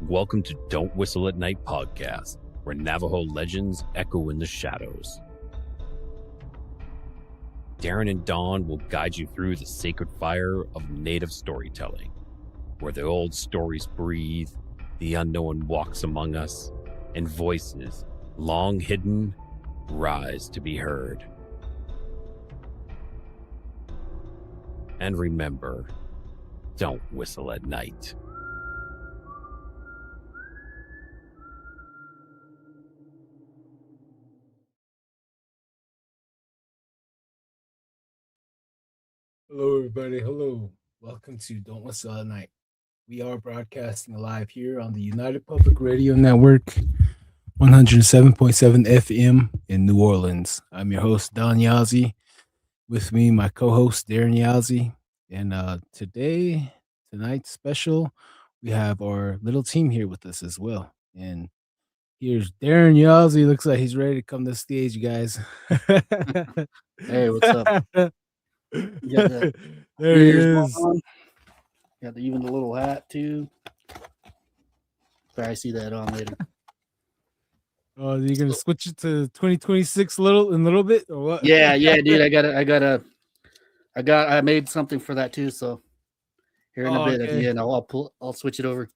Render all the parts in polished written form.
Welcome to Don't Whistle at Night podcast, where Navajo legends echo in the shadows. Darren and Dawn will guide you through the sacred fire of Native storytelling, where the old stories breathe, the unknown walks among us, and voices, long hidden, rise to be heard. And remember, don't whistle at night. Hello, everybody. Hello. Welcome to Don't Whistle at Night. We are broadcasting live here on the United Public Radio Network, 107.7 FM in New Orleans. I'm your host, Don Yazzie. With me, my co-host, Darren Yazzie. And tonight's special, we have our little team here with us as well. And here's Darren Yazzie. Looks like he's ready to come to the stage, you guys. Hey, what's up? There he is. Got even the little hat too. Probably see that on later. Oh, are you gonna switch it to 2026 in a little bit or what? Yeah, dude. I made something for that too. So here in a bit at the end, I'll switch it over.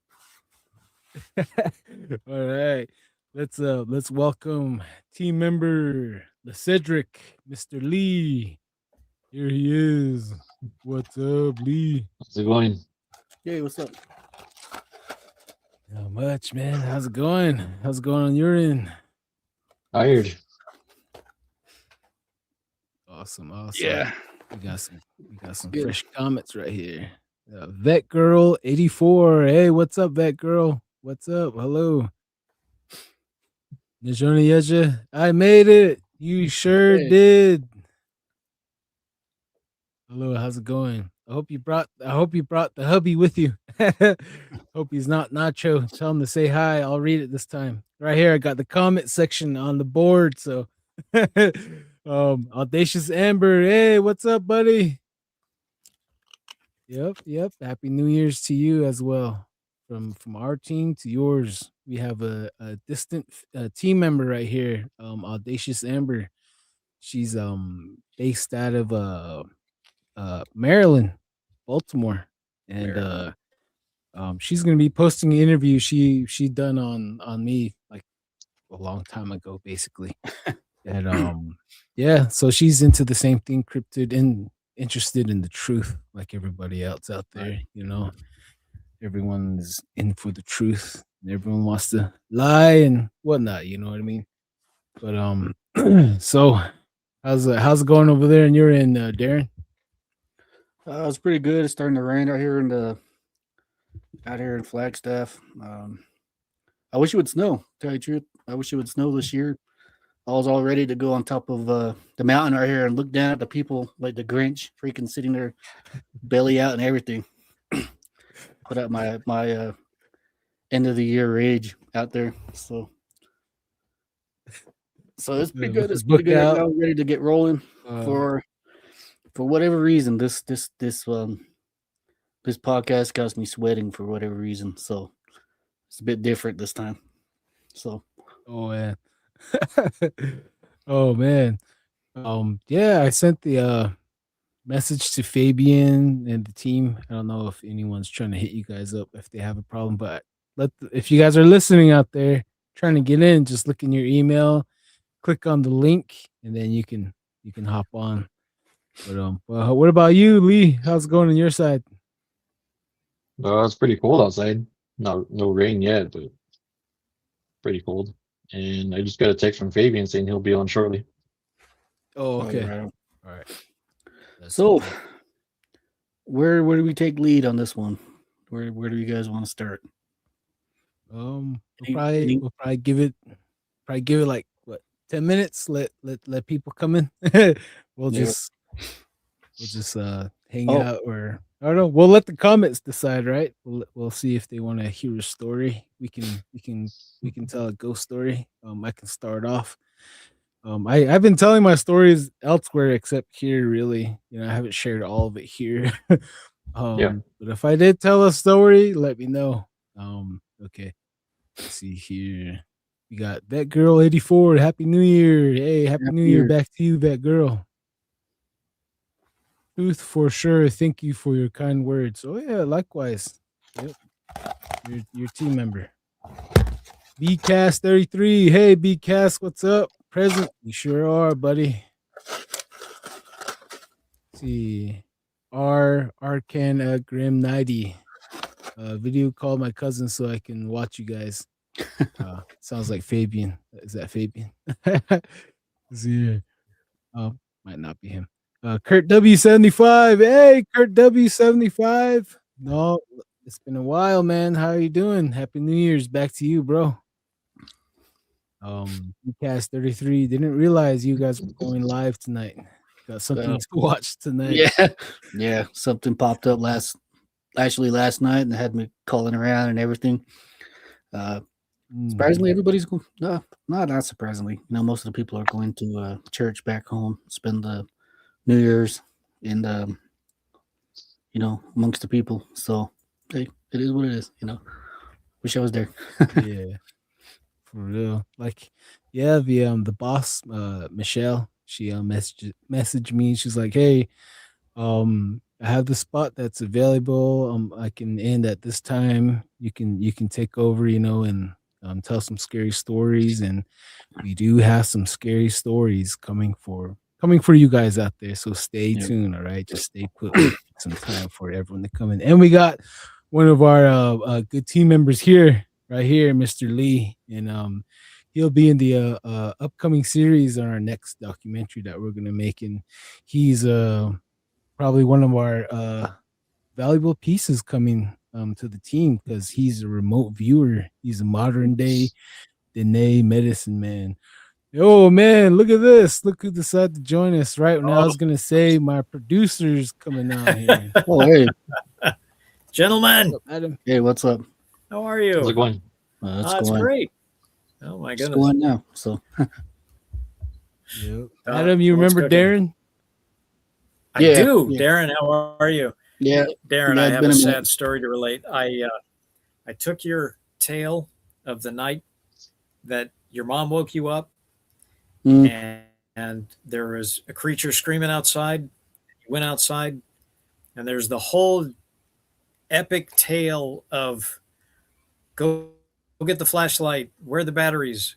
All right. Let's welcome team member Cedric, Mr. Lee. Here he is. What's up, Lee? How's it going? Hey, what's up? Not much, man. How's it going? How's it going on your end? Tired. Awesome. Yeah. We got some good fresh comments right here. Vet Girl 84. Hey, what's up, Vet Girl? What's up? Hello. Najoni Yeja, I made it. You sure did. Hello, how's it going? I hope you brought the hubby with you. Hope he's not Nacho. Tell him to say hi. I'll read it this time. Right here, I got the comment section on the board. So Audacious Amber. Hey, what's up, buddy? Yep. Happy New Year's to you as well. From our team to yours. We have a distant team member right here, Audacious Amber. She's based out of Maryland, Baltimore, and she's gonna be posting an interview she done on me like a long time ago, basically. And yeah, so she's into the same thing, cryptid, and interested in the truth, like everybody else out there. You know, everyone's in for the truth, and everyone wants to lie and whatnot. You know what I mean? But so how's it going over there? And you're in Darren? It's pretty good. It's starting to rain out here in Flagstaff. I wish it would snow. To tell you the truth, I wish it would snow this year. I was all ready to go on top of the mountain right here and look down at the people like the Grinch, freaking sitting there, belly out and everything. Put out my end of the year rage out there. So it's pretty good. It's pretty good. I was ready to get rolling for whatever reason. This podcast got me sweating for whatever reason. So it's a bit different this time. So oh man. Yeah, I sent the message to Fabian and the team. I don't know if anyone's trying to hit you guys up if they have a problem, but if you guys are listening out there trying to get in, just look in your email, click on the link, and then you can hop on. But what about you, Lee? How's it going on your side? It's pretty cold outside. No rain yet, but pretty cold. And I just got a text from Fabian saying he'll be on shortly. Oh, okay. All right. So, where do we take lead on this one? Where do you guys want to start? We'll probably give it like 10 minutes. Let people come in. We'll just hang out, or I don't know. We'll let the comments decide, right? We'll see if they want to hear a story. We can tell a ghost story. I can start off. I've been telling my stories elsewhere except here, really. You know, I haven't shared all of it here. But if I did tell a story, let me know. Okay. Let's see here. We got Vet Girl 84. Happy New Year. Hey, Happy New Year. Back to you, Vet Girl. Truth for sure. Thank you for your kind words. Oh yeah, likewise. Yep. Your team member. BCast 33. Hey BCast, what's up? Present. You sure are, buddy. Let's see. Arcan Grim 90. Video call my cousin so I can watch you guys. Sounds like Fabian. Is that Fabian? Yeah. Might not be him. Kurt W75. Hey, Kurt W75. No, it's been a while, man. How are you doing? Happy New Year's. Back to you, bro. Cast 33. Didn't realize you guys were going live tonight. Got something to watch tonight. Yeah. Something popped up last night and had me calling around and everything. Surprisingly, everybody's going. No, not surprisingly. Most of the people are going to church back home, spend the New Year's, and amongst the people. So, hey, it is what it is. Wish I was there. Yeah, for real. Like, yeah, the boss, Michelle, she messaged me. She's like, hey, I have the spot that's available. I can end at this time. You can take over, and tell some scary stories, and we do have some scary stories coming for you guys out there. So stay tuned. All right, just stay put. Some time for everyone to come in, and we got one of our good team members here, right here, Mr. Lee, and he'll be in the upcoming series on our next documentary that we're gonna make, and he's probably one of our valuable pieces coming to the team because he's a remote viewer. He's a modern day Dene medicine man. Oh man, look at this. Look who decided to join us right now. I was gonna say my producer's coming out here. Oh hey. Gentlemen. What's up, Adam? Hey, what's up? How are you? How's it going? It's great. Oh my goodness. It's going now. So Yep. Adam, you remember Darren? I do. Yeah. Darren, how are you? Yeah. Darren, I have a sad story to relate. I took your tale of the night that your mom woke you up and there was a creature screaming outside. You went outside and there's the whole epic tale of go get the flashlight. Where are the batteries?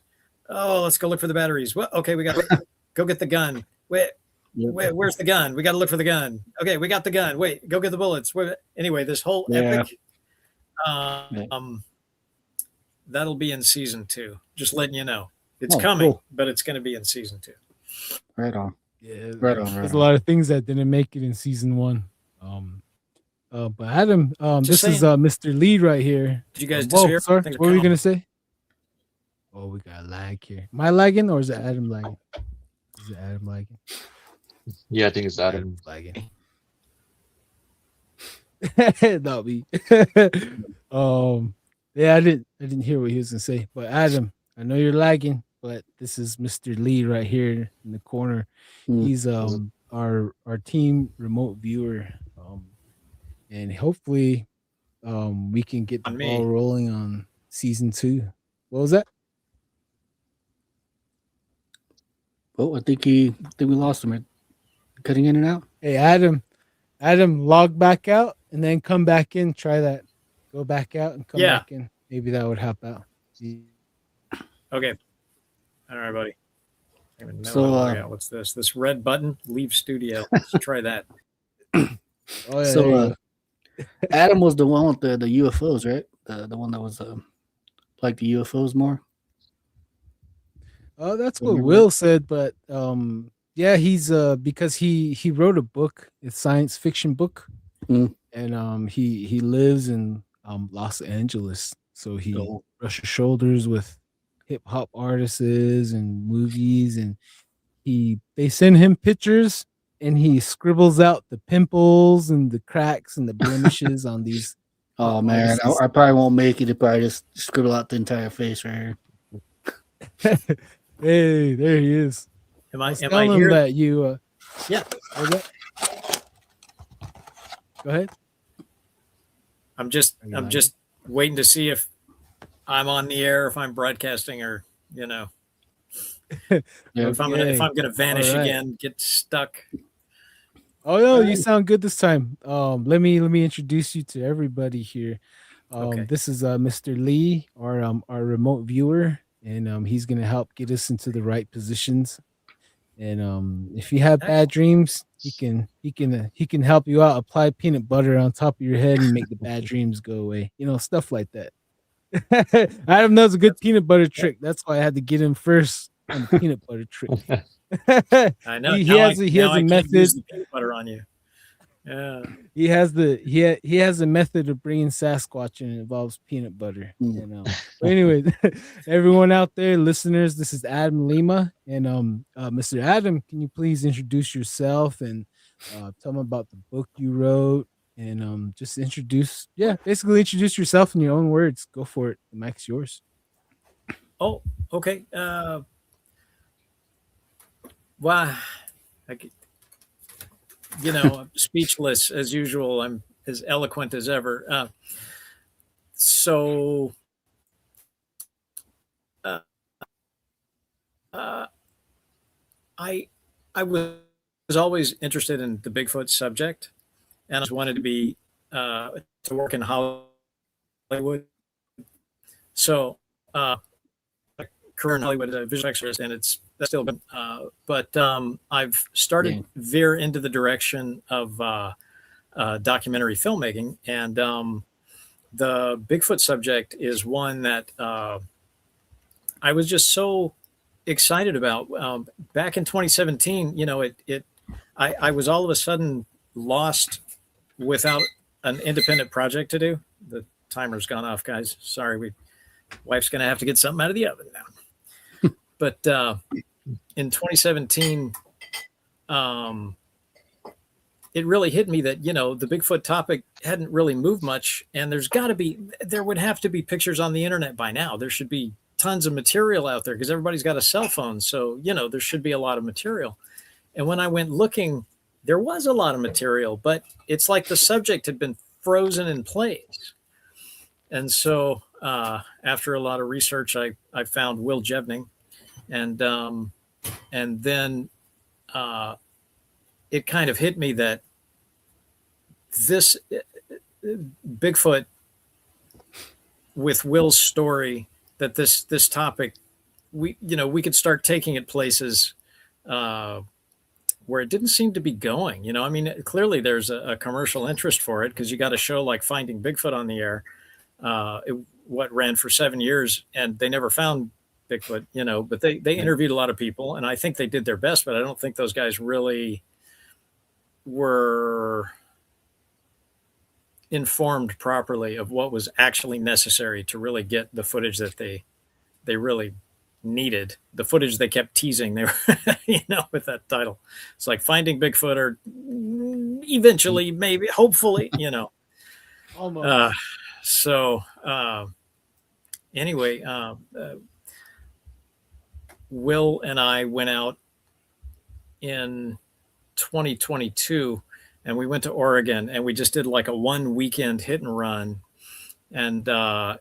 Oh, let's go look for the batteries. Well, okay, we got to go get the gun. Where's the gun? We got to look for the gun. Okay, we got the gun. Wait, go get the bullets. Anyway, this whole epic, that'll be in season 2. Just letting you know. It's coming, cool. But it's going to be in season 2. Right on. Yeah, right on. There's a lot of things that didn't make it in season 1. But Adam, this is Mr. Lee right here. Did you guys disappear? Sorry, what were you going to say? Oh, we got a lag here. Am I lagging or is it Adam lagging? Is it Adam lagging? Yeah, I think it's Adam lagging. Not me. Yeah, I didn't hear what he was gonna say. But Adam, I know you're lagging, but this is Mr. Lee right here in the corner. He's our team remote viewer. And hopefully we can get the ball rolling on season 2. What was that? Oh, I think we lost him. Cutting in and out. Hey, Adam, log back out and then come back in. Try that. Go back out and come back in. Maybe that would help out. Okay. All right, buddy. So, what's this? This red button? Leave studio. Let's try that. Adam was the one with the UFOs, right? The one that was like the UFOs more. Oh, that's what Will said, but yeah, he's because he wrote a book, a science fiction book, and he lives in Los Angeles, so he brushes shoulders with hip hop artists and movies, and they send him pictures, and he scribbles out the pimples and the cracks and the blemishes on these. Oh man, I probably won't make it if I just scribble out the entire face right here. Hey, there he is. Am I here? That you? Yeah. Go ahead. I'm just waiting to see if I'm on the air, if I'm broadcasting, or you know, Yeah. if I'm gonna vanish All right. again, get stuck. Oh no, you sound good this time. Let me introduce you to everybody here. Okay. This is Mr. Lee, our remote viewer, and he's gonna help get us into the right positions. And if you have bad Excellent. dreams, he can help you out. Apply peanut butter on top of your head and make the bad dreams go away. You know, stuff like that. Adam knows a good peanut butter trick. That's why I had to get him first on the peanut butter trick. I know. he now has I, a, he now has I a can't method. use the peanut butter on you. Yeah. He has a method of bringing Sasquatch, and it involves peanut butter. Mm. You know. But anyway, everyone out there, listeners, this is Adam Lima, and Mr. Adam, can you please introduce yourself and tell them about the book you wrote, and just basically introduce yourself in your own words. Go for it. The mic's yours. Oh, okay. Wow. I'm speechless as usual. I'm as eloquent as ever. So I was always interested in the Bigfoot subject, and I just wanted to be to work in Hollywood. So career in Hollywood as a visual extras, and that's still been. But I've started veer into the direction of documentary filmmaking, and the Bigfoot subject is one that I was just so excited about. Back in 2017, I was all of a sudden lost without an independent project to do. The timer's gone off, guys. Sorry, wife's gonna have to get something out of the oven now. But in 2017, it really hit me that, the Bigfoot topic hadn't really moved much. And there would have to be pictures on the internet by now. There should be tons of material out there because everybody's got a cell phone. So, there should be a lot of material. And when I went looking, there was a lot of material, but it's like the subject had been frozen in place. And so after a lot of research, I found Will Jevning. And then it kind of hit me that this Bigfoot with Will's story, that this topic, we could start taking it places where it didn't seem to be going. Clearly there's a commercial interest for it because you got a show like Finding Bigfoot on the air, what ran for 7 years, and they never found Bigfoot, but they interviewed a lot of people, and I think they did their best, but I don't think those guys really were informed properly of what was actually necessary to really get the footage that they really needed. The footage they kept teasing, they were, with that title. It's like Finding Bigfoot, or eventually, maybe, hopefully, Almost. Anyway, Will and I went out in 2022, and we went to Oregon, and we just did like a 1 weekend hit and run. And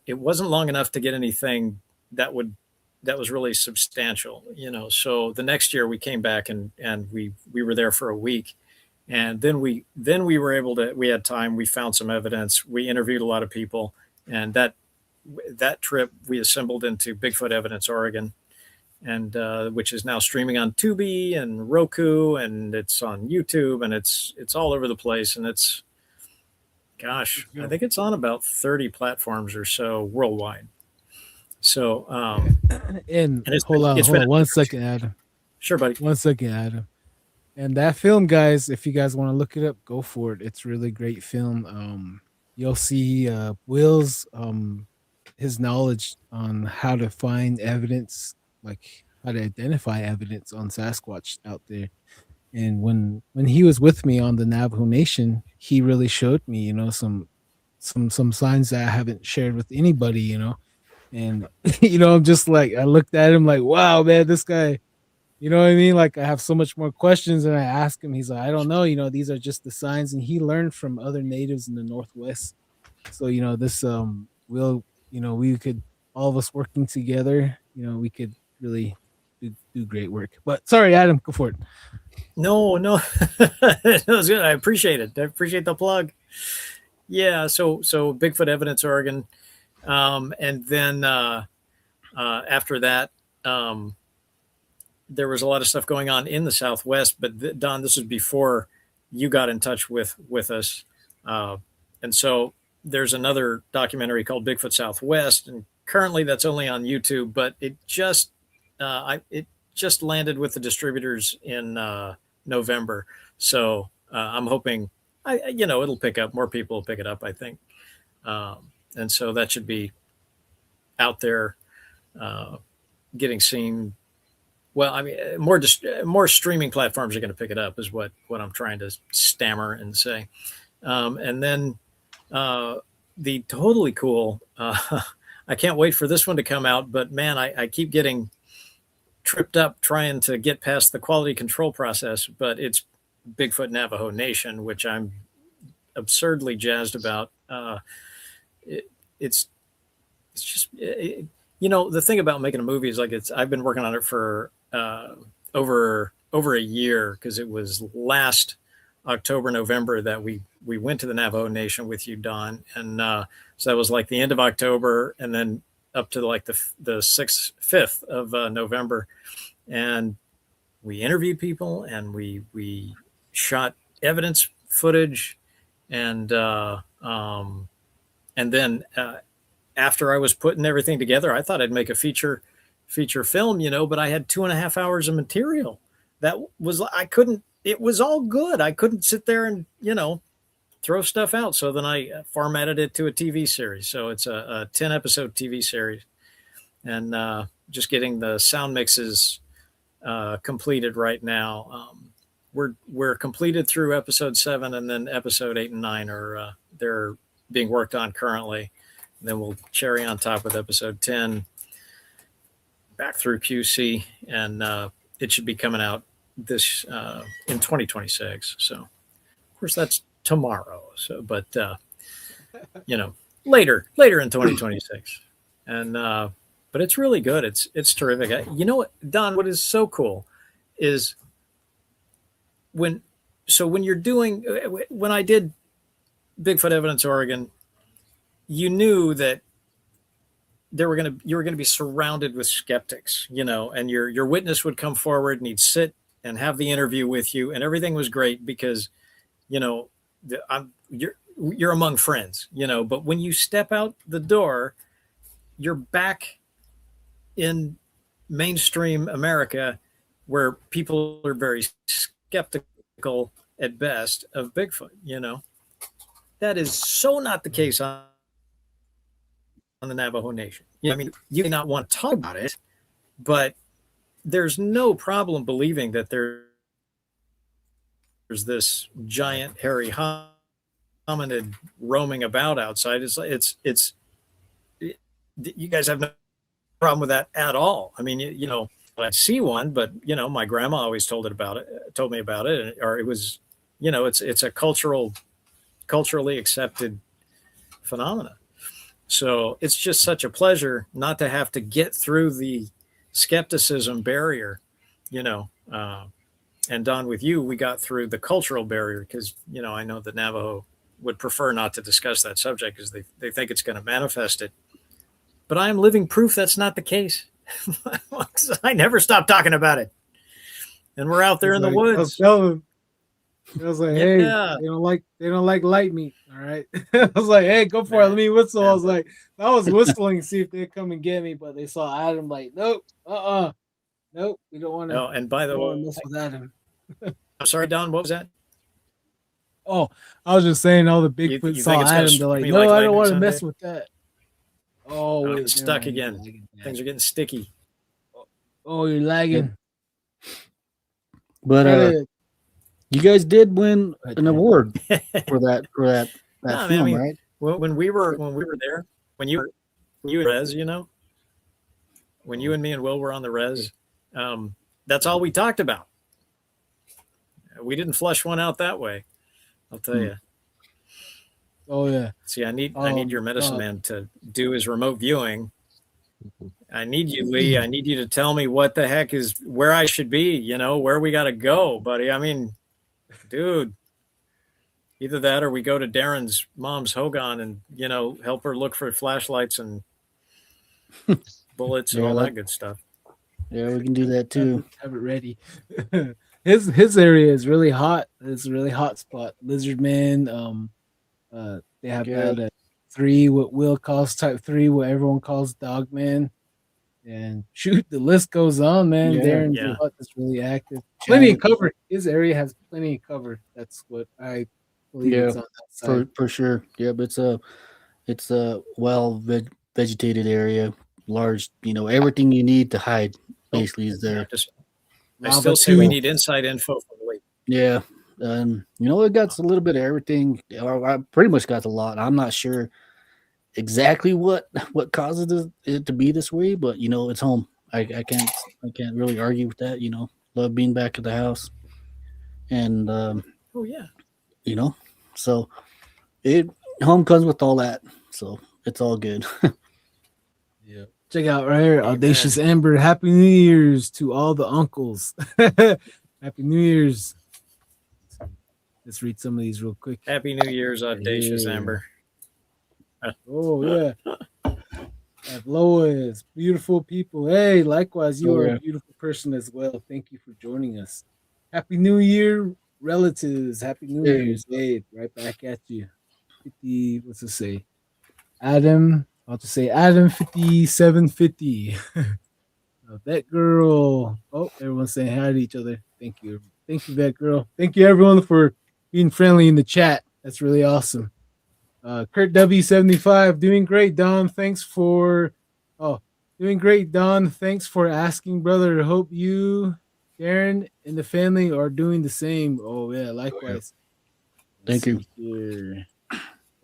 it wasn't long enough to get anything that was really substantial, So the next year we came back and we were there for a week. And then we were able to, we had time, we found some evidence, we interviewed a lot of people, and that trip we assembled into Bigfoot Evidence Oregon, and which is now streaming on Tubi and Roku, and it's on YouTube, and it's all over the place. And it's, gosh, I think it's on about 30 platforms or so worldwide. So, and hold on 1 second, Adam. Sure, buddy. 1 second, Adam. And that film, guys, if you guys want to look it up, go for it. It's a really great film. You'll see Will's his knowledge on how to find evidence, like how to identify evidence on Sasquatch out there. And when he was with me on the Navajo Nation, he really showed me, some signs that I haven't shared with anybody, And I'm just like, I looked at him like, wow, man, this guy, you know what I mean? Like, I have so much more questions, and I ask him, he's like, I don't know, these are just the signs. And he learned from other natives in the Northwest. So, this will, we could all of us working together, we could really do great work. But sorry, Adam, go for it. No, it was good. I appreciate it. I appreciate the plug. Yeah, so Bigfoot Evidence Oregon, and then after that, there was a lot of stuff going on in the Southwest. But Don, this was before you got in touch with us, and so there's another documentary called Bigfoot Southwest, and currently that's only on YouTube. But it just landed with the distributors in November, so I'm hoping it'll pick up. More people will pick it up, I think, and so that should be out there, getting seen. Well, I mean, more streaming platforms are going to pick it up, is what I'm trying to stammer and say. And then the totally cool. I can't wait for this one to come out, but man, I keep getting tripped up trying to get past the quality control process. But it's Bigfoot Navajo Nation, which I'm absurdly jazzed about. It's just the thing about making a movie is like I've been working on it for over a year, because it was last October, November that we went to the Navajo Nation with you, Don, and so that was like the end of October, and then up to like the 5th of November, and we interviewed people, and we shot evidence footage, and then after I was putting everything together, I thought I'd make a feature film, but I had 2.5 hours of material. It was all good. I couldn't sit there and, throw stuff out. So then I formatted it to a TV series. So it's a 10-episode TV series, and just getting the sound mixes completed right now. We're completed through episode 7, and then episode 8 and 9 are they're being worked on currently. And then we'll cherry on top with episode 10 back through QC, and it should be coming out this in 2026. So of course that's tomorrow. So, but later in 2026, and but it's really good. It's terrific. What, Don? What is so cool is when you're doing, when I did Bigfoot Evidence Oregon, you knew that you were going to be surrounded with skeptics, and your witness would come forward and he'd sit and have the interview with you, and everything was great because, you're among friends, but when you step out the door, you're back in mainstream America, where people are very skeptical at best of Bigfoot. That is so not the case on the Navajo Nation. I mean, you may not want to talk about it, but there's no problem believing that there's this giant hairy hominid roaming about outside. You guys have no problem with that at all. I mean, I see one, but my grandma always told me about it, or it was, it's a culturally accepted phenomena. So it's just such a pleasure not to have to get through the skepticism barrier, and Don, with you, we got through the cultural barrier, because, I know that Navajo would prefer not to discuss that subject because they think it's going to manifest it. But I am living proof that's not the case. I never stop talking about it. And we're out there in the woods. I was like, hey, they don't like light meat. All right. I was like, hey, go for it. Let me whistle. I was like, I was whistling to see if they'd come and get me, but they saw Adam like, nope, nope, we don't want to. No, and by the way, mess with Adam. I'm sorry, Don, what was that? Oh, I was just saying all the Bigfoot saw Adam. They're like, no, I don't want to mess with that. Oh, wait, it's stuck again. Things are getting sticky. Oh, you're lagging. But you guys did win an award for that No, film, I mean, right? When we were there, when you and Rez, when you and me and Will were on the Rez, that's all we talked about. We didn't flush one out that way, I'll tell you. Oh yeah. See, I need your medicine man to do his remote viewing I need you, Lee. I need you to tell me what the heck is where I should be, where we got to go, buddy. I mean, dude, either that or we go to Darren's mom's Hogan and, help her look for flashlights and bullets and Yeah, all that- that good stuff. Yeah, we can do that too. Have it ready. his area is really hot. It's a really hot spot. Lizardman. They have Yeah. that 3, what Will calls type 3, what everyone calls Dogman. And shoot, the list goes on, man. Yeah. Darren's Yeah. a hut that's really active. Plenty of cover. His area has plenty of cover. That's what I believe it's Yeah, on that side. For sure. Yeah, but it's a well vegetated area, large. Everything you need to hide basically is there. I Lava still say we too. need inside info from Lee. Yeah, it got a little bit of everything. I pretty much got a lot. I'm not sure exactly what causes it to be this way, but it's home. I can't really argue with that. Love being back at the house, and Oh yeah. so it home comes with all that, so it's all good. Yeah. Check out right here, Audacious Amber. Happy New Year's to all the uncles. Happy New Year's. Let's read some of these real quick. Happy New Year's, Audacious Yeah. Amber. Oh yeah. Have Lois, beautiful people. Hey, likewise, you Oh, are yeah. a beautiful person as well. Thank you for joining us. Happy New Year, relatives. Happy New Hey. Year's. Hey, right back at you. 50, what's it say? Adam, I'll just say Adam 5750. That girl. Oh, everyone's saying hi to each other. Thank you. Thank you, that girl. Thank you, everyone, for being friendly in the chat. That's really awesome. Kurt W75, doing great, Don. Doing great, Don. Thanks for asking, brother. Hope you, Darren, and the family are doing the same. Oh, yeah, likewise. Thank you. Here.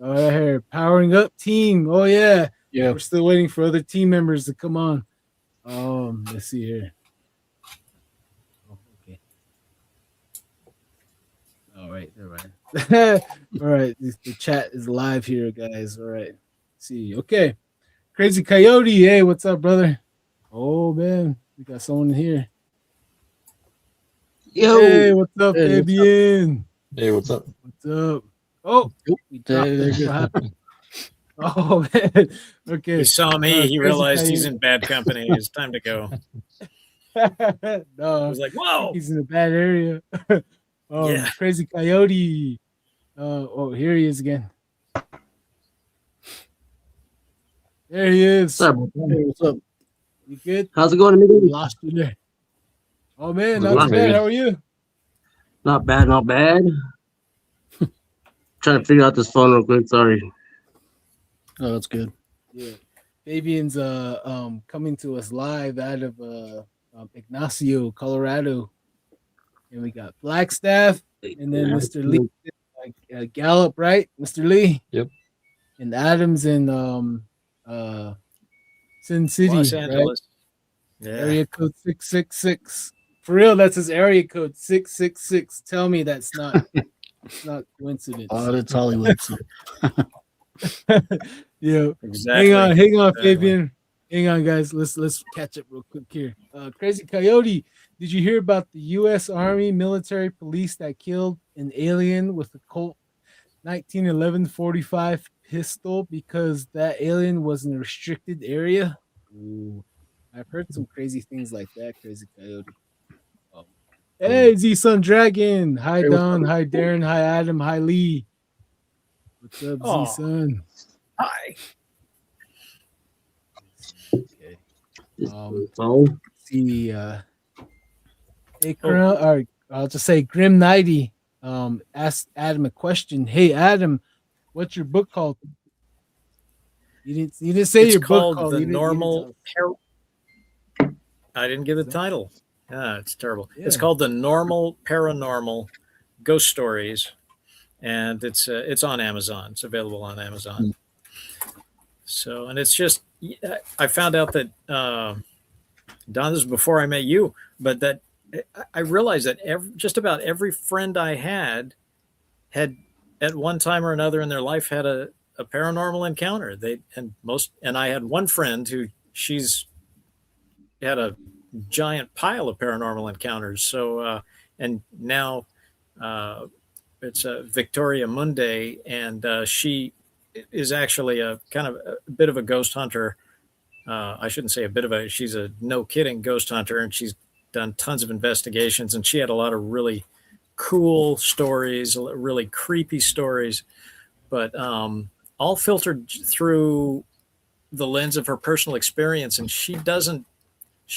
Oh, right here. Powering up team. Oh, yeah. Yeah, We're still waiting for other team members to come on. Let's see here. Oh, okay. All right. All right. The chat is live here, guys. All right. Let's see. Okay. Crazy Coyote. Hey, what's up, brother? Oh, man. We got someone here. Hey, what's up, Hey, what's up? Fabian? Hey, what's up? What's up? Oh, we dropped there it. you What go. happened? Oh, man. Okay. He saw me. He Crazy realized he's Coyote. in bad company. It's time to go. I No, was like, whoa. he's in a bad area. Yeah. Crazy Coyote. Here he is again. There he is. What's up? Hey, what's up? You good? How's it going, We amigo? lost you there. Oh man, How's it not too going, bad. baby? How are you? Not bad, not bad. Trying to figure out this phone real quick. Sorry. Oh, that's good. Yeah. Fabian's coming to us live out of Ignacio, Colorado. And we got Blackstaff and then Mr. Lee Gallup, right? Mr. Lee? Yep. And Adams in Sin City, Los right? Angeles. Yeah. Area code 666. For real, that's his area code 666. Tell me that's not it's not coincidence. Oh, it's Hollywood. So. Yeah. Exactly. Hang on, Exactly. Fabian. Hang on, guys. Let's catch up real quick here. Crazy Coyote, did you hear about the U.S. Army military police that killed an alien with a Colt 1911 45 pistol because that alien was in a restricted area? Ooh, I've heard some crazy things like that. Crazy Coyote. Hey, Z Sun Dragon. Hi, Hey, what's Don. up? Hi, Darren. Hi, Adam. Hi, Lee. What's up, Aw. Z Sun? Hi. Okay. Phone. See, hey, or I'll just say Grim 90 asked Adam a question. Hey, Adam, what's your book called? You didn't say It's your book called called. The You didn't Normal I didn't give a title. Yeah, it's terrible. It's Yeah. called The Normal Paranormal Ghost Stories, and it's on Amazon. It's available on Amazon. So, and it's just I found out that Don, this was before I met you, but that I realized that just about every friend I had at one time or another in their life had a paranormal encounter. And I had one friend who she's had a giant pile of paranormal encounters. So, and now it's Victoria Munday, and she is actually a kind of a bit of a ghost hunter. I shouldn't say a bit of a, she's a no kidding ghost hunter, and she's done tons of investigations, and she had a lot of really cool stories, really creepy stories, but all filtered through the lens of her personal experience. And she doesn't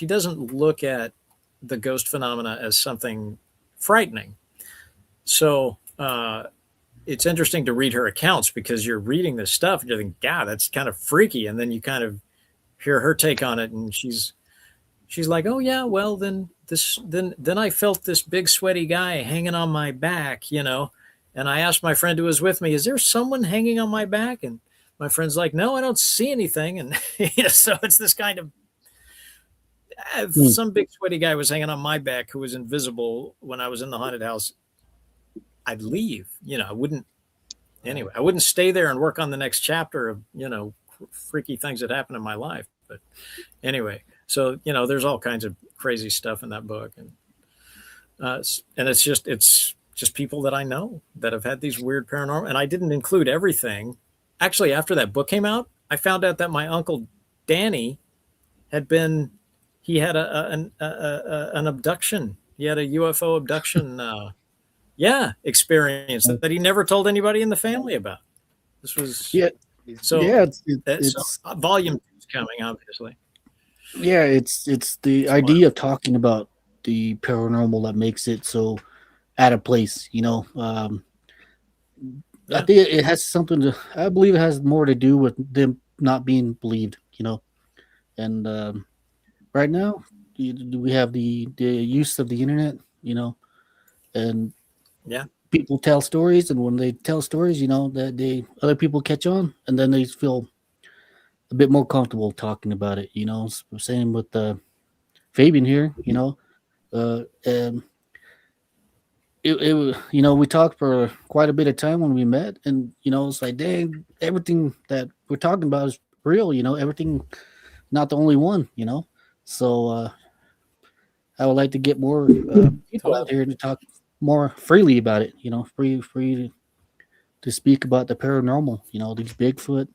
look at the ghost phenomena as something frightening. So it's interesting to read her accounts, because you're reading this stuff and you think, God, that's kind of freaky. And then you kind of hear her take on it, and she's like, oh yeah, well then I felt this big sweaty guy hanging on my back, you know, and I asked my friend who was with me, is there someone hanging on my back? And my friend's like, no, I don't see anything. And you know, so it's this kind of, if some big sweaty guy was hanging on my back who was invisible when I was in the haunted house, I'd leave. You know, I wouldn't stay there and work on the next chapter of, you know, freaky things that happened in my life. But anyway, so, you know, there's all kinds of crazy stuff in that book. And it's just people that I know that have had these weird paranormal, and I didn't include everything. Actually, after that book came out, I found out that my uncle Danny had an abduction. He had a UFO abduction experience that he never told anybody in the family about. This was it's volume 2 is coming, obviously. Yeah, it's the idea of talking about the paranormal that makes it so out of place, you know. I think it has something to, I believe it has more to do with them not being believed, you know. And right now we have the use of the internet, you know, and people tell stories, and when they tell stories, you know, that other people catch on, and then they feel a bit more comfortable talking about it, you know. Same with Fabian here, you know. It you know, we talked for quite a bit of time when we met, and you know, it's like, dang, everything that we're talking about is real, you know, everything, not the only one, you know. So I would like to get more people out here to talk more freely about it, you know, free to speak about the paranormal, you know, these Bigfoot,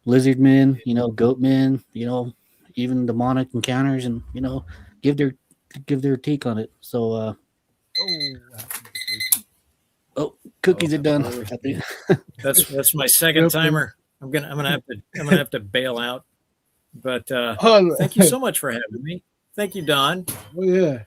lizard men, you know, goat men, you know, even demonic encounters, and you know, give their take on it. So cookies are done. I think. That's my second timer. I'm gonna have to bail out. But thank you so much for having me. Thank you, Don. Oh yeah,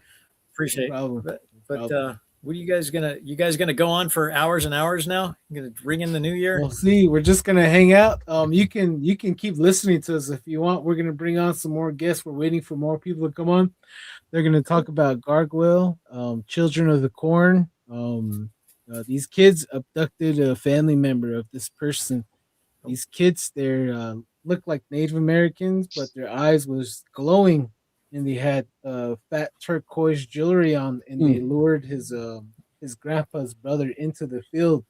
appreciate no it. But what are you guys gonna go on for hours and hours now? You gonna ring in the new year? We'll see. We're just gonna hang out. You can keep listening to us if you want. We're gonna bring on some more guests. We're waiting for more people to come on. They're gonna talk about Gargoyle, Children of the Corn. These kids abducted a family member of this person. These kids, they look like Native Americans, but their eyes was glowing, and they had fat turquoise jewelry on, and they lured his grandpa's brother into the field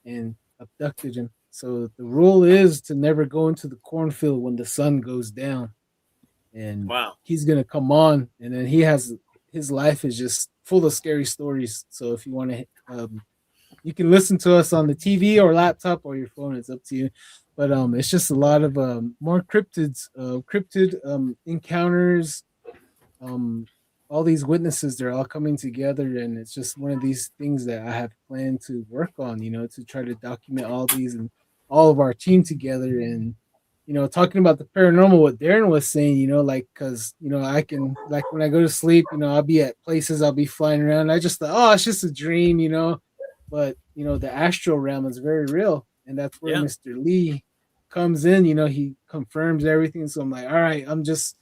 and abducted him. So the rule is to never go into the cornfield when the sun goes down. And he's gonna come on, and then his life is just full of scary stories. So if you want to, you can listen to us on the TV or laptop or your phone. It's up to you. But it's just a lot of more cryptid encounters. All these witnesses, they're all coming together, and it's just one of these things that I have planned to work on, you know, to try to document all these and all of our team together. And you know, talking about the paranormal, what Darren was saying, you know, like, because you know, I can, like, when I go to sleep, you know, I'll be at places, I'll be flying around, I just thought, oh, it's just a dream, you know. But you know, the astral realm is very real, and that's where Mr. Lee comes in. You know, he confirms everything. So I'm like, all right, I'm just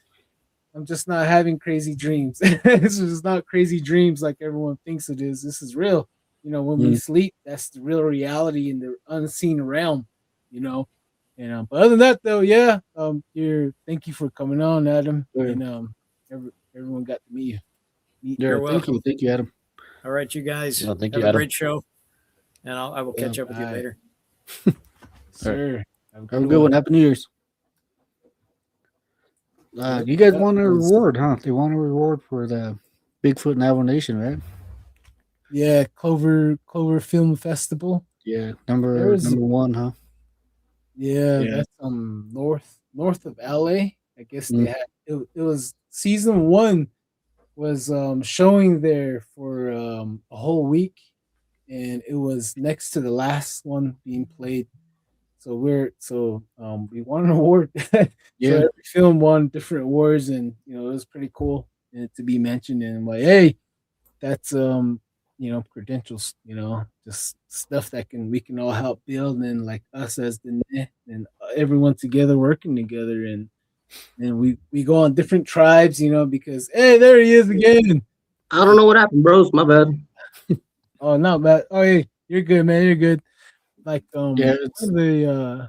not having crazy dreams. This is not crazy dreams like everyone thinks it is. This is real. You know, when we sleep, that's the real reality in the unseen realm, you know. And but other than that, though, thank you for coming on, Adam. And everyone got to meet you. You're welcome. Thank you, Adam. All right, you guys. Thank have you, a Adam. great show, and I will catch up with you later. Sure. Have a good one. Happy New Year's. You guys That won a was- reward, huh? They won a reward for the Bigfoot Navajo Nation, right? Yeah, Clover Film Festival. Yeah, There number was- number one, huh? Yeah, Yeah. that's north of LA. I guess Mm. they had it was season 1 was showing there for a whole week, and it was next to the last one being played. So we won an award. Yeah. So every film won different awards, and it was pretty cool to be mentioned. And I'm like, hey, that's credentials, just stuff that we can all help build, and like us as the net and everyone together working together, and we go on different tribes, because hey, there he is again. I don't know what happened, bros. My bad. Oh, not bad. Oh, hey, you're good, man. You're good. Like Yeah,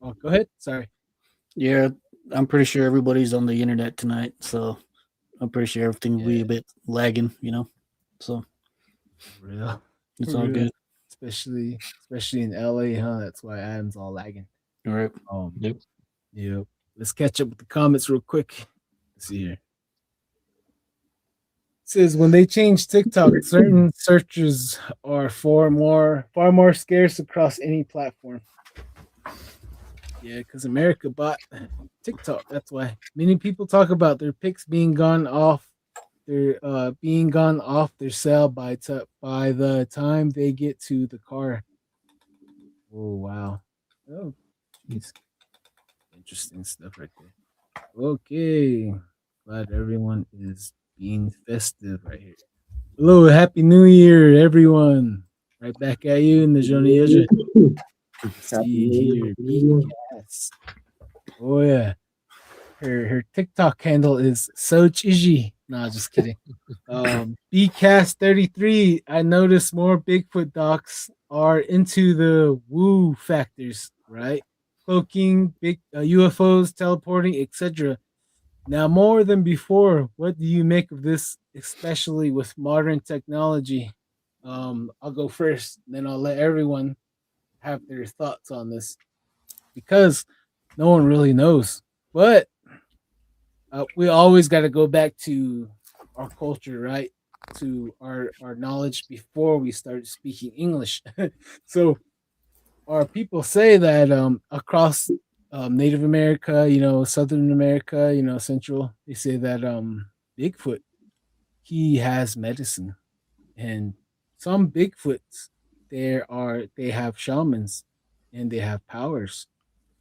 oh, go ahead. Sorry. Yeah, I'm pretty sure everybody's on the internet tonight, so I'm pretty sure everything will be a bit lagging, So Real. it's all Real. good. Especially in LA, huh? That's why Adam's all lagging. All right. Yep. Yep. Let's catch up with the comments real quick. Let's see here. It says when they change TikTok, certain searches are far more scarce across any platform. Yeah, because America bought TikTok. That's why many people talk about their pics being gone off. They're being gone off their cell by the time they get to the car. Oh wow! Oh, geez. Interesting stuff right there. Okay, glad everyone is being festive right here. Hello, happy New Year, everyone! Right back at you in the Johnny Edge. See here, yes. Oh yeah, her TikTok handle is so cheesy. No, just kidding. BCast33. I noticed more Bigfoot docs are into the woo factors, right? Cloaking, big UFOs, teleporting, etc. Now more than before. What do you make of this, especially with modern technology? I'll go first, then I'll let everyone have their thoughts on this because no one really knows. But we always got to go back to our culture, right? To our knowledge before we started speaking English. So our people say that across Native America, Southern America, Central, they say that Bigfoot, he has medicine, and some Bigfoots they have shamans, and they have powers.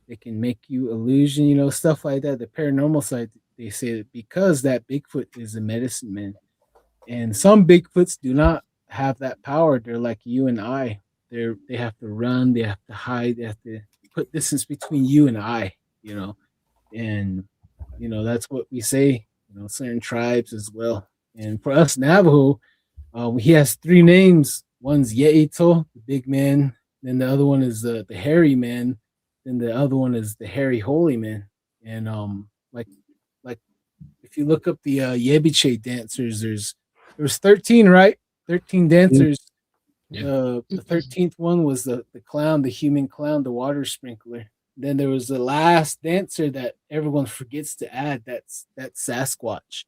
They can make you illusion, stuff like that. The paranormal side, they say that because that Bigfoot is a medicine man, and some Bigfoots do not have that power. They're like you and I. They have to run, they have to hide, they have to put distance between you and I, and that's what we say. Certain tribes as well. And for us Navajo, he has 3 names. One's Yeito, the big man. Then the other one is the hairy man. Then the other one is the hairy holy man. And like if you look up the Yebiche dancers, there's 13, right? 13 dancers. Yeah. The 13th one was the clown, the human clown, the water sprinkler. Then there was the last dancer that everyone forgets to add. That's Sasquatch.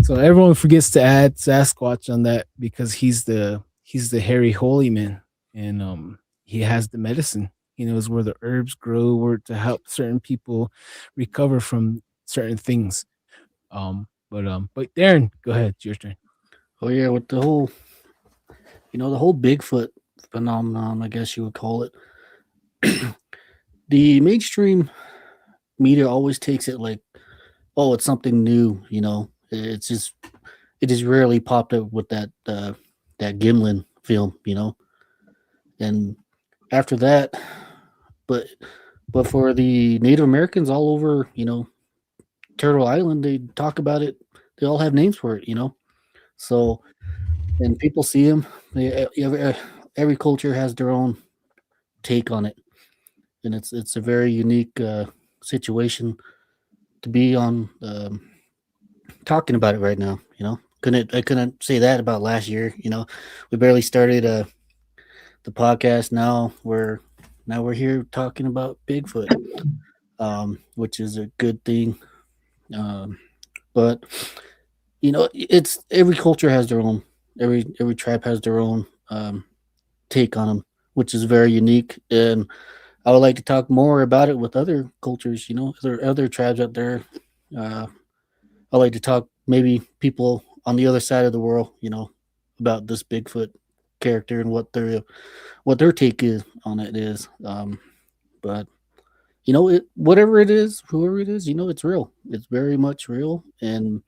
So everyone forgets to add Sasquatch on that because he's the hairy holy man, and he has the medicine. He knows where the herbs grow, where to help certain people recover from certain things. But Darren, go ahead. It's your turn. Oh yeah, with the whole Bigfoot phenomenon, I guess you would call it. The mainstream media always takes it like, oh, it's something new, It just rarely popped up with that Gimlin film, And after that, but for the Native Americans all over, Turtle Island, they talk about it. They all have names for it, So, and people see them. Every culture has their own take on it, and it's a very unique situation to be on talking about it right now. I couldn't say that about last year. We barely started the podcast. Now we're here talking about Bigfoot, which is a good thing. But it's every culture has their own, every tribe has their own take on them, which is very unique. And I would like to talk more about it with other cultures. Other tribes out there. I like to talk maybe people on the other side of the world. About this Bigfoot character and what their take is on it is. But whatever it is, whoever it is, it's real. It's very much real, and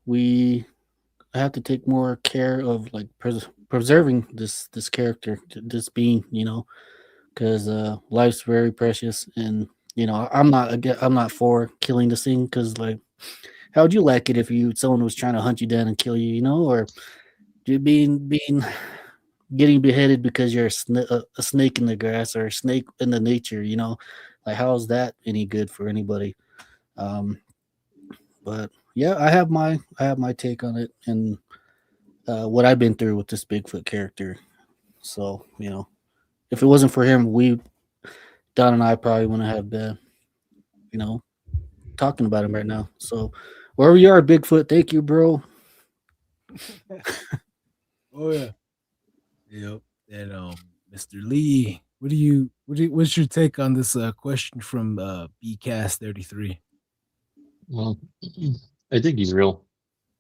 we have to take more care of like preserving this character, this being, because life's very precious, and I'm not for killing this thing, because like, how would you like it if someone was trying to hunt you down and kill you, or you being getting beheaded because you're a snake in the grass or a snake in the nature, like how is that any good for anybody? But yeah, I have my take on it, and what I've been through with this Bigfoot character. So if it wasn't for him, Don and I probably wouldn't have been talking about him right now. So wherever you are, Bigfoot, thank you, bro. Oh yeah. Yep. And Mr. Lee, what's your take on this question from BCast33? Well, I think he's real.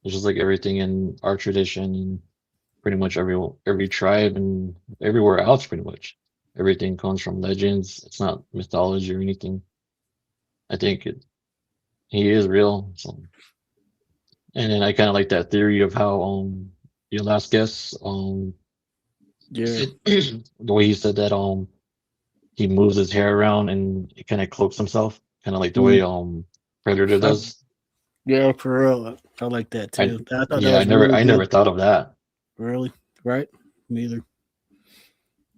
It's just like everything in our tradition and pretty much every tribe and everywhere else, pretty much. Everything comes from legends. It's not mythology or anything. I think he is real. So. And then I kind of like that theory of how your last guest Yeah. the way he said that he moves his hair around and it kind of cloaks himself, kind of like the way Predator does. Yeah, for real. I like that too. I thought I never thought of that. Really? Right? Neither.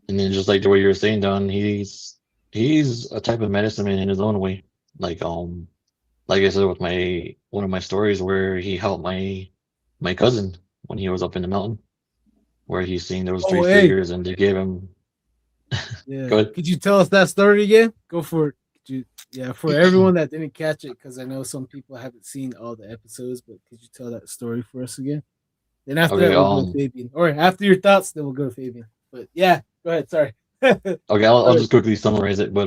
And then just like the way you were saying, Don, he's a type of medicine man in his own way. Like I said with one of my stories where he helped my cousin when he was up in the mountain, where he's seen those three figures and they gave him. Yeah. Go ahead. Could you tell us that story again? Go for it. For everyone that didn't catch it, because I know some people haven't seen all the episodes, but could you tell that story for us again? Then after that, we'll go to Fabian. Or after your thoughts, then we'll go to Fabian. But yeah, go ahead. Sorry. Okay, I'll just quickly summarize it. But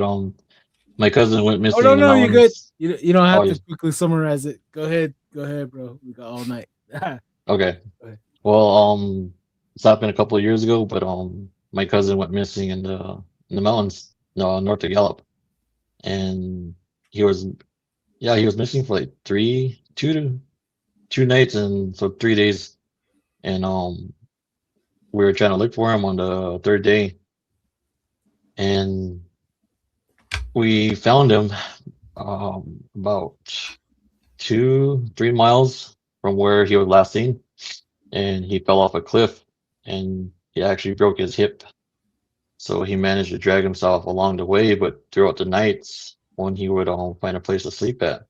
my cousin went missing. Oh no, you're good. You don't have to quickly summarize it. Go ahead, bro. We got all night. Okay. Well, it's happened a couple of years ago, but my cousin went missing in the mountains, north of Gallup, and he was missing for like 2 nights and so 3 days, and we were trying to look for him on the third day, and we found him about 2-3 miles from where he was last seen, and he fell off a cliff and he actually broke his hip. So he managed to drag himself along the way, but throughout the nights when he would find a place to sleep at,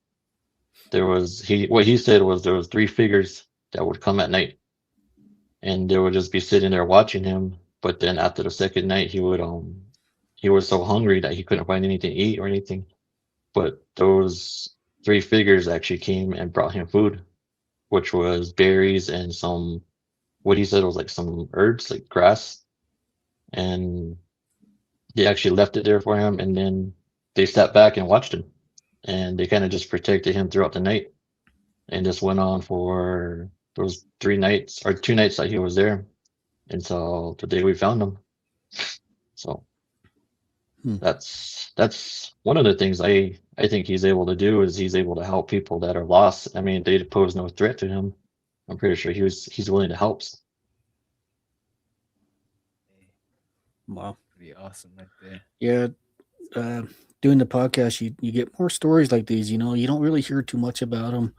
what he said was there was 3 figures that would come at night and they would just be sitting there watching him. But then after the second night, he was so hungry that he couldn't find anything to eat or anything. But those 3 figures actually came and brought him food, which was berries and what he said was like some herbs, like grass. And they actually left it there for him, and then they sat back and watched him, and they kind of just protected him throughout the night. And this went on for those 3 nights or 2 nights that he was there until the day we found him. So that's one of the things I think he's able to do, is he's able to help people that are lost. I mean, they pose no threat to him. I'm pretty sure he's willing to help. Wow, pretty awesome right there. Yeah, doing the podcast, you get more stories like these. You don't really hear too much about them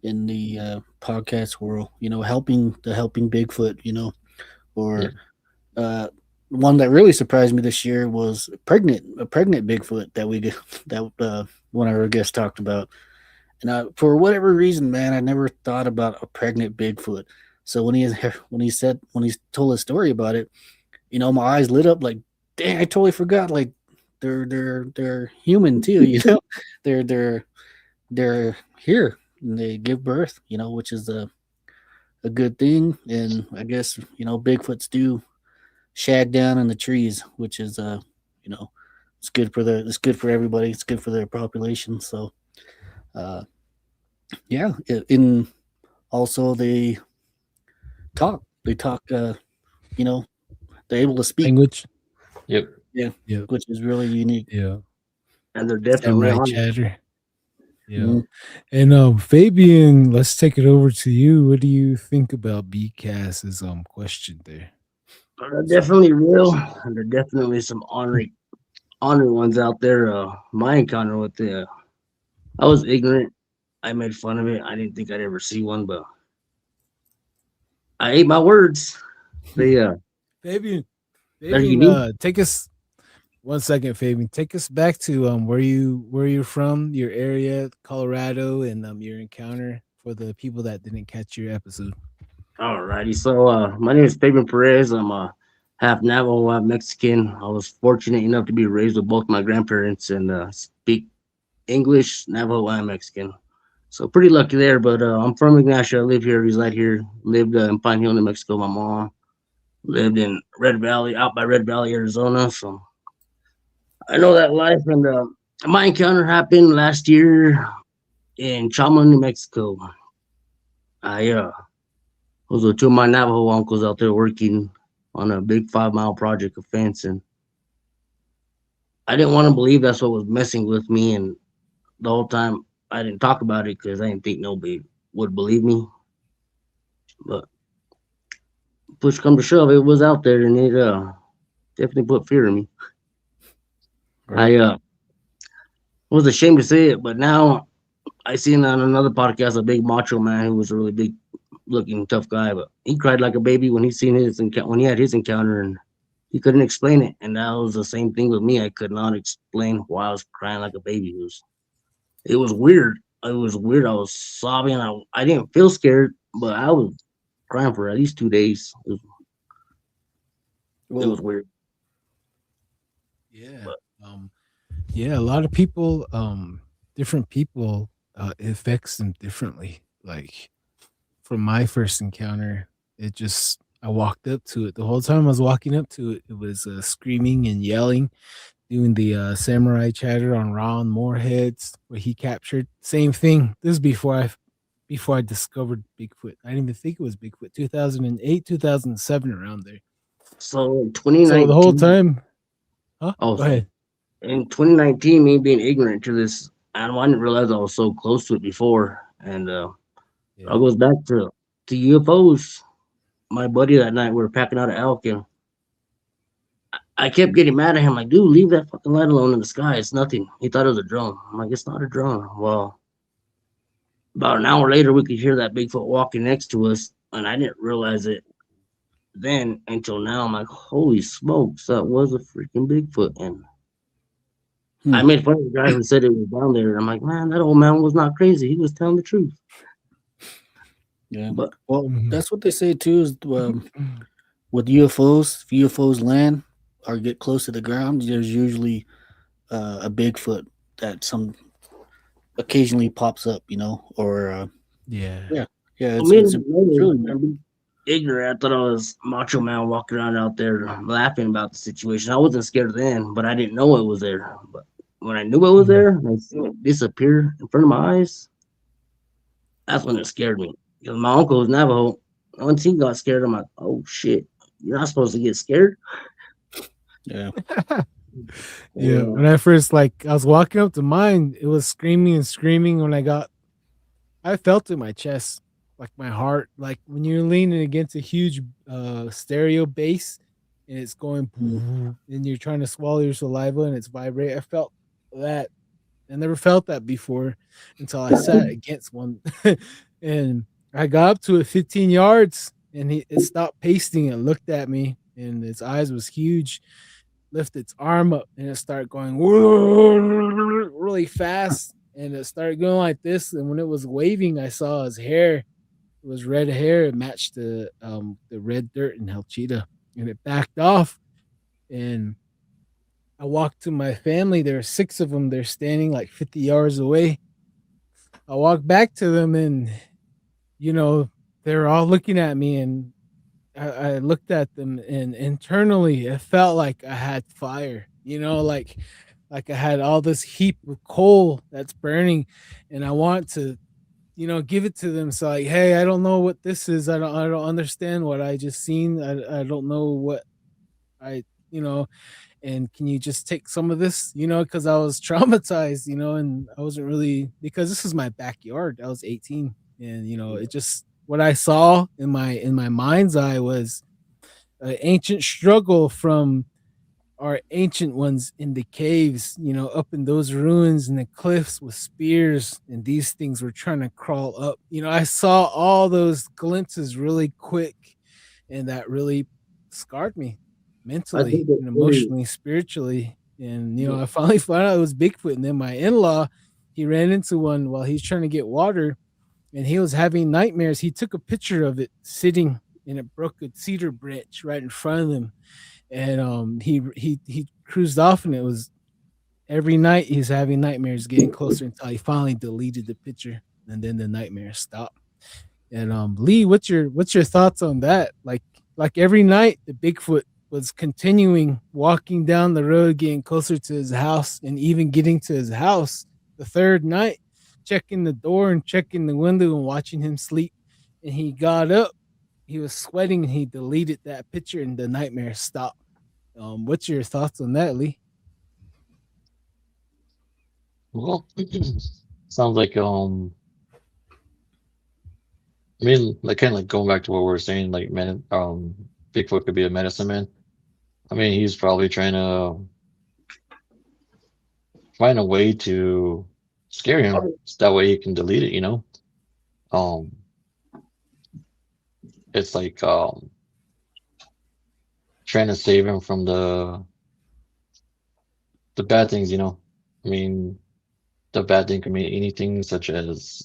in the podcast world. Helping Bigfoot. Or one that really surprised me this year was a pregnant Bigfoot that one of our guests talked about. And for whatever reason, man, I never thought about a pregnant Bigfoot. So when he told a story about it, my eyes lit up like, dang, I totally forgot. Like they're human too, they're they're here and they give birth, which is a good thing. And I guess Bigfoots do shag down in the trees, which is you know it's good for everybody. It's good for their population. So uh, yeah, in also they talk you know they're able to speak, Language. Yep. Yep. which is really unique. Yeah. And they're definitely Samurai on it. chatter. Yeah. Mhm. And Fabian, let's take it over to you. What do you think about BCAS's question there? They're definitely real, and there are definitely some honored ones out there. My encounter with I was ignorant. I made fun of it. I didn't think I'd ever see one, but I ate my words. They Fabian, they're unique. take us 1 second, Fabian. Take us back to where you're from, your area, Colorado, and your encounter for the people that didn't catch your episode. Alrighty, so my name is Fabian Perez. I'm half Navajo, half Mexican. I was fortunate enough to be raised with both my grandparents and speak English, Navajo, and Mexican. So pretty lucky there. But I'm from Ignacio. I live here, reside here. Lived in Pine Hill, New Mexico. My mom lived in Red Valley, out by Red Valley, Arizona. So I know that life. And my encounter happened last year in Chama, New Mexico. I was with two of my Navajo uncles out there working on a big 5 mile project of fence, and I didn't want to believe that's what was messing with me. And the whole time I didn't talk about it because I didn't think nobody would believe me. But push come to shove, it was out there, and it definitely put fear in me. I was ashamed to say it, but now I seen on another podcast a big macho man who was a really big looking tough guy, but he cried like a baby when when he had his encounter, and he couldn't explain it. And that was the same thing with me. I could not explain why I was crying like a baby. It was weird. It was weird. I was sobbing. I didn't feel scared, but I was crying for at least 2 days. It was weird. Yeah. But- Yeah, a lot of people, different people, it affects them differently. Like from my first encounter, I walked up to it. The whole time I was walking up to it, it was screaming and yelling, doing the samurai chatter on Ron Moorheads, where he captured. Same thing. This is before I discovered Bigfoot. I didn't even think it was Bigfoot. 2008, 2007, around there. So in 2019, So the whole time, huh? Oh, Go ahead. in 2019, me being ignorant to this animal, I didn't realize I was so close to it before. And it goes back to UFOs. My buddy that night, we were packing out of elk, and I kept getting mad at him, like, dude, leave that fucking light alone in the sky. It's nothing. He thought it was a drone. I'm like, it's not a drone. Well, about an hour later, we could hear that Bigfoot walking next to us, and I didn't realize it then until now. I'm like, holy smokes, that was a freaking Bigfoot. And I made fun of the guy who said it was down there. I'm like, man, that old man was not crazy. He was telling the truth. Yeah, But well, that's what they say too. Is with UFOs, if UFOs land or get close to the ground, there's usually a Bigfoot that occasionally pops up, or Yeah. yeah, it's really I'm ignorant. I thought I was Macho Man walking around out there laughing about the situation. I wasn't scared then, but I didn't know it was there. But when I knew it was there, and I seen it disappear in front of my eyes, that's when it scared me. Because my uncle was Navajo. Once he got scared, I'm like, oh shit, you're not supposed to get scared. yeah. Yeah, when I first I was walking up to mine, it was screaming and screaming. I felt it in my chest, like my heart, like when you're leaning against a huge stereo bass and it's going, and you're trying to swallow your saliva and it's vibrating. I felt that. I never felt that before until I sat against one, and I got up to it 15 yards, and it stopped pasting and looked at me, and its eyes was huge. Lift its arm up and it started going really fast, and it started going like this. And when it was waving, I saw his hair. It was red hair. It matched the red dirt in El Cheetah, and it backed off. And I walked to my family. There were 6 of them. They're standing like 50 yards away. I walked back to them, and they were all looking at me, and I looked at them, and internally it felt like I had fire, like I had all this heap of coal that's burning, and I want to, give it to them. So like, hey, I don't know what this is. I don't understand what I just seen. I don't know what I, and can you just take some of this, because I was traumatized, and I wasn't really, because this is my backyard. I was 18, and it just, what I saw in my mind's eye was an ancient struggle from our ancient ones in the caves, up in those ruins and the cliffs with spears, and these things were trying to crawl up. I saw all those glimpses really quick, and that really scarred me I mentally think it's and really emotionally, spiritually. And I finally found out it was Bigfoot. And then my in-law, he ran into one while he's trying to get water, and he was having nightmares. He took a picture of it sitting in a broken cedar branch right in front of him, and he cruised off, and it was every night he's having nightmares, getting closer until he finally deleted the picture, and then the nightmares stopped. And Lee, what's your thoughts on that? Like every night the Bigfoot was continuing walking down the road, getting closer to his house, and even getting to his house the third night, checking the door and checking the window and watching him sleep. And he got up, he was sweating, and he deleted that picture, and the nightmare stopped. What's your thoughts on that, Lee? Well, sounds like I mean, like kind of like going back to what we were saying, like Bigfoot could be a medicine man. I mean, he's probably trying to find a way to scare him, so that way he can delete it. Um, it's like trying to save him from the bad things. I mean, the bad thing could mean anything, such as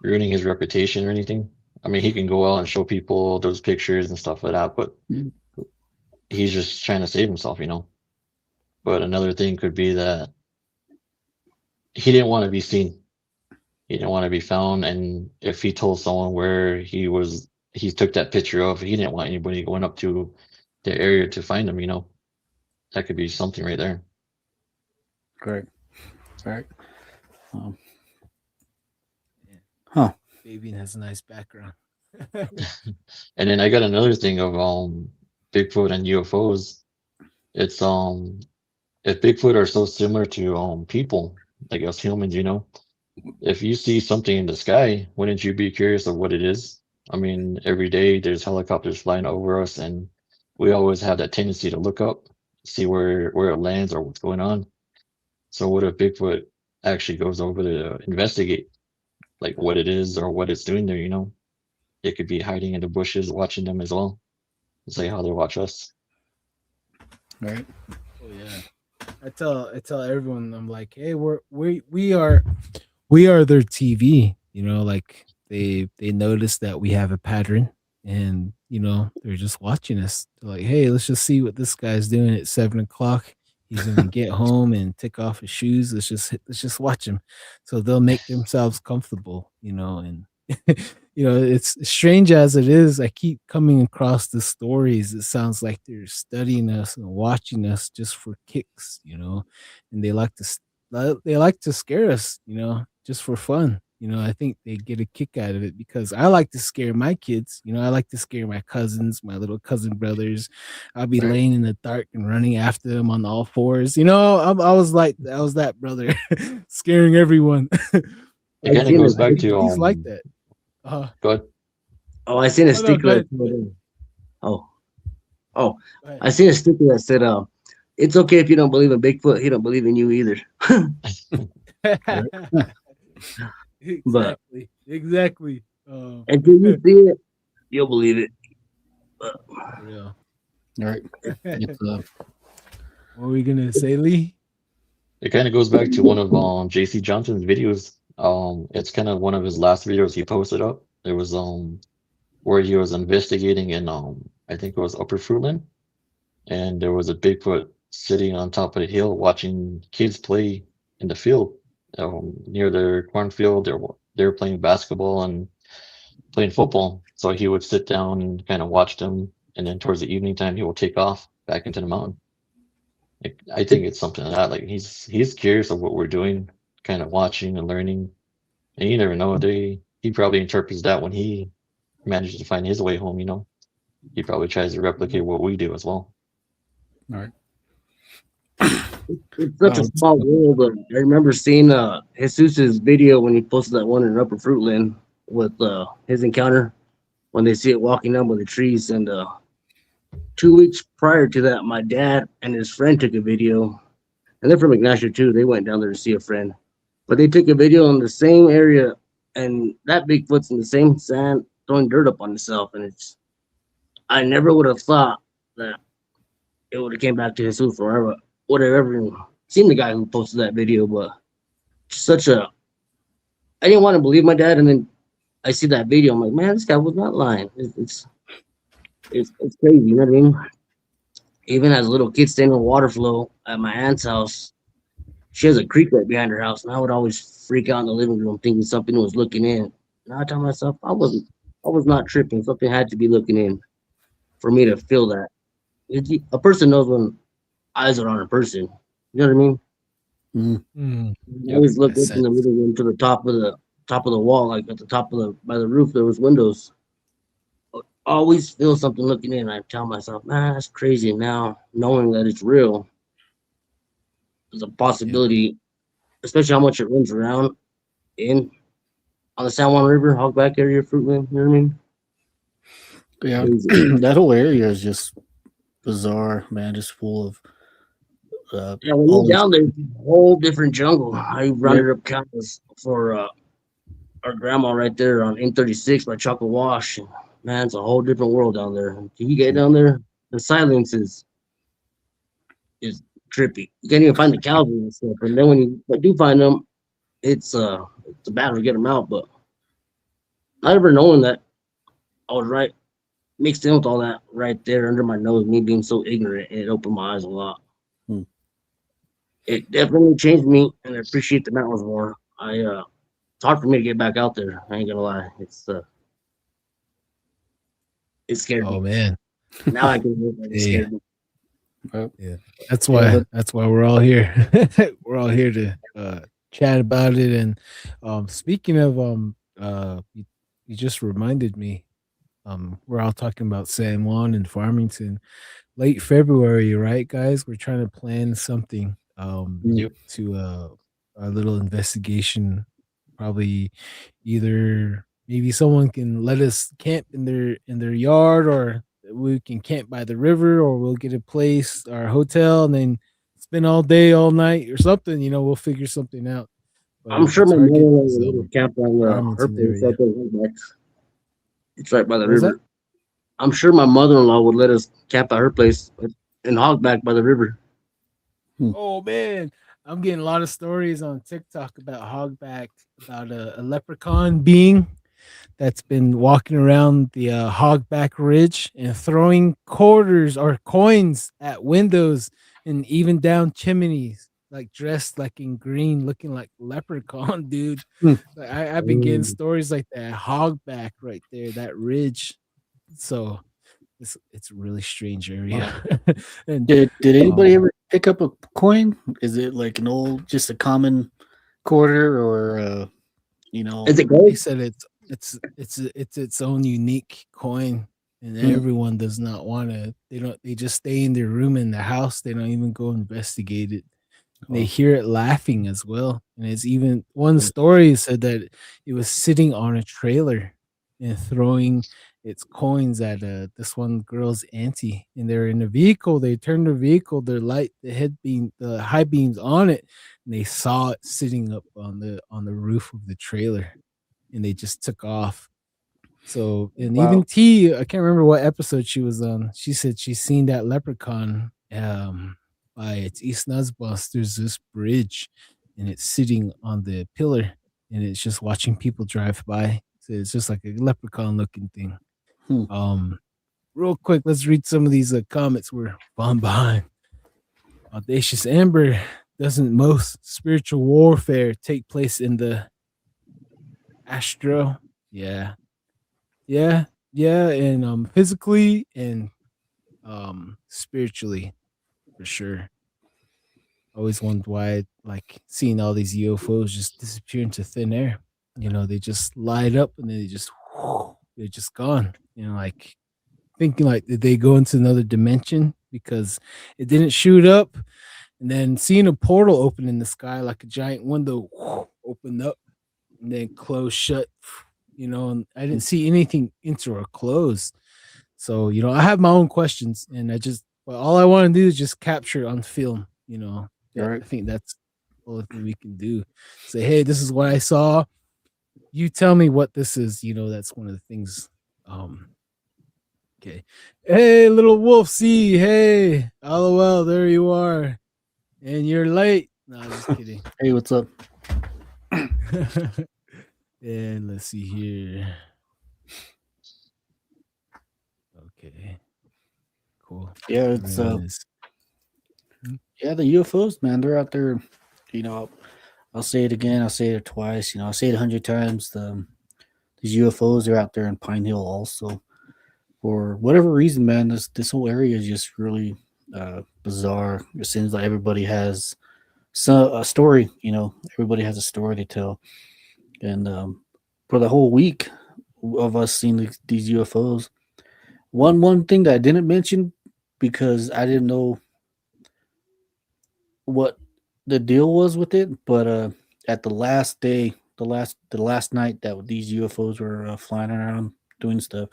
ruining his reputation or anything. I mean, he can go out and show people those pictures and stuff like that, but he's just trying to save himself. But another thing could be that he didn't want to be seen. He didn't want to be found, and if he told someone where he took that picture of, he didn't want anybody going up to the area to find him. That could be something right there. Correct. Right. Um, Baby has a nice background. And then I got another thing of Bigfoot and UFOs. It's if Bigfoot are so similar to people, like us humans, if you see something in the sky, wouldn't you be curious of what it is? I mean, every day there's helicopters flying over us, and we always have that tendency to look up, see where it lands or what's going on. So what if Bigfoot actually goes over to investigate, like what it is or what it's doing there? It could be hiding in the bushes, watching them as well. It's like how they watch us. right. Oh yeah. I tell everyone, I'm like, hey, we are their TV. Like they notice that we have a pattern, and they're just watching us. They're like, hey, let's just see what this guy's doing at 7 o'clock. He's gonna get home and take off his shoes. Let's just watch him. So they'll make themselves comfortable, and it's strange as it is. I keep coming across the stories. It sounds like they're studying us and watching us just for kicks, and they like to scare us, just for fun. I think they get a kick out of it, because I like to scare my kids. I like to scare my cousins, my little cousin brothers. I'll be laying in the dark and running after them on all fours. I was that brother, scaring everyone. It kind of goes back to He's like that. Go ahead. Oh, I seen a No, sticker. go ahead. Oh, Go I seen a sticker that said, "It's okay if you don't believe in Bigfoot. He don't believe in you either." ahead. Exactly. Until you see it, you'll believe it. But Yeah. Right. It's, What were we gonna say, Lee? It kind of goes back to one of JC Johnson's videos. It's kind of one of his last videos he posted up. It was where he was investigating in I think it was Upper Fruitland, and there was a Bigfoot sitting on top of the hill watching kids play in the field. near their cornfield. They're playing basketball and playing football. So he would sit down and kind of watch them, and then towards the evening time, he will take off back into the mountain. Like, I think it's something like that. Like he's curious of what we're doing, kind of watching and learning. And you never know. He probably interprets that when he manages to find his way home. He probably tries to replicate what we do as well. All right. It's such a small world. I remember seeing Jesus's video when he posted that one in Upper Fruitland with his encounter when they see it walking down by the trees. And 2 weeks prior to that, my dad and his friend took a video, and they're from Ignacio too. They went down there to see a friend, but they took a video in the same area, and that Bigfoot's in the same sand throwing dirt up on himself. And I never would have thought that it would have came back to Jesus forever. Would have ever seen the guy who posted that video, but I didn't want to believe my dad, and then I see that video. I'm like, man, this guy was not lying. It's crazy, you know what I mean? Even as a little kid staying in water flow at my aunt's house, she has a creek right behind her house, and I would always freak out in the living room thinking something was looking in. And I tell myself I was not tripping. Something had to be looking in for me to feel that. A person knows when eyes are on a person. You know what I mean? I always look up in the living room to the top of the wall, like at the top of by the roof there was windows. Always feel something looking in. I tell myself, man, that's crazy. Now knowing that it's real, there's a possibility, especially how much it runs around on the San Juan River, Hogback area, Fruitland. You know what I mean? Yeah, that whole area is just bizarre, man. Just full of. When you're down there, it's a whole different jungle. I rounded up cows for our grandma right there on M36 by Chocolate Wash. And, man, it's a whole different world down there. Can you get down there? The silence is trippy. You can't even find the cows and stuff. And then when you do find them, it's a battle to get them out. But not ever knowing that I was right, mixed in with all that right there under my nose, me being so ignorant, it opened my eyes a lot. It definitely changed me, and I appreciate the mountains more. It's hard for me to get back out there. I ain't gonna lie. It's scary. Oh man. Now I can hear it. It's scary. Yeah, that's why we're all here. We're all here to chat about it. And speaking of you just reminded me. We're all talking about San Juan and Farmington. Late February, right, guys? We're trying to plan something to a little investigation. Probably either maybe someone can let us camp in their yard, or we can camp by the river, or we'll get a place, our hotel, and then spend all day, all night, or something. We'll figure something out. But I'm sure my mother-in-law will camp on her place up in It's right by the river. I'm sure my mother-in-law would let us camp at her place in Hogback by the river. Oh man, I'm getting a lot of stories on TikTok about Hogback, about a leprechaun being that's been walking around the Hogback Ridge and throwing quarters or coins at windows and even down chimneys, like dressed like in green, looking like leprechaun, dude. I've been getting stories like that. Hogback right there, that ridge. So it's a really strange area. And did anybody ever pick up a coin? Is it like just a common quarter, or Is it gold? They said it's its own unique coin, and everyone does not want to. They just stay in their room in the house. They don't even go investigate it. They hear it laughing as well, and it's even one story said that it was sitting on a trailer and throwing its coins at this one girl's auntie, and they're in a vehicle. They turned the vehicle, the high beams on it, and they saw it sitting up on the roof of the trailer, and they just took off. So, and even T, I can't remember what episode she was on. She said she's seen that leprechaun by its East Nuzbus. There's this bridge, and it's sitting on the pillar, and it's just watching people drive by. So it's just like a leprechaun looking thing. Real quick, let's read some of these comments we're falling behind. Audacious Amber, doesn't most spiritual warfare take place in the astro? Yeah, yeah, and physically and spiritually for sure. Always wondered why, like, seeing all these UFOs just disappear into thin air. They just light up and then they're just gone. Like thinking like, did they go into another dimension because it didn't shoot up? And then seeing a portal open in the sky, like a giant window opened up and then close shut. And I didn't see anything enter or close. So, I have my own questions, and but all I want to do is just capture it on film. Right. I think that's all thing we can do. Say, hey, this is what I saw. You tell me what this is. That's one of the things. Okay. Hey, little wolf, see, hey, LOL, there you are. And you're late. No, just kidding. Hey, what's up? And let's see here. Okay. Cool. Yeah, it's yeah, the UFOs, man, they're out there. I'll say it again. I'll say it twice. I'll say it 100 times. These UFOs are out there in Pine Hill also. For whatever reason, man, this whole area is just really bizarre. It seems like everybody has a story. Everybody has a story to tell. And for the whole week of us seeing these UFOs, one thing that I didn't mention because I didn't know what the deal was with it, but at the last day, the last night that these UFOs were flying around doing stuff,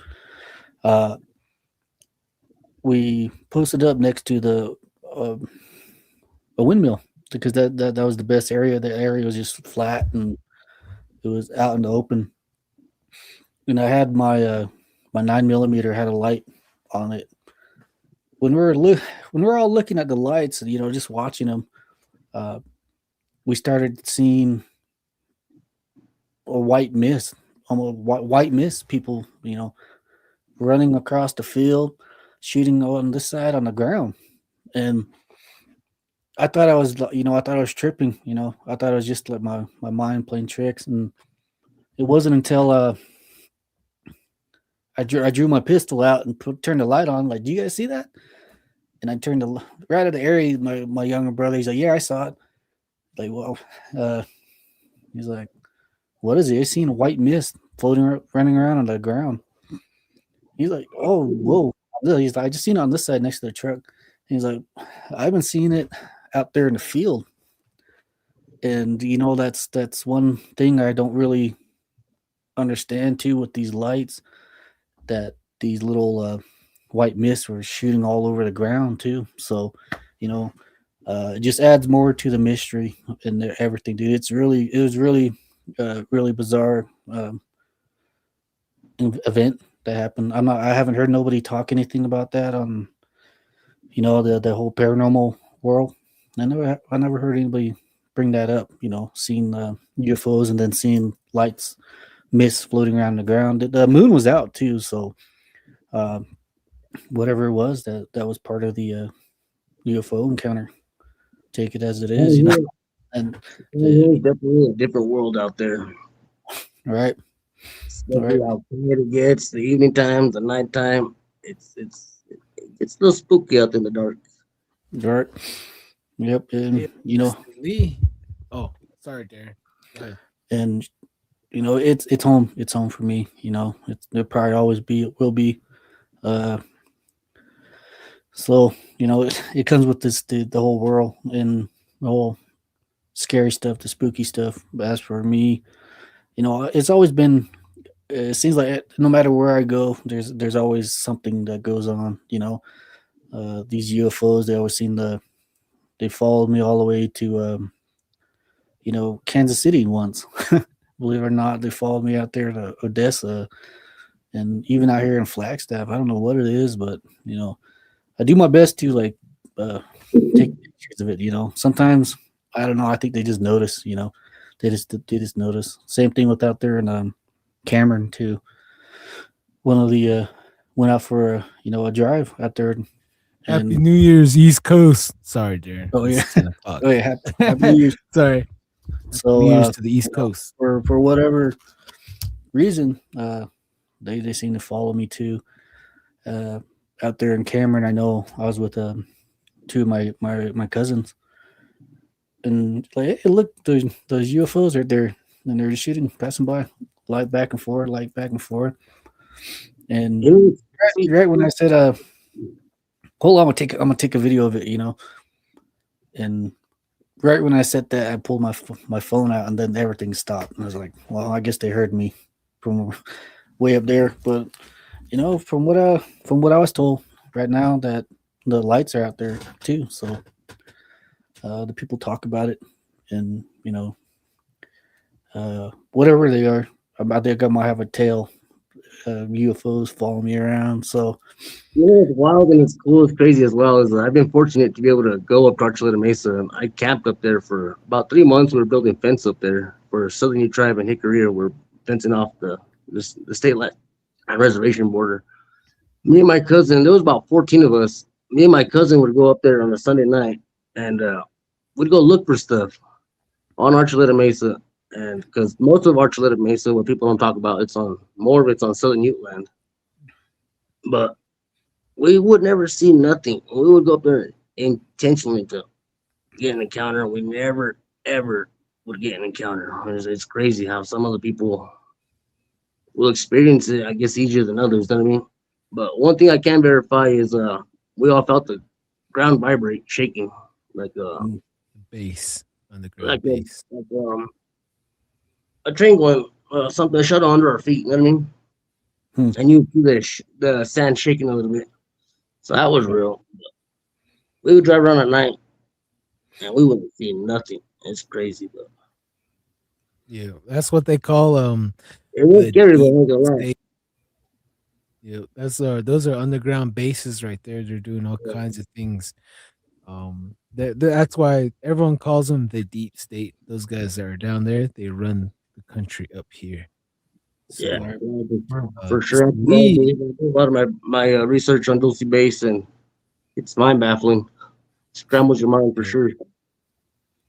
we posted up next to a windmill because that was the best area. The area was just flat and it was out in the open. And I had my 9mm had a light on it. When we're all looking at the lights, just watching them, we started seeing a white mist, almost white mist. People, running across the field, shooting on this side on the ground, and I thought I was tripping. I thought it was just like my mind playing tricks, and it wasn't until I drew my pistol out and turned the light on. Like, do you guys see that? And I turned right at the area. My younger brother, he's like, yeah, I saw it. Like, well, he's like, what is it? I seen a white mist running around on the ground. He's like, oh, whoa. He's like, I just seen it on this side next to the truck. And he's like, I've been seeing it out there in the field. And that's one thing I don't really understand too with these lights, that these little white mists were shooting all over the ground too. So, it just adds more to the mystery and everything, dude. It was really bizarre event that happened. I haven't heard nobody talk anything about that on, the whole paranormal world. I never heard anybody bring that up. Seeing UFOs and then seeing lights, mist floating around the ground. The moon was out too, so whatever it was, that was part of the UFO encounter. Take it as it is, And there's definitely a different world out there. Right. Especially how quiet it gets, the evening times, the nighttime. It's a little spooky out in the dark. Right. Yep. And Lee. Oh, sorry, Darren. Go ahead. And it's home. It's home for me. It'll probably always will be. So it comes with the whole world and the whole scary stuff, the spooky stuff. But as for me, it's always been. It seems like no matter where I go, there's always something that goes on. These UFOs, they always they followed me all the way to Kansas City once. Believe it or not, they followed me out there to Odessa, and even out here in Flagstaff. I don't know what it is, but I do my best to take pictures of it. Sometimes I don't know. I think they just notice. They just notice. Same thing with out there in Cameron too. One of the went out for a drive out there, Happy And New Year's, East Coast. Sorry, Darren. Oh, yeah. It's 10 o'clock. oh yeah, happy New Year's. Sorry. So New Year's to the East you know, Coast. for whatever reason, they seem to follow me too. Out there in Cameron, I know I was with two of my cousins, and like, hey, look, those UFOs right there, and they're just shooting, passing by, light back and forth, light back and forth, and right when I said, hold on, I'm gonna take a video of it, and right when I said that, I pulled my phone out, and then everything stopped, and I was like, well, I guess they heard me from way up there, but from what I was told right now, that the lights are out there too, so the people talk about it, and whatever they are, I think I might have a tail. UFOs follow me around, so It's wild and it's cool. It's crazy as well. Is I've been fortunate to be able to go up to Archuleta Mesa. I camped up there for about 3 months. We were building fence up there for Southern Ute Tribe and Hickory. We're fencing off the state reservation border. Me and my cousin, there was about 14 of us. Me and my cousin would go up there on a Sunday night, and we'd go look for stuff on Archuleta Mesa. And because most of Archuleta Mesa, what people don't talk about, it's on Southern Ute land. But we would never see nothing. We would go up there intentionally to get an encounter. We never, ever would get an encounter. It's crazy how some other people will experience it, I guess, easier than others. You know what I mean? But one thing I can verify is we all felt the ground vibrate, shaking, like Base. Underground like base. a train going, something shut under our feet. You know what I mean? And you feel the sand shaking a little bit. So that was real. We would drive around at night, and we wouldn't see nothing. It's crazy, but Yeah, that's what they call it was the scary. But deep I ain't gonna lie. state. Yeah, those are underground bases right there. They're doing all kinds of things. That's why everyone calls them the deep state. Those guys that are down there, they run the country up here. So, Yeah, for sure. Mr. Lee, I do a lot of my research on Dulce Base, and it's mind baffling. Scrambles your mind for sure.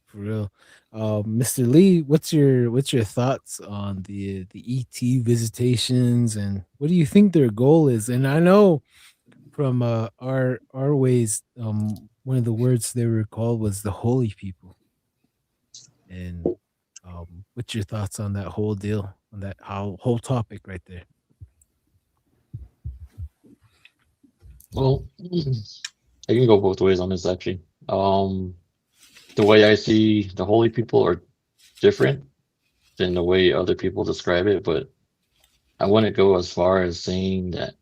for real. Mr. Lee, what's your thoughts on the ET visitations, and what do you think their goal is? And I know from our ways, one of the words they were called was the holy people. And what's your thoughts on that whole deal, on that whole topic right there? Well, I can go both ways on this actually. The way I see the holy people are different than the way other people describe it, but I wouldn't go as far as saying that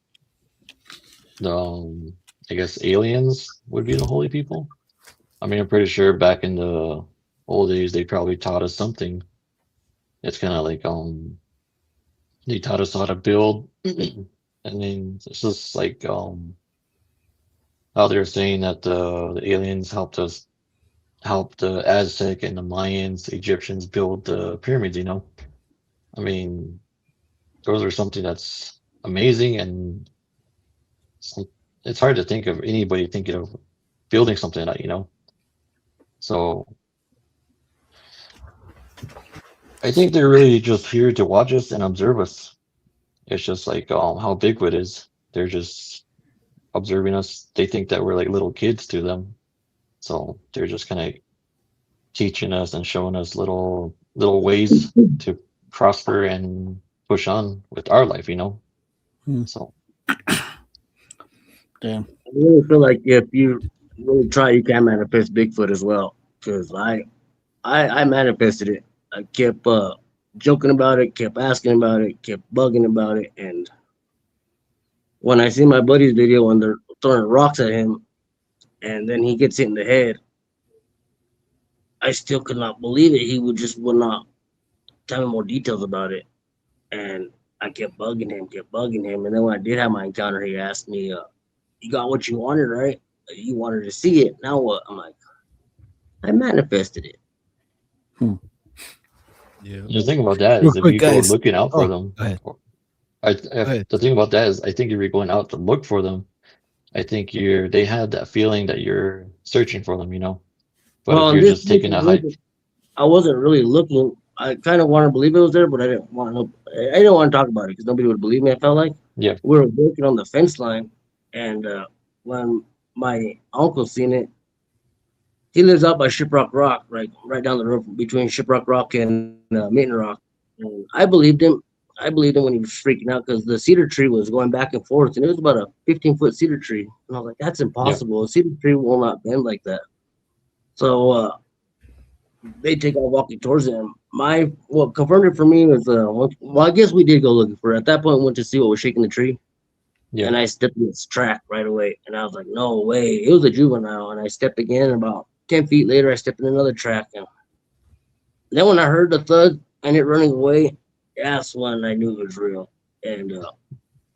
the I guess aliens would be the holy people. I mean, I'm pretty sure back in the old days they probably taught us something. It's kind of like they taught us how to build, and then it's just like how they're saying that the aliens helped the Aztec and the Mayans, the Egyptians build the pyramids. I mean, those are something that's amazing, and it's hard to think of anybody thinking of building something like that. So I think they're really just here to watch us and observe us. It's just like how Bigfoot is. They're just observing us. They think that we're like little kids to them. So they're just kind of teaching us and showing us little ways to prosper and push on with our life, So damn. I really feel like if you really try, you can manifest Bigfoot as well. Because I manifested it. I kept joking about it, kept asking about it, kept bugging about it, and when I see my buddy's video when they're throwing rocks at him, and then he gets hit in the head, I still could not believe it. He would not tell me more details about it, and I kept bugging him, and then when I did have my encounter, he asked me, "You got what you wanted, right? You wanted to see it. Now what?" I'm like, "I manifested it." Yeah. the thing about that Real is if quick, you go guys. looking out Oh, for them, go ahead. the thing about that is I think if you're going out to look for them, I think they had that feeling that you're searching for them, you know. But Well, if in you're this just taking a hike, I wasn't really looking. I kind of wanted to believe it was there, but I didn't want to. I didn't want to talk about it because nobody would believe me. I felt like yeah, we were working on the fence line, and when my uncle seen it, he lives out by Shiprock Rock, right down the road between Shiprock Rock and Mitten Rock. And I believed him. I believed him when he was freaking out because the cedar tree was going back and forth, and it was about a 15-foot cedar tree. And I was like, "That's impossible. A cedar tree will not bend like that." So they take off walking towards him. What confirmed it for me was I guess we did go looking for it. At that point, we went to see what was shaking the tree, yeah, and I stepped in its track right away, and I was like, "No way!" It was a juvenile, and I stepped again. And about 10 feet later, I stepped in another track, and then when I heard the thud and it running away, that's when I knew it was real. And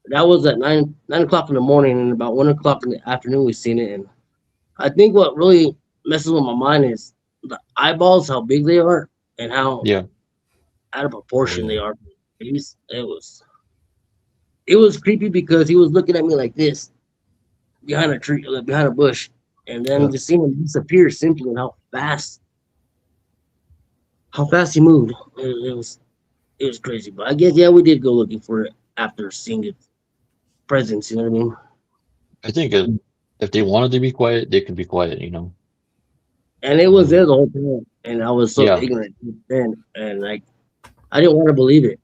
that was at 9 o'clock in the morning, and about 1 o'clock in the afternoon, we seen it. And I think what really messes with my mind is the eyeballs, how big they are, and how yeah. out of proportion yeah. they are. It was creepy because he was looking at me like this behind a tree, behind a bush, and then Yeah. just seeing him disappear simply and how fast he moved. It was crazy. But I guess yeah, we did go looking for it after seeing its presence. You know what I mean? I think if they wanted to be quiet, they could be quiet, you know. And it was there the whole time, and I was so Yeah. ignorant then, and like I didn't want to believe it.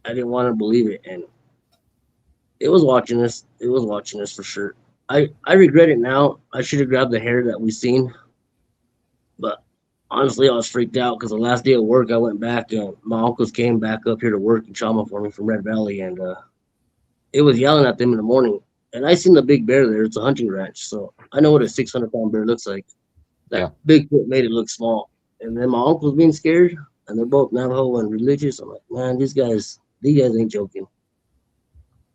I didn't want to believe it, and it was watching us. It was watching us for sure. I regret it now. I should have grabbed the hair that we seen, but honestly, I was freaked out because the last day of work, I went back and my uncles came back up here to work in Chama for me from Red Valley, and it was yelling at them in the morning. And I seen the big bear there. It's a hunting ranch, so I know what a 600-pound bear looks like. That Yeah. Bigfoot made it look small. And then my uncle's being scared, and they're both Navajo and religious. I'm like, man, these guys ain't joking.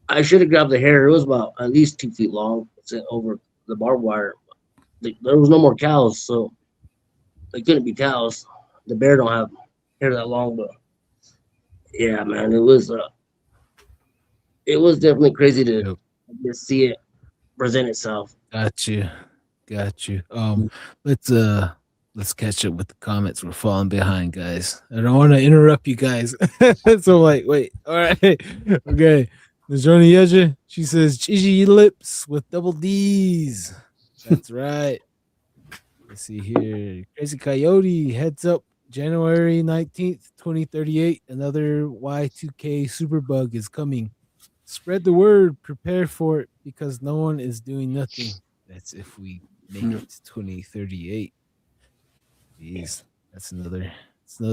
I should have grabbed the hair. It was about at least 2 feet long. It's over the barbed wire. There was no more cows, so they couldn't be cows. The bear don't have hair that long, but yeah, man, it was definitely crazy to Yep. just see it present itself. Got you. Let's catch up with the comments. We're falling behind, guys. I don't want to interrupt you guys. So like, wait. All right. Okay. Najoni Yeja, she says Gigi lips with double D's. That's right. Let's see here. Crazy Coyote heads up January 19th, 2038. Another Y2K superbug is coming. Spread the word, prepare for it because no one is doing nothing. That's if we make it to 2038. Jeez, that's another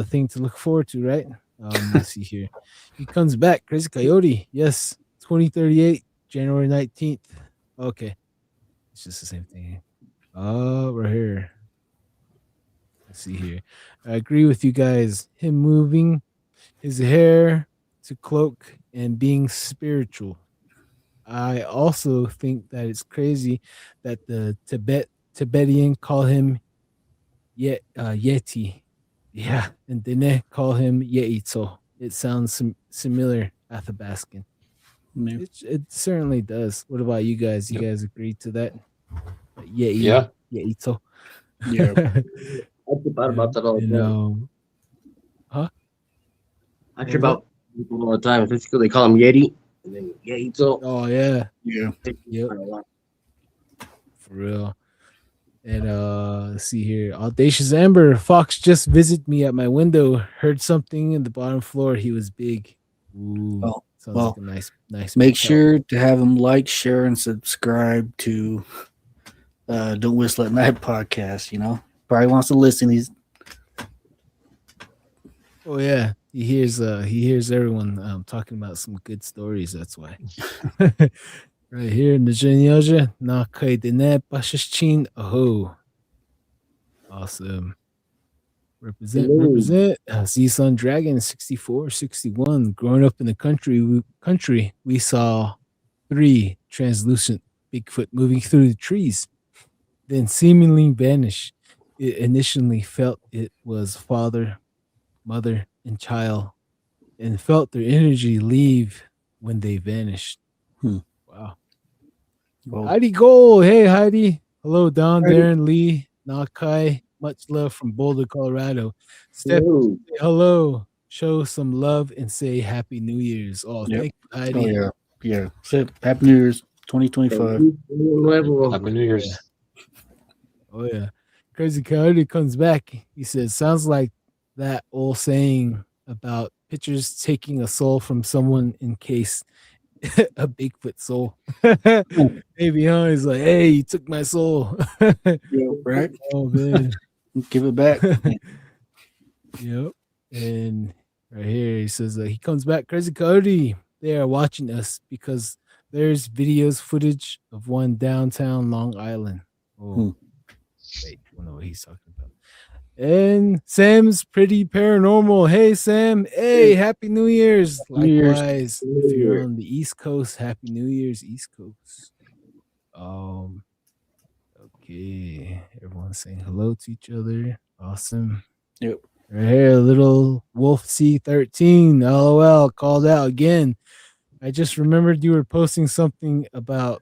thing to look forward to, right? Let's see here. He comes back, Crazy Coyote. Yes, 2038, January 19th. Okay. It's just the same thing. Oh, we're here. Let's see here. I agree with you guys. Him moving his hair to cloak and being spiritual. I also think that it's crazy that the Tibetan call him Yeti. Yeah, and Dene call him Yeito. It sounds similar, Athabascan. Yeah. It certainly does. What about you guys? You guys agree to that? Yeah. Yeito. Yeah. I trip out about that all the time. I trip out people all the time. It's because they call him Yeti. And then Yeito. Oh yeah, Yeah. yep, for real. And let's see here. Audacious Amber Fox just visited me at my window. Heard something in the bottom floor. He was big. Ooh, Oh, sounds well, like a nice. Make motel. sure to have them like, share, and subscribe to Don't Whistle at Night podcast. You know, probably wants to listen. He's Oh yeah, he hears everyone talking about some good stories. That's why. Right here in the Genyoja, na kaidene pashashin aho. Awesome. Represent. Sea Sun Dragon 6461. Growing up in the country, we saw 3 translucent Bigfoot moving through the trees, then seemingly vanish. It initially felt it was father, mother, and child, and felt their energy leave when they vanished. Hmm. Wow. Well, Heidi Gold. Hey, Heidi. Hello, Don, Heidi. Darren, Lee, Nakai. Much love from Boulder, Colorado. Steph, Hello. say hello. Show some love and say Happy New Year's. Oh, Yep. thank you, Heidi. Oh yeah, yeah. So, Happy New Year's, 2025. Happy New Year's. Oh yeah. Crazy Coyote comes back. He says, sounds like that old saying about pitchers taking a soul from someone in case a Bigfoot soul. Maybe he's like, hey, you took my soul. Yeah, right. Oh man. Give it back. Yep. And right here he says he comes back. Crazy Coyote. They are watching us because there's videos footage of one downtown Long Island. Oh, wait, I don't know what he's talking about. And Sam's pretty paranormal. Hey Sam. Hey, Happy New Year's. New Year's. Likewise, if you're on the East Coast, Happy New Year's, East Coast. Okay. Everyone's saying hello to each other. Awesome. Yep. Right here, little Wolf C13. LOL called out again. I just remembered you were posting something about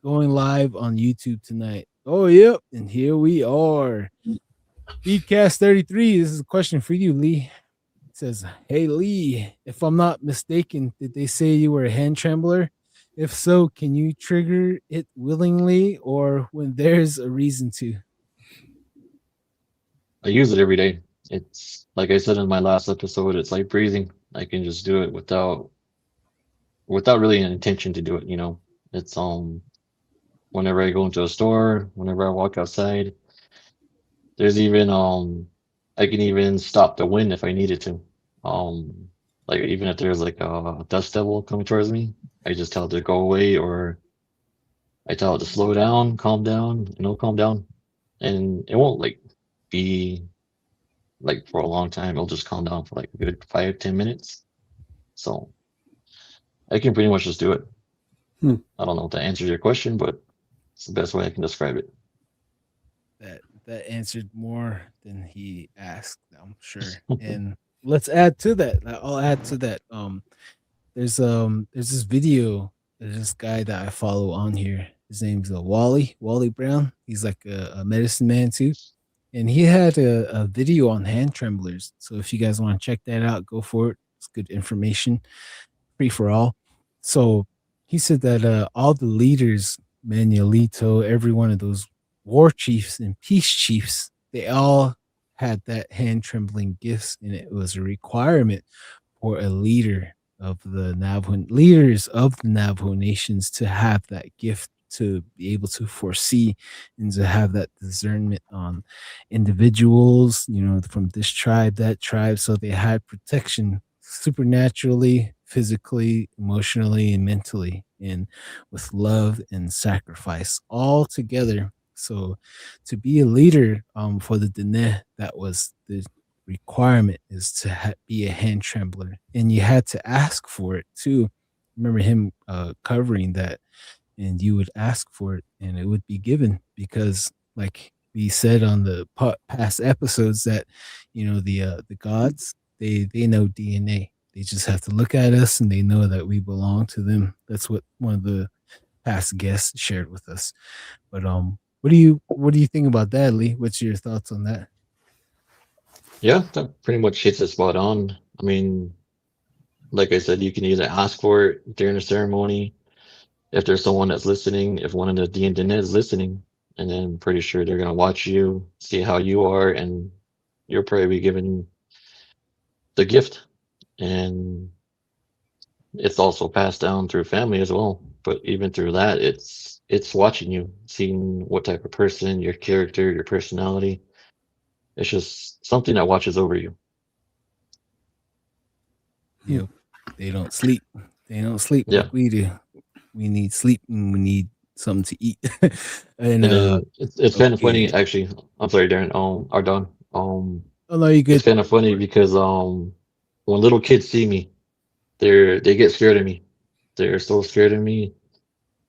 going live on YouTube tonight. Oh, yep. And here we are. Beatcast 33. This is a question for you, Lee. It says, hey, Lee, if I'm not mistaken, did they say you were a hand trembler? If so, can you trigger it willingly or when there's a reason to? I use it every day. It's like I said in my last episode, it's like breathing. I can just do it without really an intention to do it, you know. It's whenever I go into a store, whenever I walk outside. There's even I can even stop the wind if I needed to. Like even if there's like a dust devil coming towards me, I just tell it to go away, or I tell it to slow down, calm down, and it'll calm down. And it won't like be like for a long time. It'll just calm down for like a good 5-10 minutes. So I can pretty much just do it. I don't know if that answers your question, but it's the best way I can describe it. That answered more than he asked, I'm sure. And let's add to that. I'll add to that. There's this video. There's this guy that I follow on here. His name's Wally Brown. He's like a medicine man too, and he had a video on hand tremblers. So if you guys want to check that out, go for it. It's good information, free for all. So he said that all the leaders, Manuelito, every one of those war chiefs and peace chiefs, they all had that hand trembling gifts, and it was a requirement for a leader of the leaders of the Navajo nations to have that gift, to be able to foresee and to have that discernment on individuals, you know, from this tribe, that tribe. So they had protection supernaturally, physically, emotionally, and mentally, and with love and sacrifice all together. So to be a leader for the Dene, that was the requirement, is to be a hand trembler, and you had to ask for it too. Remember him covering that, and you would ask for it and it would be given, because like we said on the past episodes that, you know, the gods, they know DNA. They just have to look at us and they know that we belong to them. That's what one of the past guests shared with us. But what do you think about that, Lee? What's your thoughts on that? Yeah, that pretty much hits it spot on. I mean, like I said, you can either ask for it during the ceremony, if there's someone that's listening, if one of the DND is listening, and then I'm pretty sure they're gonna watch you, see how you are, and you'll probably be given the gift. And it's also passed down through family as well. But even through that, it's watching you, seeing what type of person, your character, your personality. It's just something that watches over you. You know, they don't sleep. They don't sleep Yeah. like we do. We need sleep and we need something to eat. And it's kind of funny, actually. I'm sorry, Darren. Ardon. Oh no, you good. It's kind of funny because when little kids see me, they get scared of me. They're so scared of me.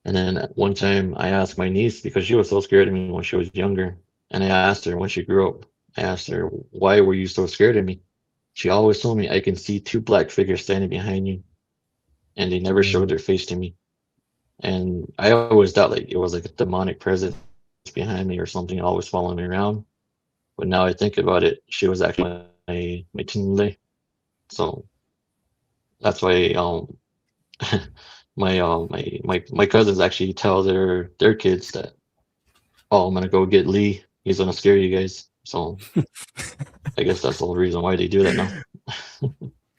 And then at one time I asked my niece, because she was so scared of me when she was younger, and I asked her when she grew up, I asked her, why were you so scared of me? She always told me, I can see two black figures standing behind you, and they never showed their face to me. and I always thought like it was like a demonic presence behind me or something, always following me around. But now I think about it, she was actually my teammate. So that's why my cousins actually tell their kids that, oh, I'm gonna go get Lee. He's gonna scare you guys. So I guess that's the whole reason why they do that now.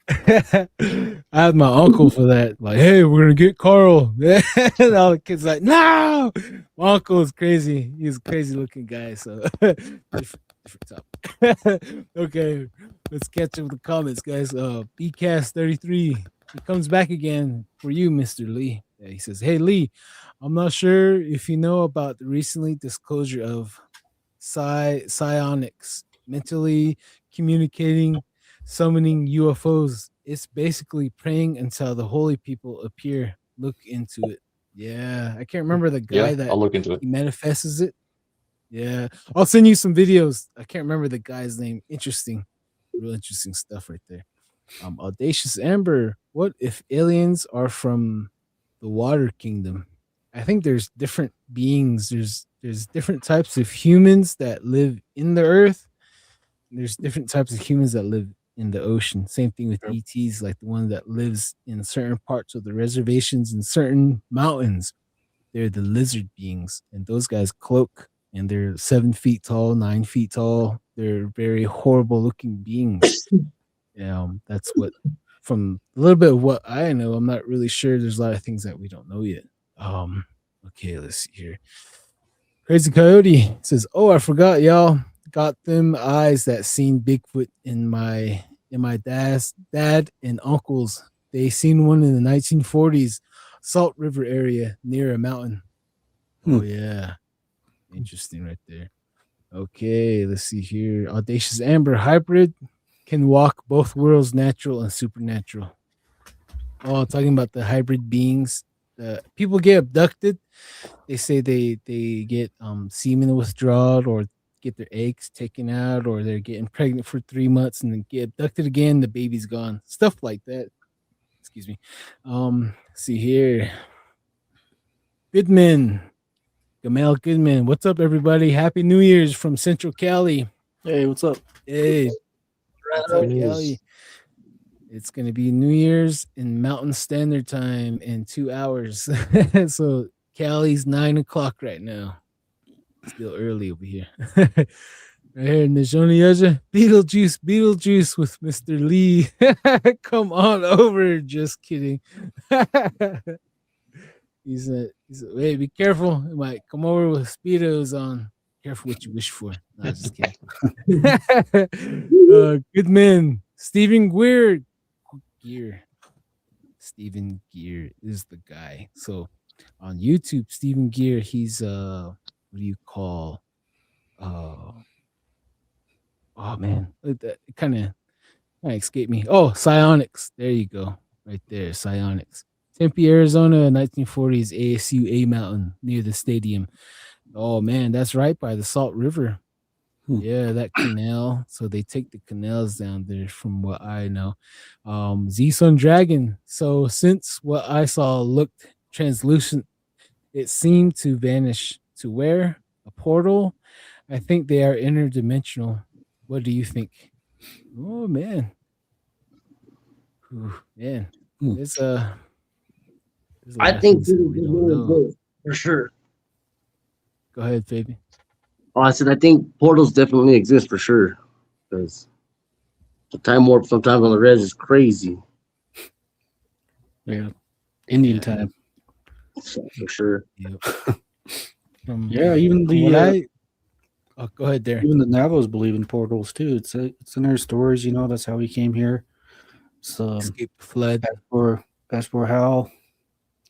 I had my uncle for that. Like, hey, we're gonna get Carl. And all the kids like, no. My uncle is crazy. He's a crazy looking guy. So different topic. Okay, let's catch up with the comments, guys. BCast33. He comes back again for you, Mr. Lee. Yeah, he says, hey Lee, I'm not sure if you know about the recently disclosure of psionics, mentally communicating, summoning UFOs. It's basically praying until the holy people appear. Look into it. Yeah, I can't remember the guy Yeah, that I'll look into it. he manifests it. Yeah, I'll send you some videos. I can't remember the guy's name. Interesting, real interesting stuff right there. Audacious Amber, what if aliens are from the water kingdom? I think there's different beings. There's different types of humans that live in the earth. There's different types of humans that live in the ocean. Same thing with ETs, like the one that lives in certain parts of the reservations and certain mountains. They're the lizard beings, and those guys cloak, and they're 7 feet tall, 9 feet tall. They're very horrible looking beings. That's what, from a little bit of what I know, I'm not really sure. There's a lot of things that we don't know yet. Okay, let's see here. Crazy Coyote says, "Oh, I forgot, y'all. Got them eyes that seen Bigfoot in my dad and uncles. They seen one in the 1940s, Salt River area near a mountain." Oh yeah, interesting right there. Okay, let's see here. Audacious Amber hybrid can walk both worlds, natural and supernatural. Oh, talking about the hybrid beings. People get abducted. They say they get semen withdrawal or get their eggs taken out, or they're getting pregnant for 3 months and then get abducted again. The baby's gone. Stuff like that. Excuse me. See here. Goodman. Gamal Goodman. What's up, everybody? Happy New Year's from Central Cali. Hey, what's up? Hey. What's up, Cali? It's going to be New Year's in Mountain Standard Time in 2 hours. So Cali's 9 o'clock right now. Still early over here. Right here, Najoni Yaja. Beetlejuice with Mr. Lee. Come on over. Just kidding. He's a hey, be careful. He might come over with Speedos on. Careful what you wish for. No, just kidding. Good man. Stephen Stephen Gear is the guy. So on YouTube, Stephen Gear, he's what do you call oh man, it kind of escaped me. Oh, psionics. There you go. Right there, psionics. Tempe, Arizona, 1940s ASU A Mountain near the stadium. Oh man, that's right by the Salt River. Yeah, that canal. So they take the canals down there, from what I know. Z-Sun Dragon. So since what I saw looked translucent, it seemed to vanish to where? A portal? I think they are interdimensional. What do you think? Oh man. Ooh, man. There's I think for sure. Go ahead, Fabian. Oh, I said I think portals definitely exist for sure, because the time warp sometimes on the res is crazy. Yeah, Indian time. For sure. Yep. Yeah, even the go ahead, there. even the Navajos believe in portals too. It's in their stories. That's how we came here. So Escape the flood. as for how,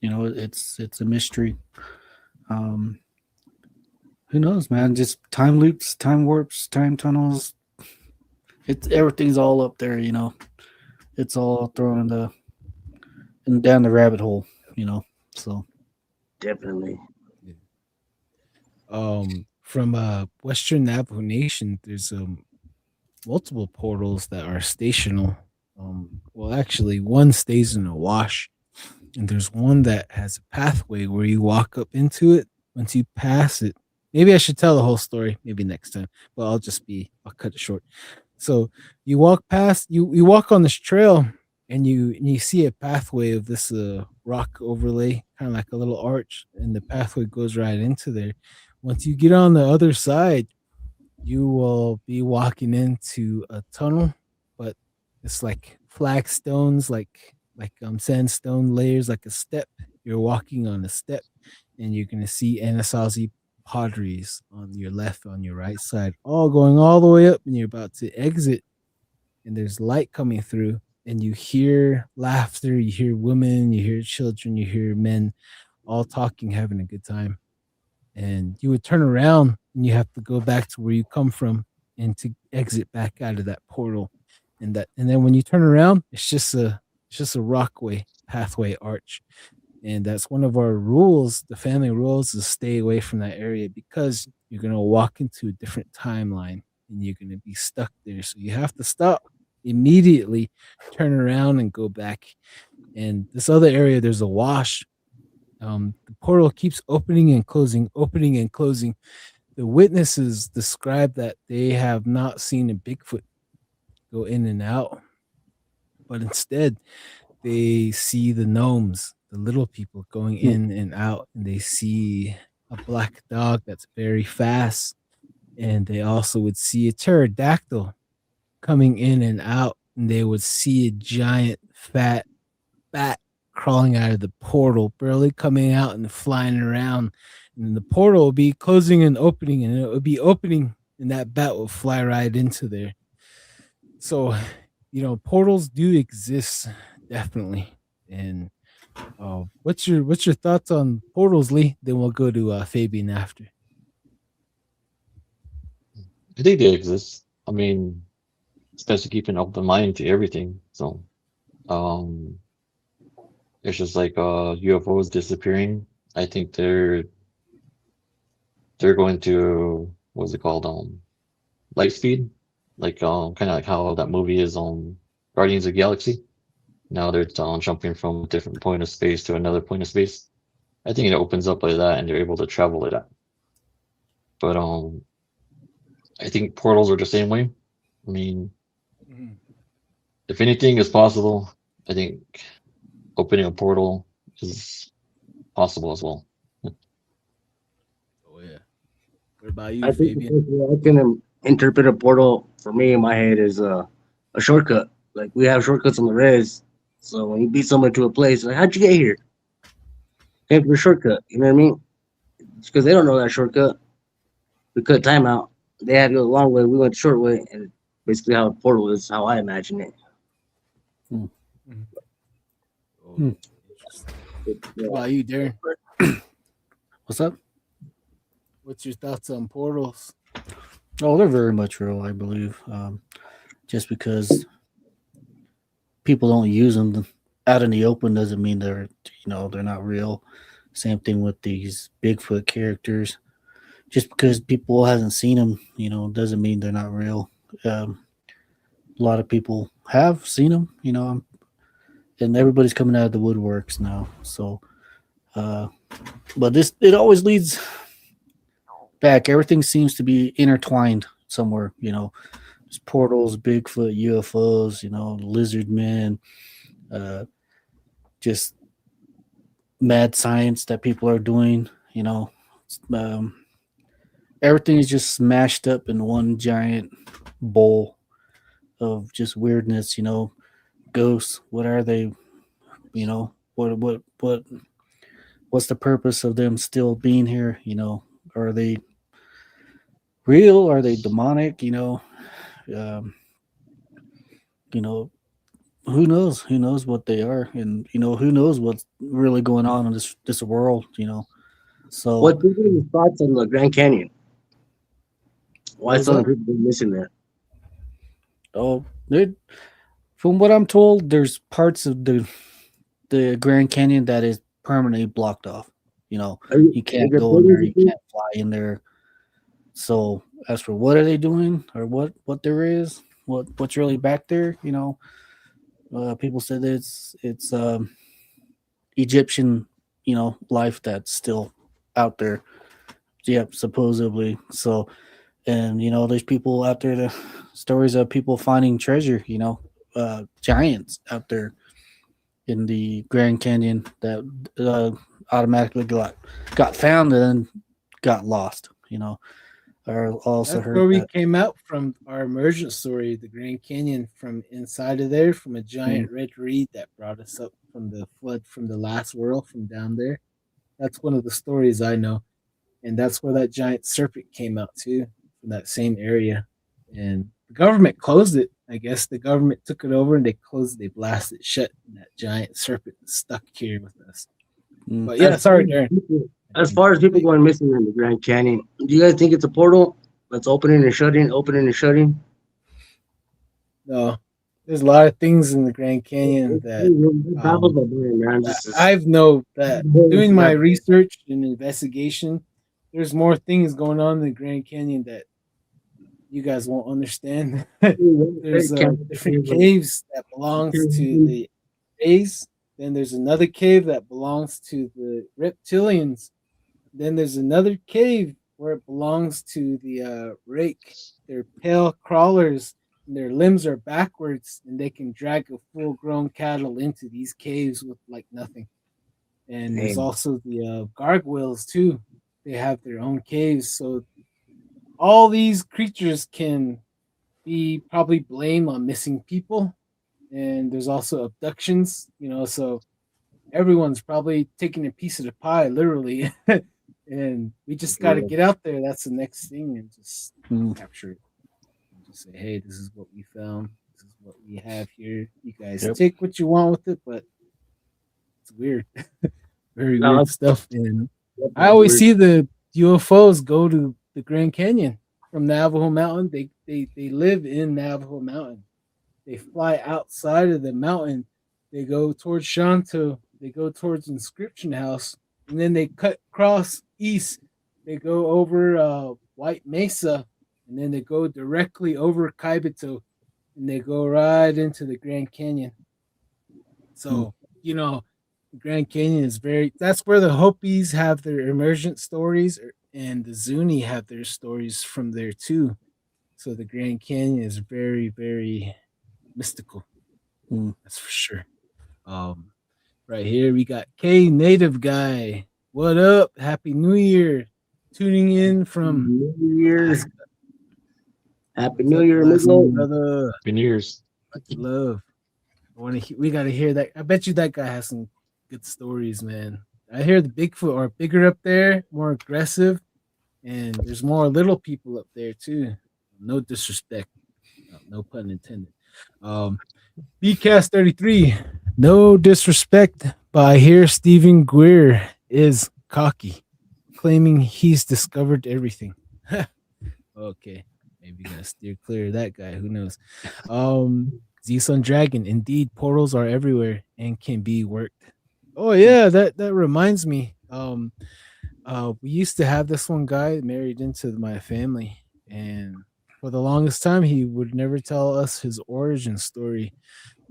it's a mystery. Who knows, man? Just time loops, time warps, time tunnels. Everything's all up there. It's all thrown down the rabbit hole. So Definitely. From Western Navajo Nation, there's multiple portals that are stational. Well, actually, one stays in a wash, and there's one that has a pathway where you walk up into it. Once you pass it, maybe I should tell the whole story. Maybe next time, but I'll cut it short. So you walk past, you walk on this trail, and you see a pathway of this rock overlay, kind of like a little arch, and the pathway goes right into there. Once you get on the other side, you will be walking into a tunnel, but it's like flagstones, like sandstone layers, like a step. You're walking on a step, and you're gonna see Anasazi Padres on your left, on your right side, all going all the way up, and you're about to exit, and there's light coming through, and you hear laughter, you hear women, you hear children, you hear men, all talking, having a good time. And you would turn around, and you have to go back to where you come from and to exit back out of that portal. And then when you turn around, it's just a rockway pathway arch. And that's one of our rules, the family rules, is stay away from that area because you're gonna walk into a different timeline and you're gonna be stuck there. So you have to stop immediately, turn around and go back. And this other area, there's a wash. The portal keeps opening and closing, opening and closing. The witnesses describe that they have not seen a Bigfoot go in and out, but instead they see the gnomes, the little people going in and out, and they see a black dog that's very fast, and they also would see a pterodactyl coming in and out, and they would see a giant fat bat crawling out of the portal, barely coming out and flying around. And the portal will be closing and opening, and it would be opening, and that bat will fly right into there. So, portals do exist, definitely. And what's your thoughts on portals, Lee? Then we'll go to Fabian after. I think they exist. I mean, especially keeping open mind to everything. So, um, it's just like UFOs disappearing. I think they're going to, what's it called? Light speed, like kind of like how that movie is on Guardians of the Galaxy. Now they're jumping from a different point of space to another point of space. I think it opens up like that, and they're able to travel like that. But I think portals are the same way. I mean, if anything is possible, I think opening a portal is possible as well. Oh yeah. What about you, I think the Fabian? best way I can interpret a portal for me in my head is a shortcut. Like we have shortcuts on the res. So when you beat someone to a place, like how'd you get here? Came through a shortcut. You know what I mean? Because they don't know that shortcut. We cut time out. They had to go the long way. We went the short way, and basically how a portal is how I imagine it. Oh, Hmm. What about you, Darren? What's up? What's your thoughts on portals? Oh, they're very much real, I believe. Just because people don't use them out in the open doesn't mean they're not real. Same thing with these Bigfoot characters. Just because people hasn't seen them, doesn't mean they're not real. A lot of people have seen them, and everybody's coming out of the woodworks now. So, but it always leads back. Everything seems to be intertwined somewhere, There's portals, Bigfoot, UFOs, lizard men, just mad science that people are doing, everything is just smashed up in one giant bowl of just weirdness, ghosts. What are they? What's the purpose of them still being here? Are they real? Are they demonic? Who knows? Who knows what they are, and who knows what's really going on in this world? So What do you think thoughts on the Grand Canyon? Why What's some that? people missing that? From what I'm told, there's parts of the Grand Canyon that is permanently blocked off. You can't go in there, you can't fly in there. So as for what are they doing or what there is, what's really back there, people said that Egyptian, life that's still out there. Yep, supposedly. So, and there's people out there. The stories of people finding treasure. Giants out there in the Grand Canyon that automatically got found and then got lost. I also That's heard where we that. came out from our emergent story, the Grand Canyon, from inside of there, from a giant red reed that brought us up from the flood from the last world from down there. That's one of the stories I know. And that's where that giant serpent came out too, from that same area. And the government closed it. I guess the government took it over and they closed it, they blasted it shut. And that giant serpent is stuck here with us. Mm. But yeah, sorry, Darren. As far as people going missing in the Grand Canyon, do you guys think it's a portal that's opening and shutting, opening and shutting? No, there's a lot of things in the Grand Canyon that I've know that doing my research and investigation, there's more things going on in the Grand Canyon that you guys won't understand. There's different caves that belongs to the A's. Then there's another cave that belongs to the reptilians. Then there's another cave where it belongs to the rake. They're pale crawlers and their limbs are backwards and they can drag a full-grown cattle into these caves with like nothing. And there's also the gargoyles too. They have their own caves. So all these creatures can be probably blamed on missing people. And there's also abductions, so everyone's probably taking a piece of the pie, literally. And we just got to get out there. That's the next thing, and just capture it. And just say, hey, this is what we found. This is what we have here. You guys take what you want with it, but it's weird. Very weird stuff. And I always see the UFOs go to the Grand Canyon from Navajo Mountain. They live in Navajo Mountain. They fly outside of the mountain. They go towards Shanto. They go towards Inscription House. And then they cut across east. They go over White Mesa. And then they go directly over Kaibito. And they go right into the Grand Canyon. So, the Grand Canyon is that's where the Hopis have their emergent stories. And the Zuni have their stories from there too. So the Grand Canyon is very, very mystical. That's for sure. Right here we got K Native Guy. What up? Happy New Year! Tuning in from New Year's. Happy New Year, brother. Happy New Year's. Love. We gotta hear that. I bet you that guy has some good stories, man. I hear the Bigfoot are bigger up there, more aggressive, and there's more little people up there too. No disrespect, no pun intended. BCast 33. No disrespect, but I hear Stephen Greer is cocky, claiming he's discovered everything. Okay, maybe gotta steer clear of that guy. Who knows? Z-Sun Dragon. Indeed, portals are everywhere and can be worked. Oh yeah, that reminds me. We used to have this one guy married into my family, and for the longest time he would never tell us his origin story.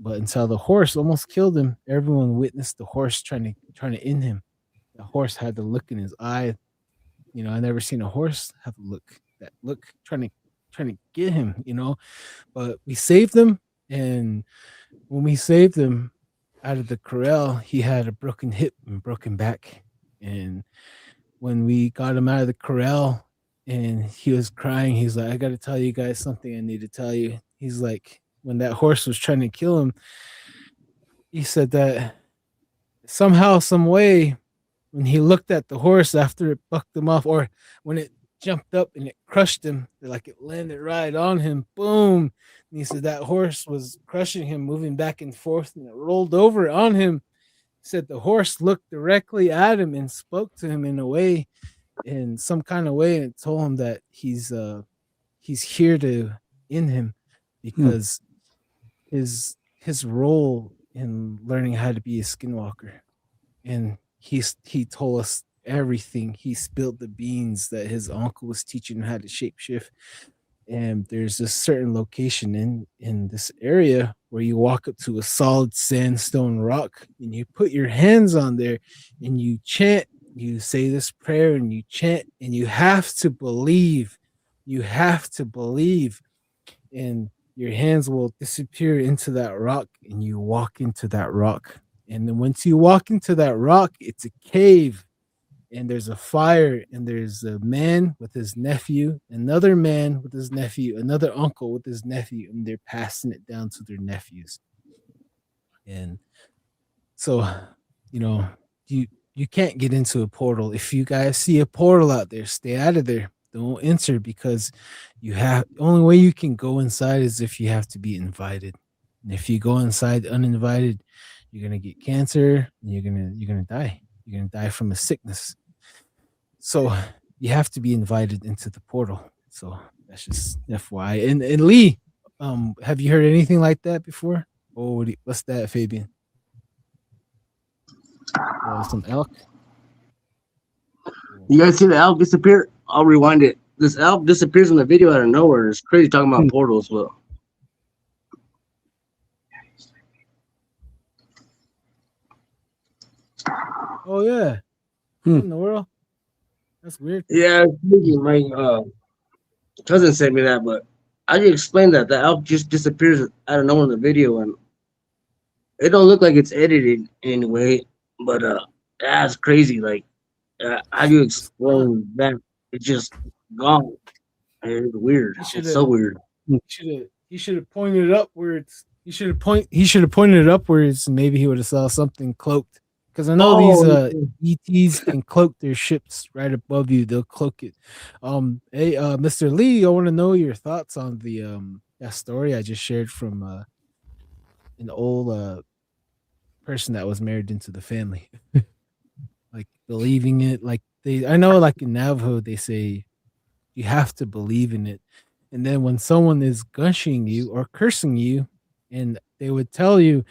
But until the horse almost killed him, everyone witnessed the horse trying to end him. The horse had the look in his eye. I never seen a horse have that look trying to get him. But we saved him, and when we saved him out of the corral, he had a broken hip and broken back. And when we got him out of the corral, and he was crying, he's like, "I got to tell you guys something. I need to tell you." He's like, when that horse was trying to kill him, he said that somehow, some way, when he looked at the horse after it bucked him off, or when it jumped up and it crushed him, like it landed right on him, boom. And he said that horse was crushing him, moving back and forth, and it rolled over on him. He said the horse looked directly at him and spoke to him in some kind of way, and told him that he's here to end him because his role in learning how to be a skinwalker, and he told us everything. He spilled the beans that his uncle was teaching him how to shapeshift. And there's a certain location in this area where you walk up to a solid sandstone rock and you put your hands on there and you chant, you say this prayer and you chant, and you have to believe. You have to believe, and your hands will disappear into that rock and you walk into that rock. And then once you walk into that rock, it's a cave, and there's a fire, and there's a man with his nephew, another man with his nephew, another uncle with his nephew, and they're passing it down to their nephews. And so, you know, you can't get into a portal. If you guys see a portal out there, stay out of there. Don't enter, because you have only way you can go inside is if you have to be invited. And if you go inside uninvited, you're gonna get cancer and you're gonna die. You're gonna die from a sickness. So you have to be invited into the portal. So that's just FYI. And Lee, have you heard anything like that before? Oh, what's that, Fabian? Some elk. You guys see the elk disappear? I'll rewind it. This elk disappears in the video out of nowhere. It's crazy talking about portals, but Oh yeah. What in the world? That's weird. yeah, it's crazy. My cousin sent me that, but how do you explain that? The elk just disappears out of nowhere in the video, and it don't look like it's edited anyway. But that's crazy. Like, how do you explain that? It's just gone. It's weird. It's so weird. He should have pointed it upwards. He should have pointed it upwards, and maybe he would have saw something cloaked. Because I know these ETs can cloak their ships right above you. They'll cloak it. Hey, Mr. Lee, I want to know your thoughts on the that story I just shared from an old person that was married into the family. Like believing it. Like I know, like in Navajo, they say you have to believe in it. And then when someone is gushing you or cursing you, and they would tell you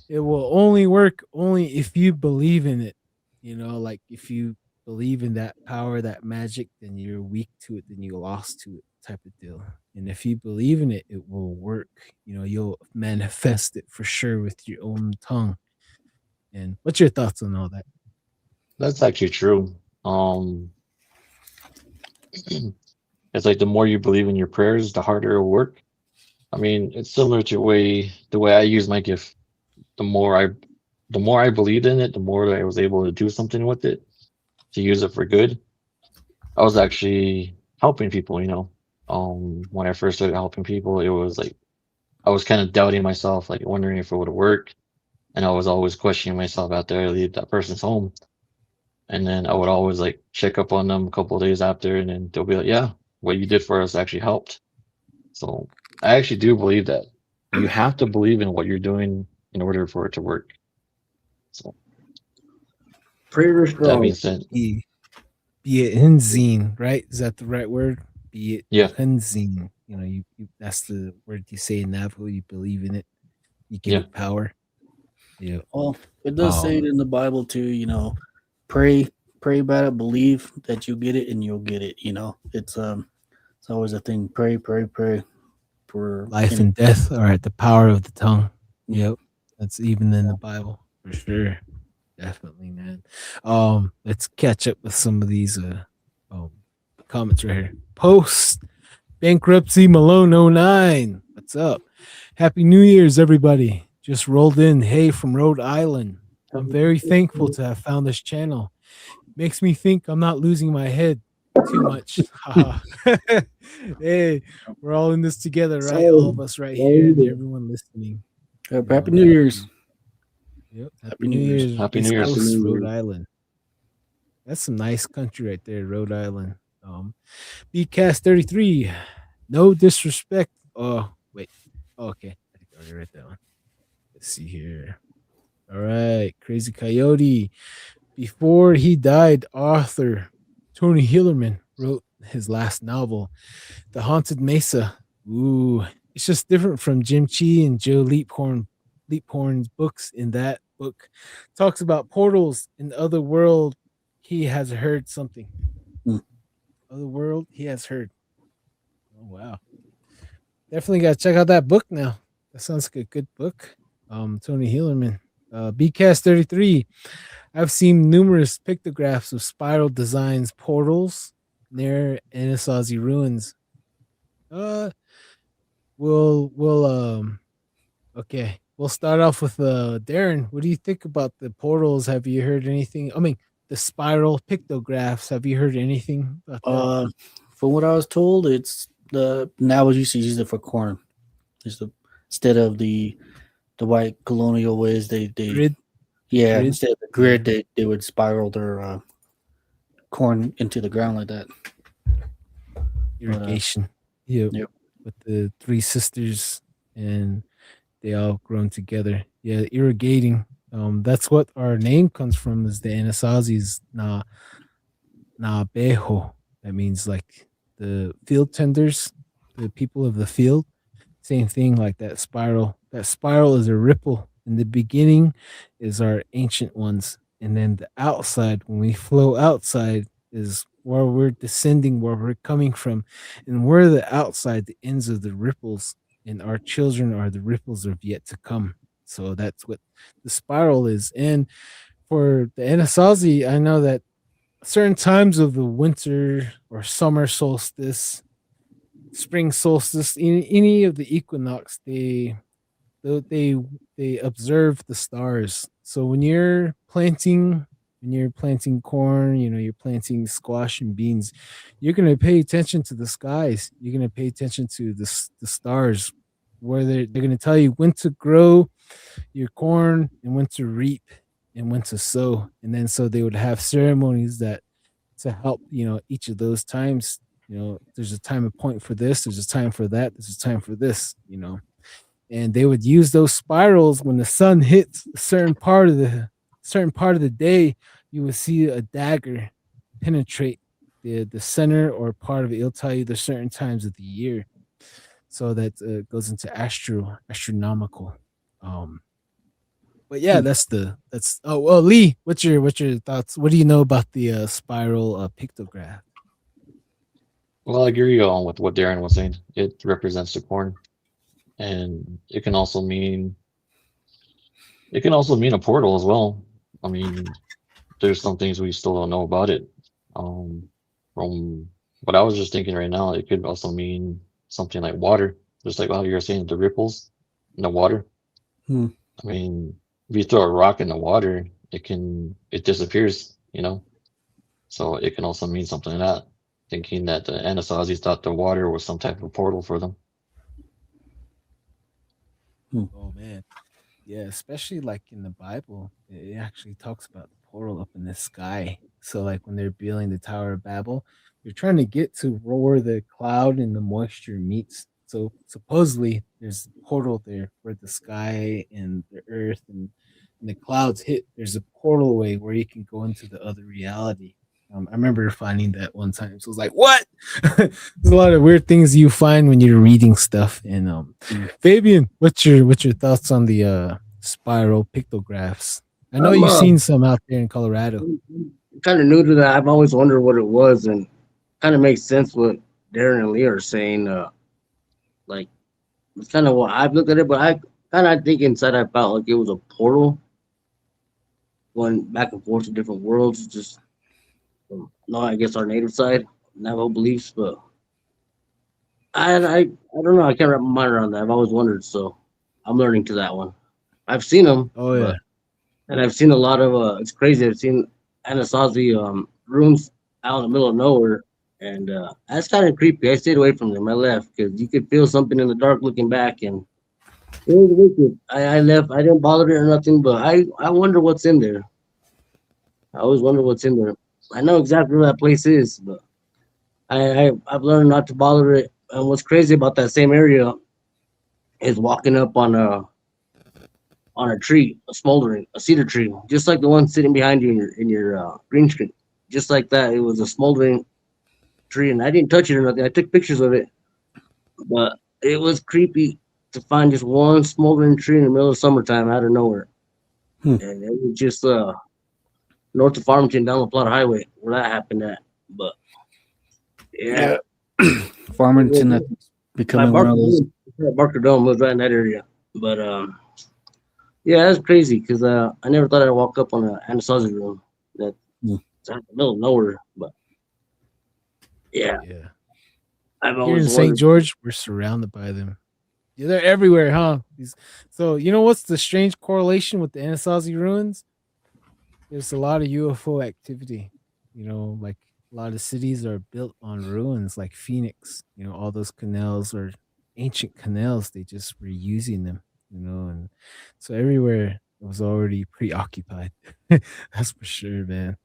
it will only work only if you believe in it. You know, like if you believe in that power, that magic, then you're weak to it, then you lost to it, type of deal. And if you believe in it, it will work. You know, you'll manifest it for sure with your own tongue. And what's your thoughts on all that? That's actually true. It's like the more you believe in your prayers, the harder it'll work. I mean, it's similar to the way I use my gift. The more I believed in it, the more that I was able to do something with it, to use it for good. I was actually helping people, you know. When I first started helping people, it was like I was kind of doubting myself, like wondering if it would work. And I was always questioning myself after I leave that person's home. And then I would always like check up on them a couple of days after, and then they'll be like, yeah, what you did for us actually helped. So I actually do believe that you have to believe in what you're doing in order for it to work. So Prayer that strong. being said, Be it Hinzine, right? Is that the right word? Be it yeah, Hinzine. You know, you that's the word you say in Navajo. You believe in it. You give Yeah. it power. Yeah. Well, it does say it in the Bible too. You know, pray about it, believe that you get it, and you'll get it. You know, it's always a thing. Pray for Life and death are at the power of the tongue. Yep. That's even in the Bible for sure. Definitely, man. Let's catch up with some of these comments right here. Post bankruptcy Malone 09. What's up? Happy New Year's, everybody. Just rolled in. Hey, from Rhode Island. I'm very thankful to have found this channel. Makes me think I'm not losing my head too much. Hey, we're all in this together, right? All of us right here and everyone listening. Happy New Year's. Yep. Happy New Year's. Happy New East Year's. Coast, Rhode Island. That's some nice country right there, Rhode Island. BCast 33. No disrespect. Oh, wait. Okay. I think I already read that one. Let's see here. All right. Crazy Coyote. Before he died, author Tony Hillerman wrote his last novel, The Haunted Mesa. Ooh. It's just different from Jim Chi and Joe Leaphorn's books. In that book talks about portals in the other world. He has heard something. Other world he has heard. Oh wow. definitely got to check out that book now. That sounds like a good book. Tony Hillerman, BCast 33. I've seen numerous pictographs of spiral designs, portals near Anasazi ruins. We'll okay. We'll start off with Darren. What do you think about the portals? Have you heard anything? I mean, the spiral pictographs. Have you heard anything about that? From what I was told, it's the now used to use it for corn. Instead of the white colonial ways, they Grid? yeah, Grid? instead of the grid, they would spiral their corn into the ground like that. Irrigation. Yep. With the three sisters, and they all grown together. Yeah, irrigating. That's what our name comes from. Is the Anasazis na beho. That means like the field tenders, the people of the field. Same thing, like that spiral. That spiral is a ripple. In the beginning is our ancient ones, and then the outside, when we flow outside, is where we're descending, where we're coming from, and we're the outside, the ends of the ripples, and our children are the ripples of yet to come. So that's what the spiral is. And for the Anasazi, I know that certain times of the winter or summer solstice, spring solstice, any of the equinox, they observe the stars. So when you're planting corn, you're planting squash and beans, you're going to pay attention to the skies. You're going to pay attention to the stars, where they're going to tell you when to grow your corn and when to reap and when to sow. And then so they would have ceremonies that to help, each of those times. There's a time and point for this, there's a time for that, there's a time for this, and they would use those spirals. When the sun hits a certain part of the day, you would see a dagger penetrate the center or part of it. It'll tell you the certain times of the year, so that goes into astronomical. But yeah, that's Lee, what's your thoughts? What do you know about the spiral pictograph? Well, I agree on with what Darren was saying. It represents the corn, and it can also mean a portal as well. I mean, there's some things we still don't know about it. From what I was just thinking right now, it could also mean something like water, just like how you were saying, the ripples in the water. I mean, if you throw a rock in the water, it disappears, So it can also mean something like that, thinking that the Anasazis thought the water was some type of portal for them. Oh man, yeah, especially like in the Bible, it actually talks about the portal up in the sky. So like when they're building the Tower of Babel, they're trying to get to where the cloud and the moisture meets. So supposedly there's a portal there where the sky and the earth and the clouds hit. There's a portal way where you can go into the other reality. I remember finding that one time. So I was like, what? There's a lot of weird things you find when you're reading stuff. And Fabian, what's your thoughts on the spiral pictographs? I know you've seen some out there in Colorado. Kind of new to that. I've always wondered what it was, and kind of makes sense what Darren and Lee are saying. Like, it's kind of what I've looked at it, but I kind of think inside I felt like it was a portal going back and forth to different worlds. Just no, I guess our native side, Navajo beliefs, but I don't know. I can't wrap my mind around that. I've always wondered, so I'm learning to that one. I've seen them. Oh yeah, and I've seen a lot of. It's crazy. I've seen Anasazi rooms out in the middle of nowhere, and that's kind of creepy. I stayed away from them. I left because you could feel something in the dark looking back, and it was wicked. I left. I didn't bother it or nothing, but I wonder what's in there. I always wonder what's in there. I know exactly where that place is, but I've learned not to bother it. And what's crazy about that same area is walking up on a tree, a cedar tree, just like the one sitting behind you in your green screen. Just like that, it was a smoldering tree, and I didn't touch it or nothing. I took pictures of it, but it was creepy to find just one smoldering tree in the middle of summertime out of nowhere. And it was just north of Farmington down the Plata Highway where that happened at. But yeah. Farmington, that's becoming one of those Barker Dome was right in that area. But yeah, that's crazy because I never thought I'd walk up on an Anasazi room that's Mm. out in the middle of nowhere. But yeah, Yeah. I've Here in always St. wondered. George, we're surrounded by them. Yeah, they're everywhere, huh? So you know what's the strange correlation with the Anasazi ruins? There's a lot of UFO activity. You know, like a lot of cities are built on ruins, like Phoenix. You know, all those canals are ancient canals. They just were using them. You know, and so everywhere was already preoccupied. That's for sure, man.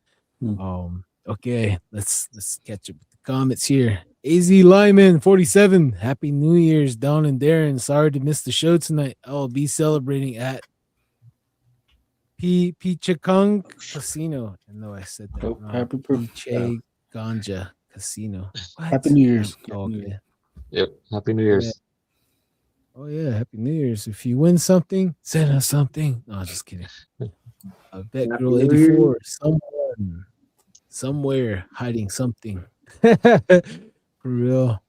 Hmm. Okay, let's catch up with the comments here. AZ Lyman 47. Happy New Year's, Don and Darren. Sorry to miss the show tonight. I'll be celebrating at Pichakung Casino. I know I said that Oh, wrong. happy birthday. Piche Ganja Casino. What? Happy New Year's. Oh, Happy New okay. Yep. Happy New Yeah. Year's. Oh yeah, Happy New Year's. If you win something, send us something. No, just kidding. Bet Happy Girl New 84. Someone somewhere hiding something. For real.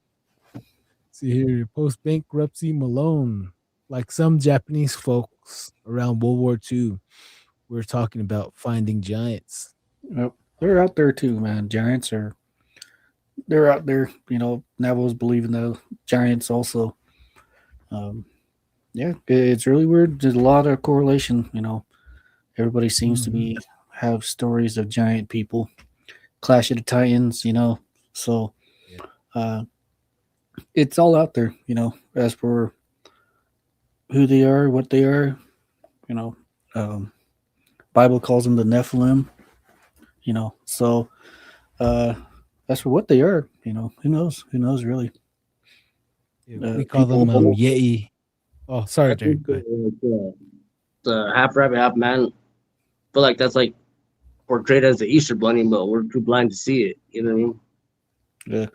See here, post bankruptcy Malone. Like some Japanese folks around World War II, we're talking about finding giants. Yep. They're out there too, man. Giants are they're out there. You know, Navajos believe in the giants also. Yeah, it's really weird. There's a lot of correlation. You know, everybody seems to be have stories of giant people. Clash of the Titans. You know, so Yeah. it's all out there. You know, as for who they are, what they are. You know, Bible calls them the Nephilim. You know, so as for what they are, you know, who knows? Who knows really? Yeah, we call them people- Yei. Oh, sorry, I think Jared. Go ahead. the half rabbit, half man. I feel like that's like portrayed as the Easter Bunny, but we're too blind to see it. You know what I mean? Yeah.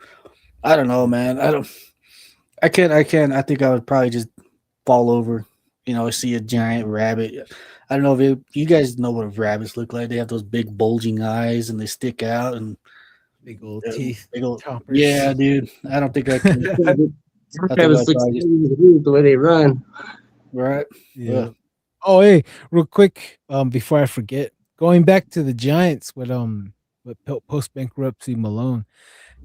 I don't know, man. I can't. I think I would probably just fall over. You know, see a giant rabbit. I don't know if you guys know what rabbits look like. They have those big bulging eyes and they stick out and Big old teeth. big old. Chompers. Yeah, dude. I don't think I can. I think Rabbits I'd look probably just- the way they run. right. Yeah. Oh, hey, real quick, before I forget, going back to the Giants with post bankruptcy Malone,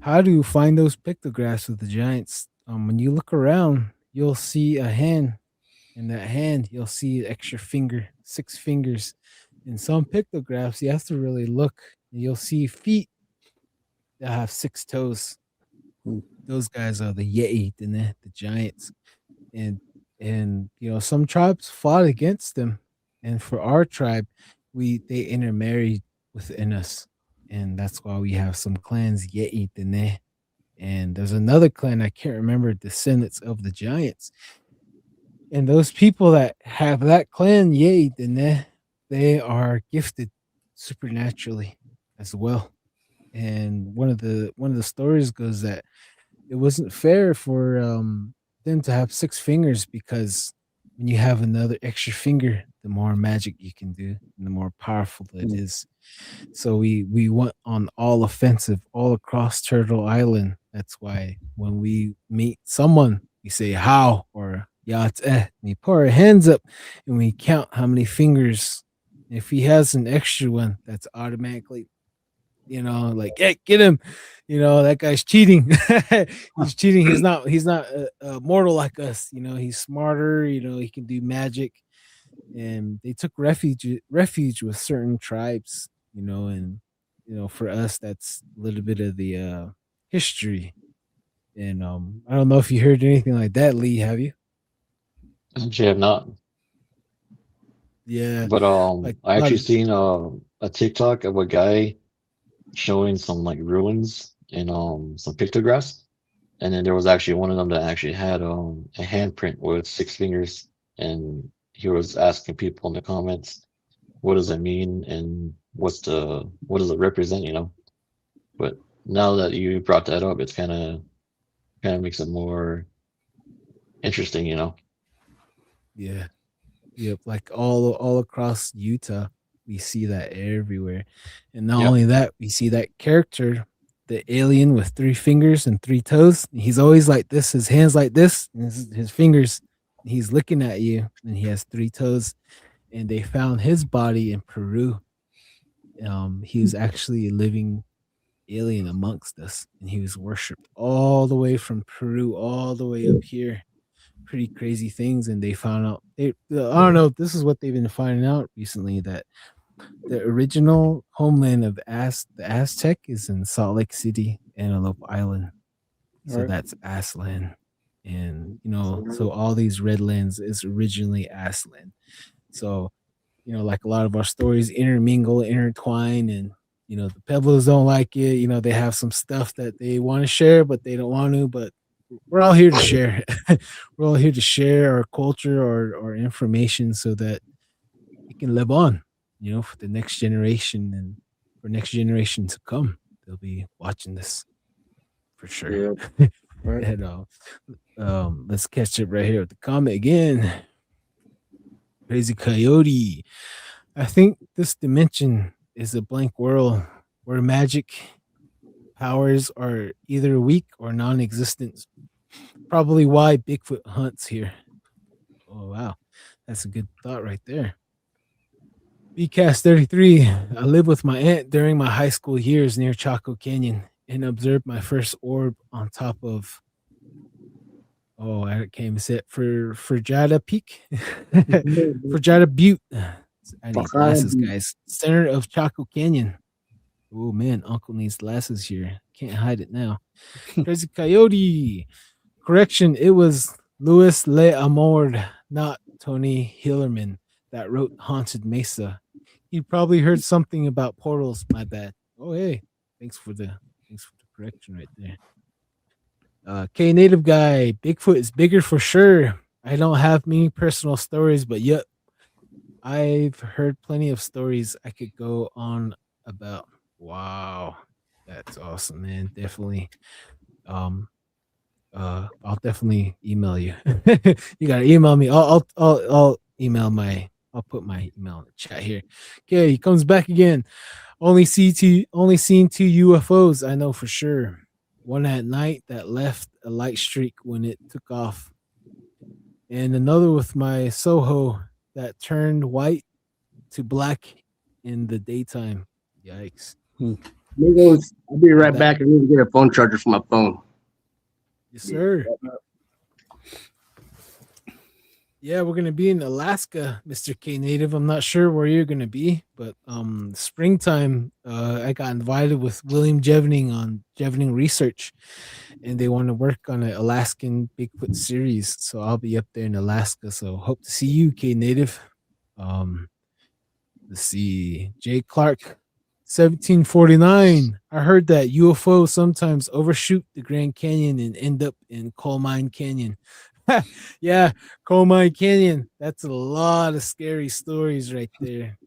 how do you find those pictographs of the Giants? When you look around, you'll see a hand. In that hand, you'll see an extra finger, 6 fingers. In some pictographs, you have to really look. And you'll see feet that have 6 toes. Those guys are the Yei, the Giants, and you know some tribes fought against them, and for our tribe, they intermarried within us, and that's why we have some clans Yei, and there's another clan I can't remember, descendants of the Giants, and those people that have that clan Yei, they are gifted supernaturally as well. And one of the stories goes that it wasn't fair for them to have 6 fingers because when you have another extra finger, the more magic you can do and the more powerful it is. So we went on all offensive all across Turtle Island. That's why when we meet someone, we say how or yat and we put our hands up and we count how many fingers. If he has an extra one, that's automatically, you know, like, hey, get him, you know, that guy's cheating. He's cheating. He's not mortal like us, you know, he's smarter, you know, he can do magic. And they took refuge with certain tribes, you know, and you know, for us that's a little bit of the history. And I don't know if you heard anything like that, Lee, have you? Actually, have not. Yeah. But Like, I actually lot of- seen a TikTok of a guy showing some like ruins and some pictographs, and then there was actually one of them that actually had a handprint with 6 fingers, and he was asking people in the comments, what does it mean and what does it represent, you know? But now that you brought that up, it's kind of makes it more interesting, you know? Yeah. Yep. Like all across Utah, we see that everywhere. And not Yep. only that, we see that character the alien with 3 fingers and 3 toes. He's always like this, his hands like this, and his fingers. He's looking at you, and he has 3 toes. And they found his body in Peru. He was actually a living alien amongst us, and he was worshipped all the way from Peru all the way up here. Pretty crazy things, and they found out. I don't know. This is what they've been finding out recently, that the original homeland of the Aztec is in Salt Lake City, Antelope Island. So Right. that's Aslan, and so all these red lands is originally Aslan. So like a lot of our stories intermingle, intertwine, and the Pebbles don't like it. They have some stuff that they want to share, but they don't want to. But we're all here to share. We're all here to share our culture or information so that it can live on, for the next generation and for next generation to come. They'll be watching this for sure. Yeah. Right. And let's catch up right here with the comment again. Crazy Coyote. I think this dimension is a blank world where magic powers are either weak or non-existent. Probably why Bigfoot hunts here. Oh wow, that's a good thought right there. BCast 33. I lived with my aunt during my high school years near Chaco Canyon and observed my first orb on top of. Oh, I can't even say it. Frajada Peak. Frajada Butte. I need glasses, guys. Center of Chaco Canyon. Oh man, Uncle needs glasses here. Can't hide it now. Crazy Coyote. Correction, it was Louis L'Amour, not Tony Hillerman, that wrote Haunted Mesa. He probably heard something about portals. My bad. Oh hey, thanks for the correction right there. K Native Guy, Bigfoot is bigger for sure. I don't have many personal stories, but yet I've heard plenty of stories I could go on about. Wow, that's awesome, man. Definitely. I'll definitely email you. You gotta email me. I'll email I'll put my email in the chat here. Okay, he comes back again. Only seen 2 UFOs, I know for sure. One at night that left a light streak when it took off, and another with my Soho that turned white to black in the daytime. Yikes. Amigos, I'll be right back. I need to get a phone charger for my phone. Yes, sir. Yeah, we're gonna be in Alaska, Mr. K Native. I'm not sure where you're gonna be, but springtime, I got invited with William Jevening on Jevening Research, and they want to work on an Alaskan Bigfoot series. So I'll be up there in Alaska. So hope to see you, K Native. Let's see, Jay Clark, 1749. I heard that UFO sometimes overshoot the Grand Canyon and end up in Coal Mine Canyon. Yeah, Coal Mine Canyon. That's a lot of scary stories right there.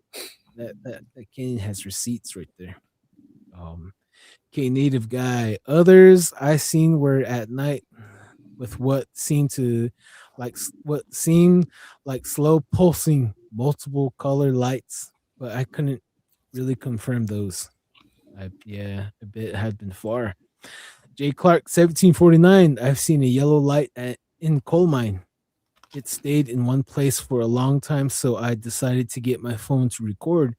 That canyon has receipts right there. K Native Guy. Others I seen were at night with what seemed like slow pulsing multiple color lights, but I couldn't really confirm those. A bit had been far. J. Clark, 1749. I've seen a yellow light in coal mine. It stayed in one place for a long time, so I decided to get my phone to record.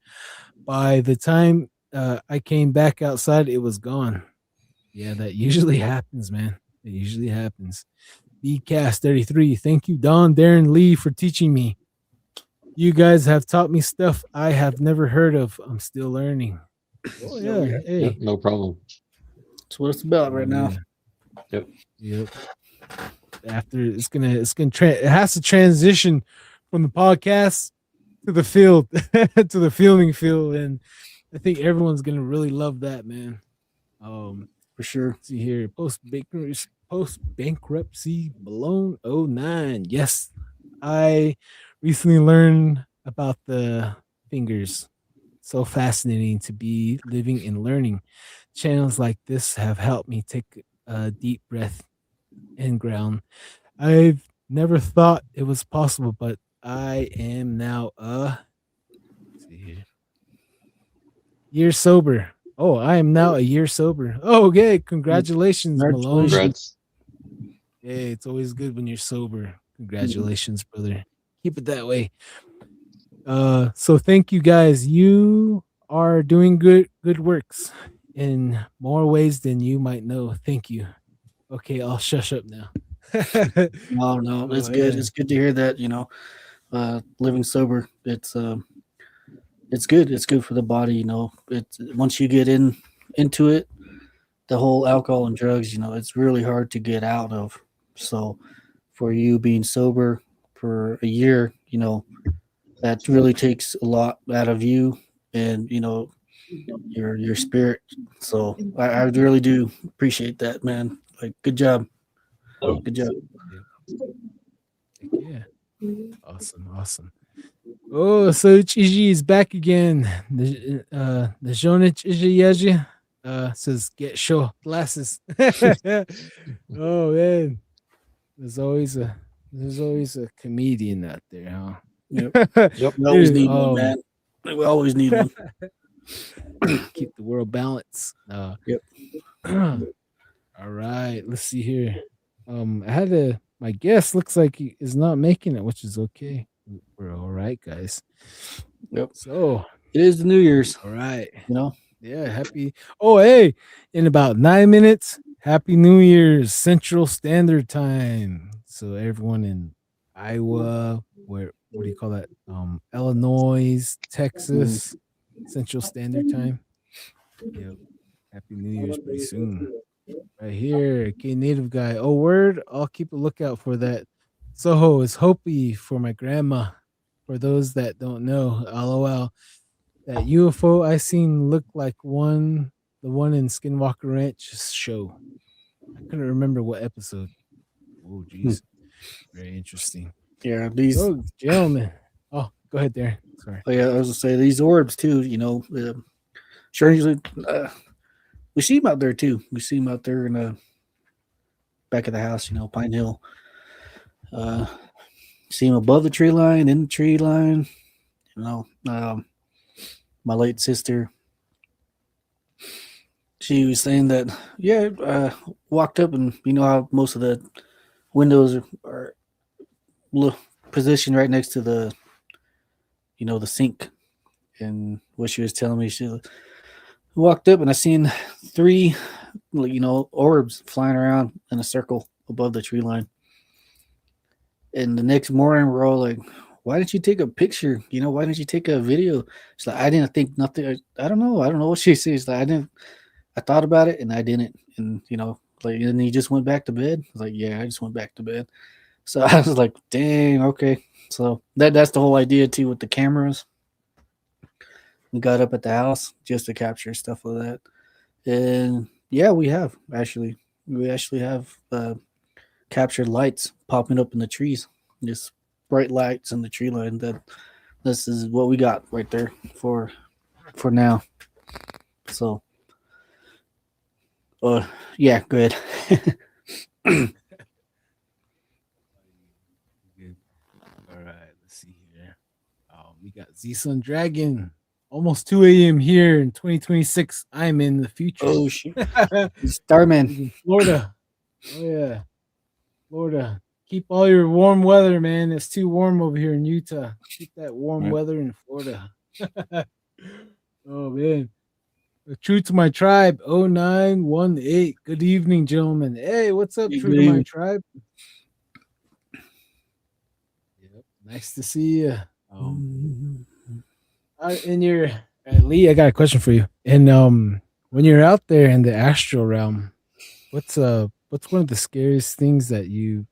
By the time I came back outside, it was gone. Yeah, that usually happens, man. It usually happens. BCast 33. Thank you, Don, Darren, Lee, for teaching me. You guys have taught me stuff I have never heard of. I'm still learning. Oh yeah, hey. Yep, no problem. That's what it's about right now. Yep. After it has to transition from the podcast to the field to the filming field, and I think everyone's gonna really love that, man. For sure. See here, post bankruptcy Malone 09. Yes, I recently learned about the fingers. So fascinating to be living and learning. Channels like this have helped me take a deep breath and ground. I've never thought it was possible, but I am now let's see here. Year sober. Oh, I am now a year sober. Oh, okay. Congratulations, Malone. Congratulations. Congrats. Hey, it's always good when you're sober. Congratulations, brother. Keep it that way. So thank you guys. You are doing good works in more ways than you might know. Thank you. Okay, I'll shush up now. No, it's Oh, good. yeah. It's good to hear that. Living sober. It's good. It's good for the body. It's once you get into it, the whole alcohol and drugs. It's really hard to get out of. So, for you being sober for a year, that really takes a lot out of you and your spirit. So I really do appreciate that, man. Like, good job. Good job. Yeah. Awesome. Oh, so Chiji is back again. The Jonich Ijiyaji says get show glasses. Oh man. There's always a comedian out there, huh? Yep. We always Dude, need one, man. We always need one. keep the world balanced. Yep. All right, let's see here. My guest looks like he is not making it, which is okay. We're all right, guys. Yep. So It is the New Year's. all right. Yeah, happy. Oh, hey, in about 9 minutes, Happy New Year's Central Standard Time. So everyone in Iowa, what do you call that? Illinois, Texas, Central Standard Time. Yep. Happy New Year's pretty soon. Right here, okay, native guy. Oh, word. I'll keep a lookout for that. Soho is Hopi for my grandma. For those that don't know, LOL. That UFO I seen looked like the one in Skinwalker Ranch show. I couldn't remember what episode. Oh, jeez. Very interesting. Yeah, these. Oh, gentlemen. Oh, go ahead there. Sorry. Oh yeah, I was gonna say these orbs too. Strangely, we see them out there too. We see them out there in the back of the house. Pine Hill. See them above the tree line, in the tree line. My late sister. She was saying that walked up and how most of the windows are positioned right next to the the sink. And what she was telling me, she walked up and I seen 3 orbs flying around in a circle above the tree line. And the next morning we're all like, why didn't you take a picture? Why didn't you take a video? She's like, I didn't think nothing. I don't know what she says. Like, I thought about it and I didn't. And and you just went back to bed. I was like, yeah, I just went back to bed. So I was like, dang, okay. So that's the whole idea too with the cameras. We got up at the house just to capture stuff like that. And yeah, we actually have captured lights popping up in the trees. Just bright lights in the tree line. This is what we got right there for now. So yeah, go ahead. Good. All right, let's see here. We got Z-Sun Dragon. Almost 2 a.m. here in 2026. I'm in the future. Oh shit. Starman. He's in Florida. Oh yeah. Florida. Keep all your warm weather, man. It's too warm over here in Utah. Keep that warm weather in Florida. Oh man. True to my tribe, 0918. Good evening, gentlemen. Hey, what's up, True to my tribe? Yep. Nice to see you. Lee, I got a question for you. And when you're out there in the astral realm, what's one of the scariest things that you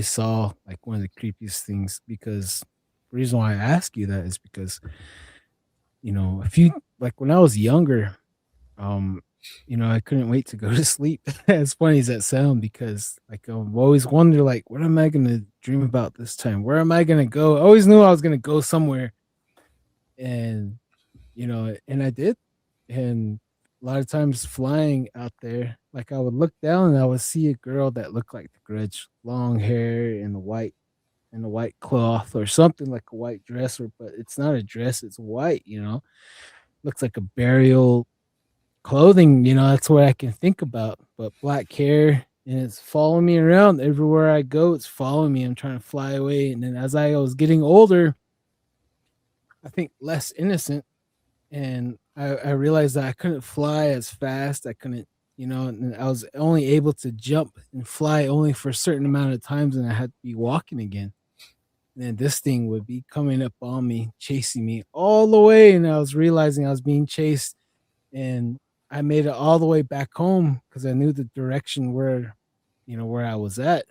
saw, like one of the creepiest things? Because the reason why I ask you that is because if you like when I was younger, I couldn't wait to go to sleep. As funny as that sound, because like I always wonder, like, what am I gonna dream about this time? Where am I gonna go? I always knew I was gonna go somewhere. And and I did. And a lot of times flying out there, like I would look down and I would see a girl that looked like the Grudge, long hair and a white cloth or something, like a white dress, but it's not a dress, it's white, looks like a burial clothing, that's what I can think about. But black hair, and it's following me around everywhere I go. It's following me. I'm trying to fly away. And then as I was getting older, I think less innocent, and I realized that I couldn't fly as fast. I couldn't, and I was only able to jump and fly only for a certain amount of times, and I had to be walking again. And then this thing would be coming up on me, chasing me all the way, and I was realizing I was being chased, and I made it all the way back home because I knew the direction where I was at,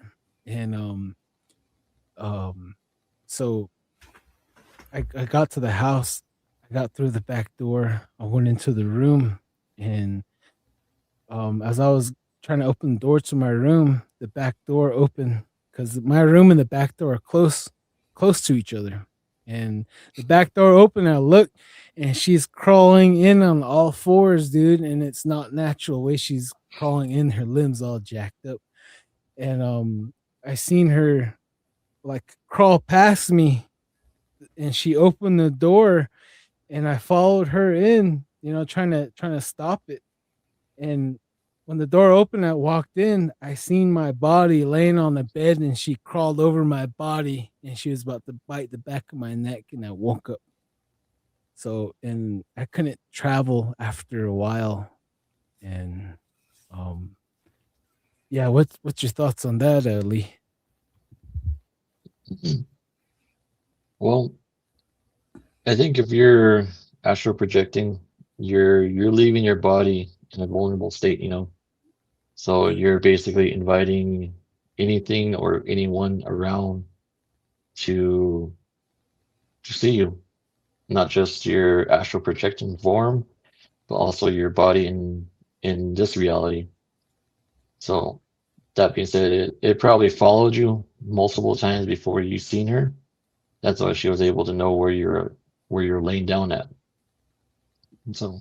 and um, so I got to the house. I got through the back door. I went into the room, and as I was trying to open the door to my room, the back door opened because my room and the back door are close to each other. And the back door opened. I looked, and she's crawling in on all fours, dude. And it's not natural the way she's crawling in. Her limbs all jacked up, and I seen her like crawl past me, and she opened the door, and I followed her in, trying to stop it. And when the door opened, I walked in. I seen my body laying on the bed, and she crawled over my body, and she was about to bite the back of my neck, and I woke up. So, and I couldn't travel after a while. And yeah, what's your thoughts on that, Lee? Well, I think if you're astral projecting, you're leaving your body in a vulnerable state, So you're basically inviting anything or anyone around to see you, not just your astral projecting form, but also your body in this reality. So that being said, it probably followed you multiple times before you seen her. That's why she was able to know where you're laying down at. And so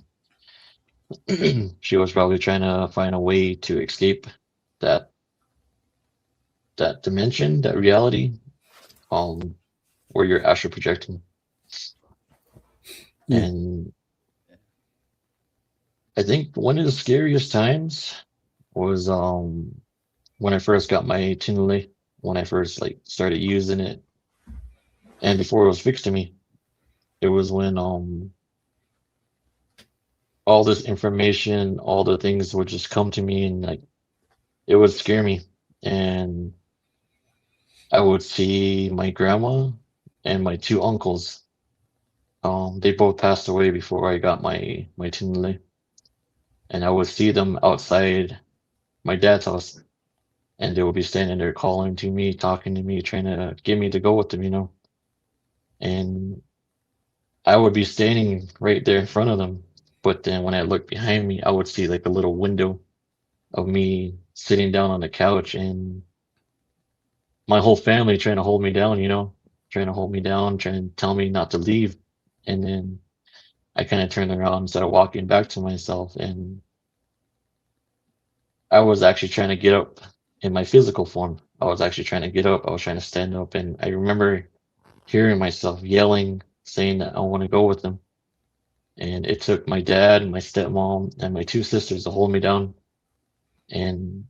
she was probably trying to find a way to escape that dimension, that reality, where you're astral projecting. Yeah. And I think one of the scariest times was when I first got my Tinley, when I first started using it, and before it was fixed to me. It was when all this information, all the things would just come to me, and it would scare me. And I would see my grandma and my two uncles. They both passed away before I got my Tinley. And I would see them outside my dad's house, and they would be standing there calling to me, talking to me, trying to get me to go with them, And I would be standing right there in front of them, but then when I looked behind me, I would see a little window of me sitting down on the couch, and my whole family trying to hold me down, trying to hold me down, trying to tell me not to leave. And then I kind of turned around and started walking back to myself, and I was actually trying to get up in my physical form. I was actually trying to get up. I was trying to stand up, and I remember hearing myself yelling, saying that I want to go with them. And it took my dad, my stepmom, and my two sisters to hold me down. And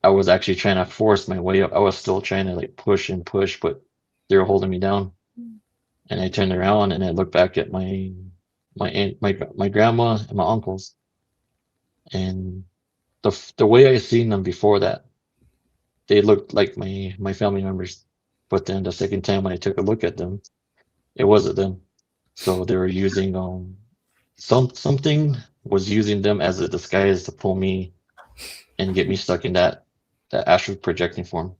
I was actually trying to force my way up. I was still trying to push and push, but they were holding me down. And I turned around and I looked back at my aunt, my grandma and my uncles. And the way I seen them before that, they looked like my family members. But then the second time when I took a look at them, it wasn't them. So they were using something was using them as a disguise to pull me and get me stuck in that astral projecting form.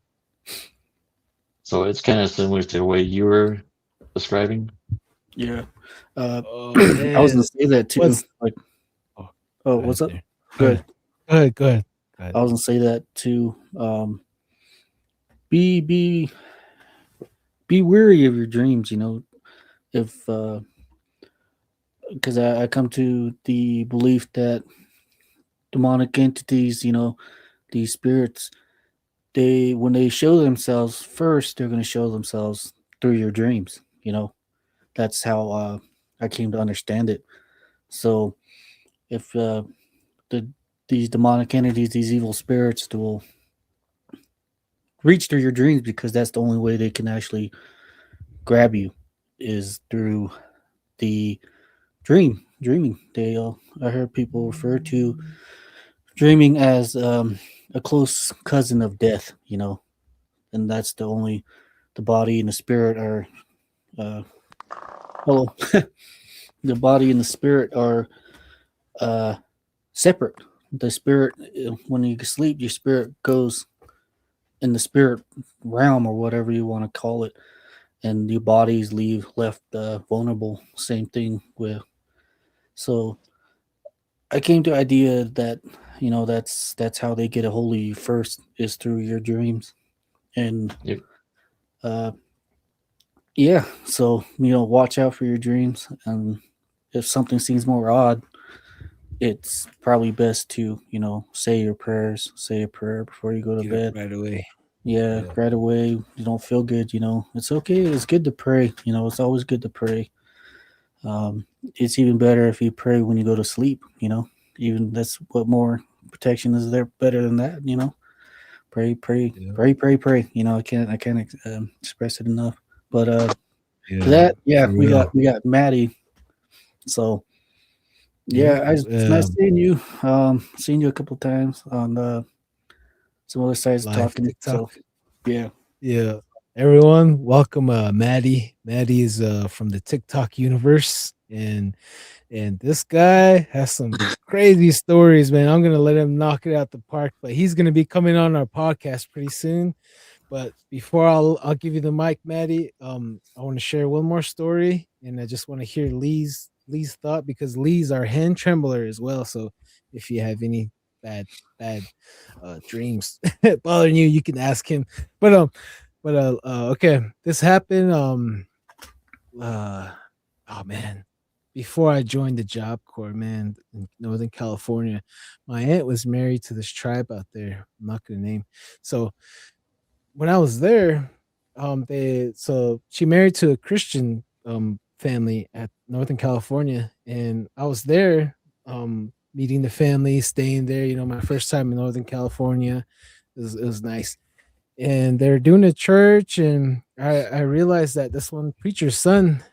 So it's kind of similar to the way you were describing. Yeah. Oh, I was gonna say that too. What's- What's up? there. Good. Go ahead. I was gonna say that too. Be wary of your dreams. If because I come to the belief that demonic entities, these spirits, when they show themselves first, they're going to show themselves through your dreams. That's how I came to understand it. So if these demonic entities, these evil spirits, will reach through your dreams because that's the only way they can actually grab you is through the dreaming. I heard people refer to dreaming as a close cousin of death, and that's the body and the spirit are hello the body and the spirit are separate. The spirit, when you sleep, your spirit goes in the spirit realm or whatever you want to call it, and your bodies left vulnerable. Same thing with. So I came to the idea that that's how they get a hold of you first is through your dreams, and Yep. yeah. So watch out for your dreams, and if something seems more odd, it's probably best to say your prayers, say a prayer before you go to Get bed. up right away. Yeah, Yeah. right away. You don't feel good, it's okay. It's good to pray. It's always good to pray. It's even better if you pray when you go to sleep. Even that's what more protection is there better than that. Pray, pray, Yeah. pray. I can't express it enough. But Yeah, for we real. got Maddie. So yeah, it's nice seeing you. Seen you a couple times on some other sites Live talking. TikTok. So yeah. Yeah. Everyone, welcome Maddie. Maddie is from the TikTok universe, and this guy has some crazy stories, man. I'm gonna let him knock it out the park, but he's gonna be coming on our podcast pretty soon. But before I'll give you the mic, Maddie. I want to share one more story, and I just want to hear Lee's thought because Lee's our hand trembler as well. So if you have any bad dreams bothering you, you can ask him. But okay, this happened. Oh man, before I joined the Job Corps, man, in Northern California, my aunt was married to this tribe out there. I'm not gonna name. So when I was there, she married to a Christian family at Northern California, and I was there meeting the family, staying there. My first time in Northern California, it was nice. And they're doing a church, and I realized that this one preacher's son,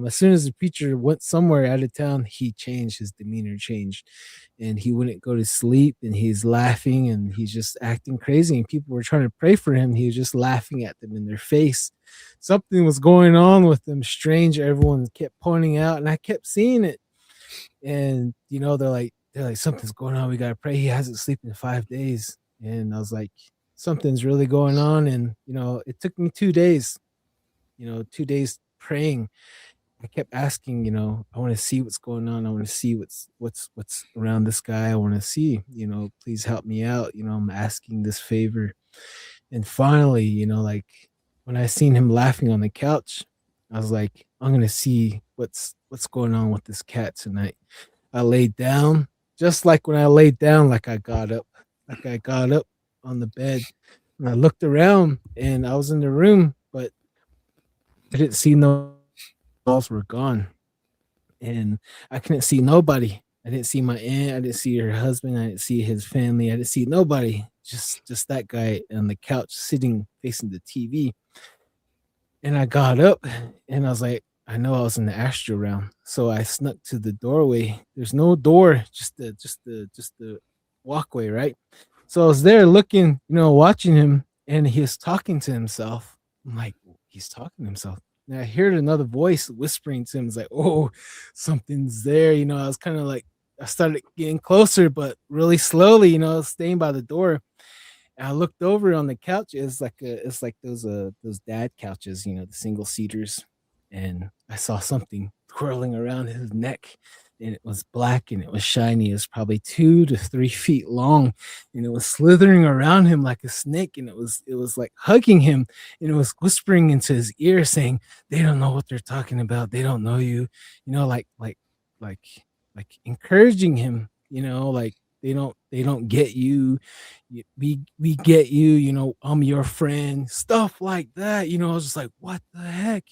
as soon as the preacher went somewhere out of town, he changed. His demeanor changed, and he wouldn't go to sleep. And he's laughing, and he's just acting crazy. And people were trying to pray for him. He was just laughing at them in their face. Something was going on with them, strange. Everyone kept pointing out, and I kept seeing it. And they're like something's going on. We gotta pray. He hasn't slept in 5 days, and I was like, something's really going on. And it took me 2 days. 2 days praying. I kept asking, I want to see what's going on. I want to see what's around this guy. I want to see, please help me out. I'm asking this favor. And finally, like when I seen him laughing on the couch, I was like, I'm gonna see what's going on with this cat tonight. I laid down, just like when I laid down, like I got up on the bed, and I looked around, and I was in the room, but I didn't see no walls were gone, and I couldn't see nobody. I didn't see my aunt. I didn't see her husband. I didn't see his family. I didn't see nobody. Just that guy on the couch sitting facing the TV. And I got up, and I was like, I know I was in the astral realm, so I snuck to the doorway. There's no door, just the walkway, right? So I was there looking, watching him, and he was talking to himself. I'm like, he's talking to himself. And I heard another voice whispering to him. It's like, oh, something's there. I was kind of like, I started getting closer, but really slowly, staying by the door. And I looked over on the couch. It's like those dad couches, the single seaters. And I saw something twirling around his neck, and it was black and it was shiny. It was probably 2 to 3 feet long, and it was slithering around him like a snake. And it was like hugging him, and it was whispering into his ear, saying, "They don't know what they're talking about. They don't know you." Like encouraging him. Like they don't get you. We get you. I'm your friend. Stuff like that. I was just like, what the heck?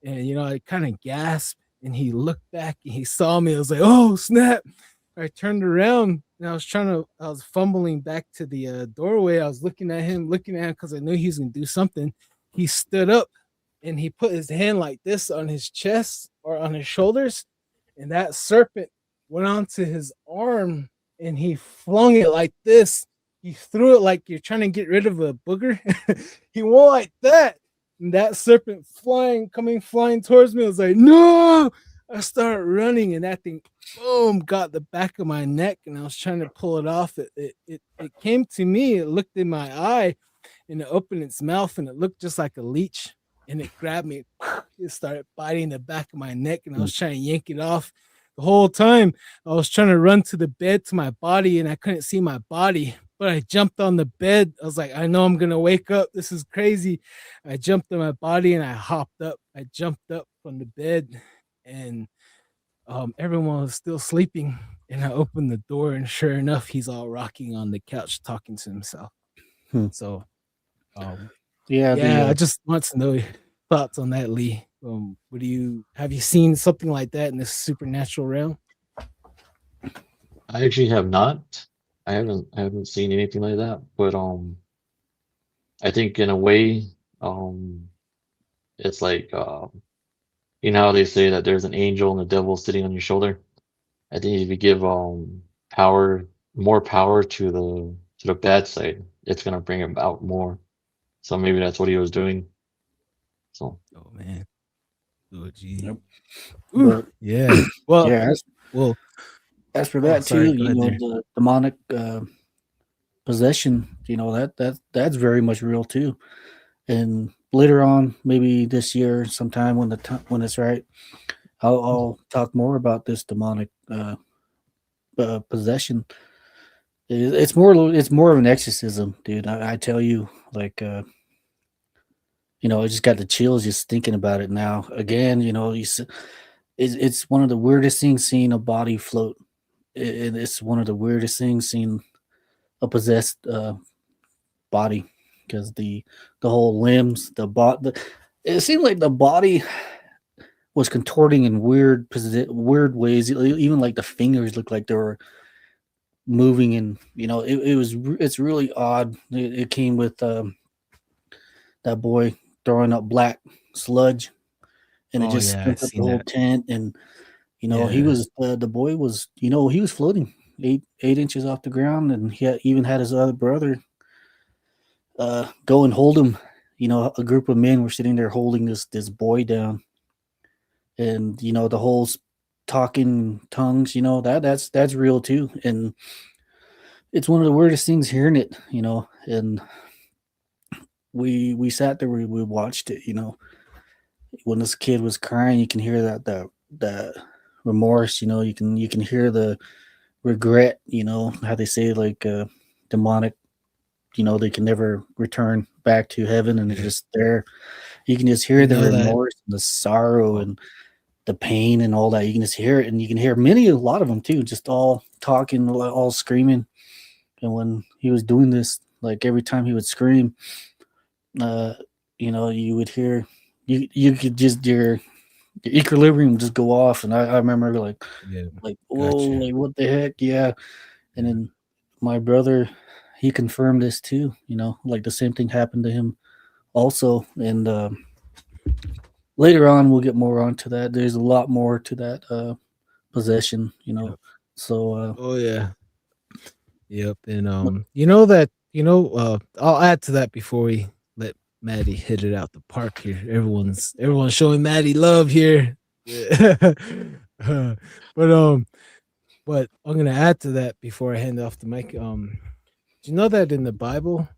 And I kind of gasped, and he looked back and he saw me. I was like, oh snap. I turned around, and I was fumbling back to the doorway. I was looking at him because I knew he was gonna do something. He stood up and he put his hand like this on his chest or on his shoulders, and that serpent went onto his arm and he flung it like this. He threw it like you're trying to get rid of a booger. He went like that. And that serpent coming flying towards me. I was like, no. I started running, and that thing, boom, got the back of my neck, and I was trying to pull it off. It came to me, it looked in my eye, and it opened its mouth, and it looked just like a leech, and it grabbed me. It started biting the back of my neck, and I was trying to yank it off. The whole time, I was trying to run to the bed to my body, and I couldn't see my body. But I jumped on the bed. I was like, I know I'm gonna wake up. This is crazy. I jumped on my body and I hopped up. I jumped up from the bed, and everyone was still sleeping. And I opened the door, and sure enough, he's all rocking on the couch talking to himself. So, Yeah, I just want to know your thoughts on that, Lee. Have you seen something like that in this supernatural realm? I actually have not. I haven't seen anything like that. But I think in a way, it's like you know how they say that there's an angel and the devil sitting on your shoulder. I think if you give more power to the bad side, it's gonna bring about more. So maybe that's what he was doing. So Oh man. Oh gee. Yep. Ooh, But yeah. Well, yeah, well, as for oh, that sorry, too, go you ahead know, there. the demonic possession, you know, that's very much real too. And later on, maybe this year, sometime when it's right, I'll talk more about this demonic possession. It's more of an exorcism, dude. I tell you, like, you know, I just got the chills just thinking about it now. Again, you know, it's one of the weirdest things seeing a body float. It's one of the weirdest things seeing a possessed body, because the whole limbs, it seemed like the body was contorting in weird ways. Even like the fingers looked like they were moving, and you know, it's really odd. It came with that boy throwing up black sludge, and it Oh just yeah, I stunk up the seen whole that. tent. And you know, Yeah. the boy was, you know, he was floating 8 inches off the ground, and even had his other brother go and hold him. You know, a group of men were sitting there holding this boy down, and you know, the whole talking tongues. You know, that's real too, and it's one of the weirdest things hearing it. You know, and we sat there, we watched it. You know, when this kid was crying, you can hear that remorse. You know, you can hear the regret. You know how they say, like, demonic, you know, they can never return back to heaven, and they're just there. You can just hear You the know that. remorse and the sorrow Oh, and the pain and all that. You can just hear it, and you can hear a lot of them too, just all talking, all screaming. And when he was doing this, like every time he would scream, uh, you know, you would hear, you could just, your equilibrium just go off. And I remember yeah. whoa, Gotcha. like what the heck, yeah. And Yeah. then my brother, he confirmed this too. You know, like the same thing happened to him also. And later on, we'll get more onto that. There's a lot more to that possession. You know, Yep. so Oh yeah. Yep. And but- I'll add to that before we let Maddie hit it out the park here. Everyone's showing Maddie love here. Yeah. But I'm gonna add to that before I hand off the mic. Do you know that in the Bible,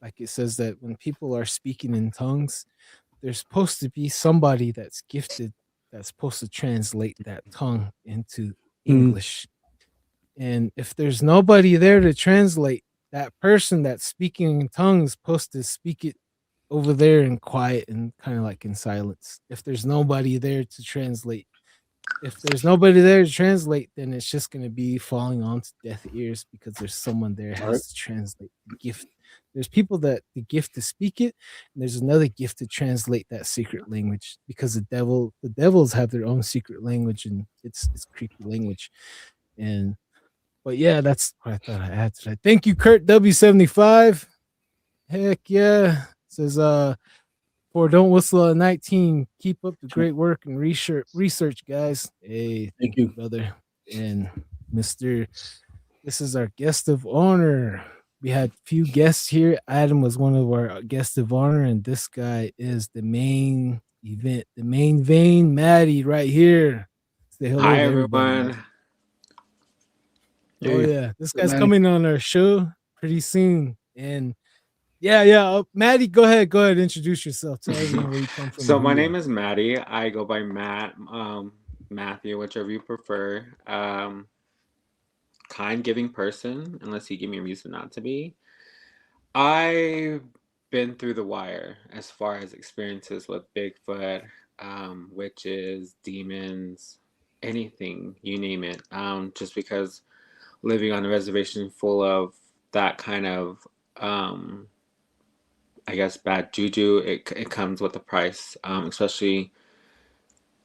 like it says that when people are speaking in tongues, there's supposed to be somebody that's gifted that's supposed to translate that tongue into English. And if there's nobody there to translate, that person that's speaking in tongues supposed to speak it over there in quiet and kind of like in silence. If there's nobody there to translate, then it's just going to be falling onto deaf ears because there's someone there Right. has to translate the gift. There's people that the gift to speak it, and there's another gift to translate that secret language, because the devils have their own secret language, and it's creepy language. And But yeah, that's what I thought I had today. Thank you, Kurt W75. Heck yeah. Says for Don't Whistle at 19. Keep up the great work and research, guys. Hey, thank you, brother. And Mr. This is our guest of honor. We had few guests here. Adam was one of our guests of honor, and this guy is the main event, the main vein, Maddie, right here. Say hello Hi, to everybody, everyone. Maddie. Oh Hey, yeah, this hey, guy's Maddie. coming on our show pretty soon, and yeah. Maddie, go ahead, introduce yourself. Tell everyone where you come from. So and who my you name are. is Maddie. I go by Matt, Matthew, whichever you prefer. Kind, giving person, unless you give me a reason not to be. I've been through the wire as far as experiences with Bigfoot, witches, demons, anything, you name it. Just because living on a reservation full of that kind of I guess bad juju, it comes with a price, especially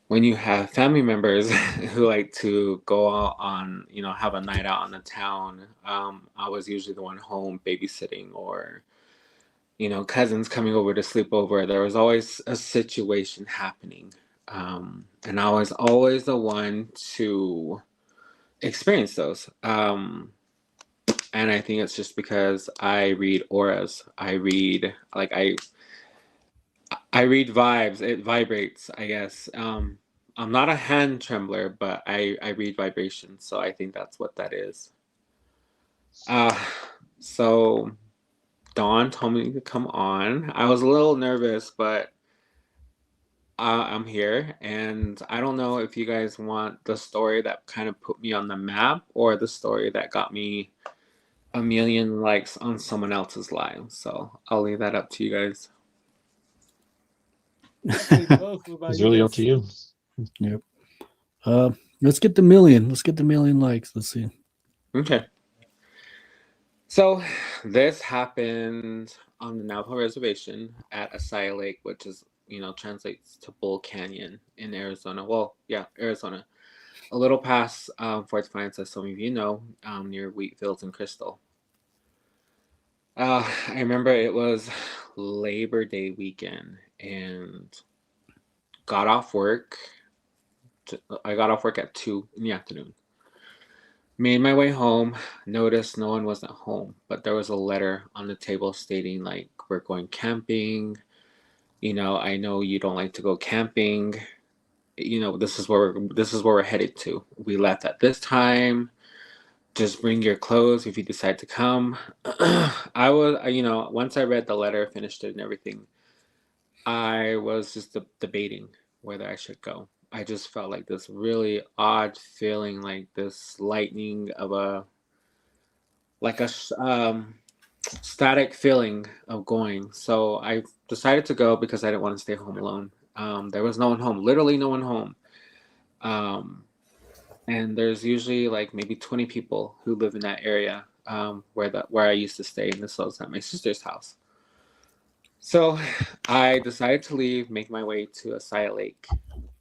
when you have family members who like to go out on, have a night out on the town. I was usually the one home babysitting, or cousins coming over to sleep over. There was always a situation happening, and I was always the one to experience those. And I think it's just because I read auras. I read vibes. It vibrates, I guess. I'm not a hand trembler, but I read vibrations, so I think that's what that is. So Dawn told me to come on. I was a little nervous, but I'm here, and I don't know if you guys want the story that kind of put me on the map or the story that got me a million likes on someone else's live. So I'll leave that up to you guys. It's really up to you. Yep. Let's get the million. Let's get the million likes. Let's see. Okay. So this happened on the Navajo Reservation at Asaya Lake, which is, translates to Bull Canyon in Arizona. Well, yeah, Arizona. A little past Fort Defiance, as some of you know, near Wheat Fields and Crystal. I remember it was Labor Day weekend, and got off work. I got off work at 2 in the afternoon. Made my way home, noticed no one wasn't home, but there was a letter on the table stating, like, we're going camping. I know you don't like to go camping. This is where we're headed to. We left at this time. Just bring your clothes if you decide to come. I was, once I read the letter, finished it and everything, I was just debating whether I should go. I just felt like this really odd feeling, like this lightning of static feeling of going. So I decided to go because I didn't want to stay home alone. There was no one home, literally no one home. And there's usually like maybe 20 people who live in that area where I used to stay, and this was at my sister's house. So I decided to leave, make my way to Asaya Lake,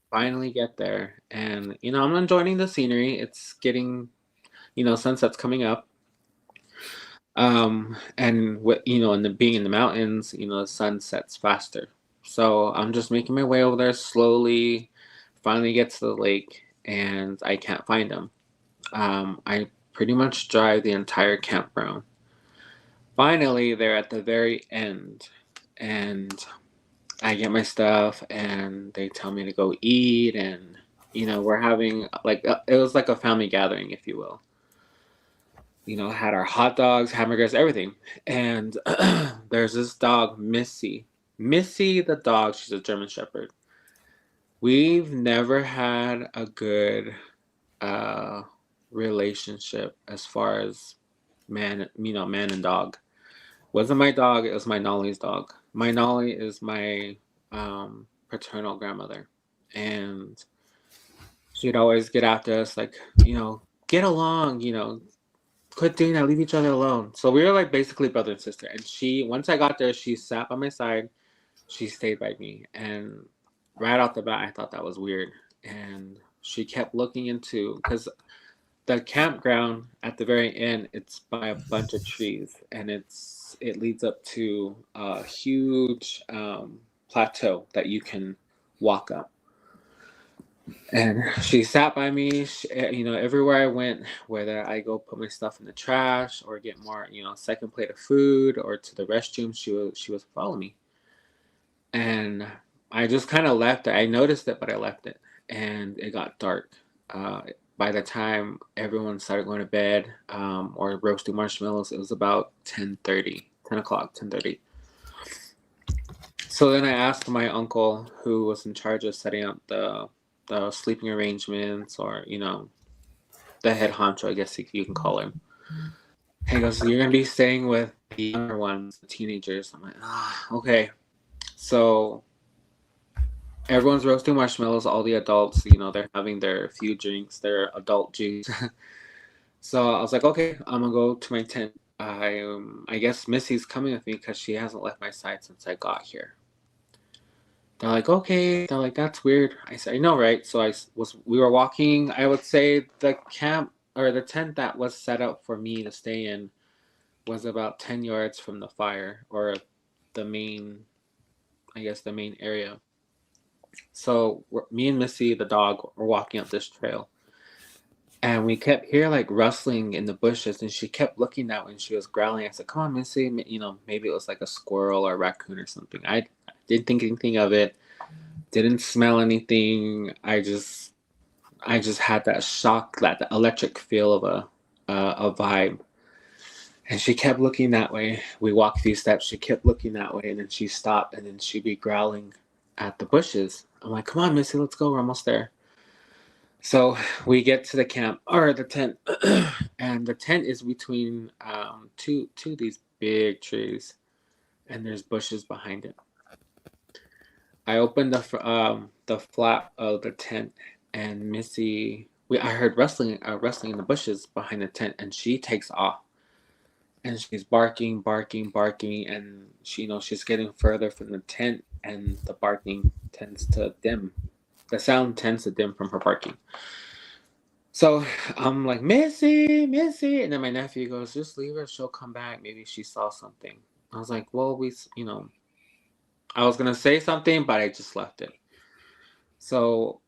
finally get there. And, I'm enjoying the scenery. It's getting, sunset's coming up. And what, and being in the mountains, the sun sets faster. So I'm just making my way over there slowly, finally get to the lake, and I can't find them. I pretty much drive the entire campground. Finally, they're at the very end, and I get my stuff, and they tell me to go eat, and we're having it was like a family gathering, if you will. Had our hot dogs, hamburgers, everything, and there's this dog, Missy. Missy the dog. She's a German Shepherd. We've never had a good relationship as far as man and dog. Wasn't my dog, it was my Nolly's dog. My Nolly is my paternal grandmother, and she'd always get after us, like, get along, quit doing that, leave each other alone. So we were like basically brother and sister. And once I got there, she sat by my side, she stayed by me, and right off the bat I thought that was weird. And she kept looking into, because the campground at the very end, it's by a bunch of trees, and it leads up to a huge plateau that you can walk up. And she sat by me. Everywhere I went, whether I go put my stuff in the trash or get more, second plate of food or to the restroom, she was following me. And I just kind of left it. I noticed it, but I left it, and it got dark. By the time everyone started going to bed or roasting marshmallows, it was about 10 o'clock, 10:30. So then I asked my uncle, who was in charge of setting up the sleeping arrangements, or the head honcho, I guess you can call him. He goes, "You're gonna be staying with the younger ones, the teenagers." I'm like, okay. So everyone's roasting marshmallows. All the adults, they're having their few drinks, their adult juice. So I was like, okay, I'm gonna go to my tent. I guess Missy's coming with me because she hasn't left my side since I got here. They're like, okay. They're like, that's weird. I said, I know, right? So we were walking. I would say the camp or the tent that was set up for me to stay in was about 10 yards from the fire, or the main area. So me and Missy, the dog, were walking up this trail, and we kept hearing like rustling in the bushes, and she kept looking that way, and she was growling. I said, come on, Missy, maybe it was like a squirrel or a raccoon or something. I didn't think anything of it, didn't smell anything. I just had that shock, that electric feel of a vibe. And she kept looking that way. We walked a few steps, she kept looking that way, and then she stopped, and then she'd be growling at the bushes. I'm like, come on, Missy, let's go, we're almost there. So we get to the camp, or the tent, and the tent is between two of these big trees, and there's bushes behind it. I opened the flap of the tent, and Missy, I heard rustling in the bushes behind the tent, and she takes off, and she's barking, and she's getting further from the tent, and the barking tends to dim. The sound tends to dim from her barking. So I'm like, Missy, Missy. And then my nephew goes, just leave her. She'll come back. Maybe she saw something. I was like, well, I was going to say something, but I just left it. So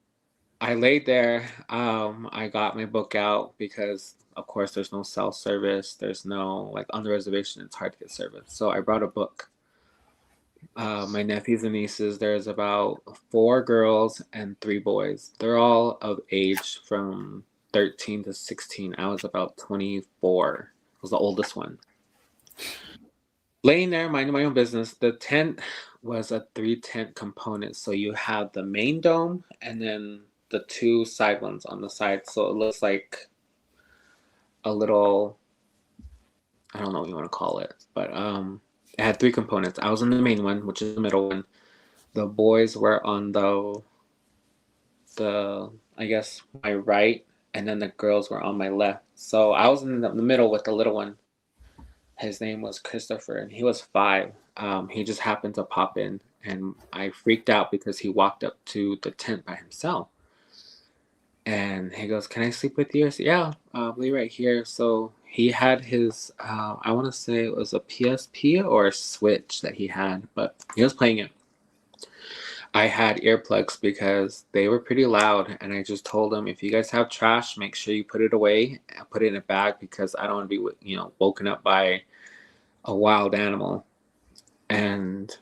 I laid there. I got my book out because, of course, there's no cell service. There's no, on the reservation, it's hard to get service. So I brought a book. My nephews and nieces, there's about 4 girls and 3 boys. They're all of age from 13 to 16. I was about 24. I was the oldest one. Laying there, minding my own business. The tent was a 3-tent component. So you have the main dome and then the 2 side ones on the side. So it looks like a little, I don't know what you want to call it, but it had 3 components. I was in the main one, which is the middle one. The boys were on the I guess my right, and then the girls were on my left. So I was in the middle with the little one. His name was Christopher, and he was 5. He just happened to pop in, and I freaked out because he walked up to the tent by himself. And he goes, can I sleep with you? I said, yeah, lay right here. So he had his, I want to say it was a PSP or a Switch that he had, but he was playing it. I had earplugs because they were pretty loud, and I just told him, if you guys have trash, make sure you put it away and put it in a bag because I don't want to be, woken up by a wild animal. And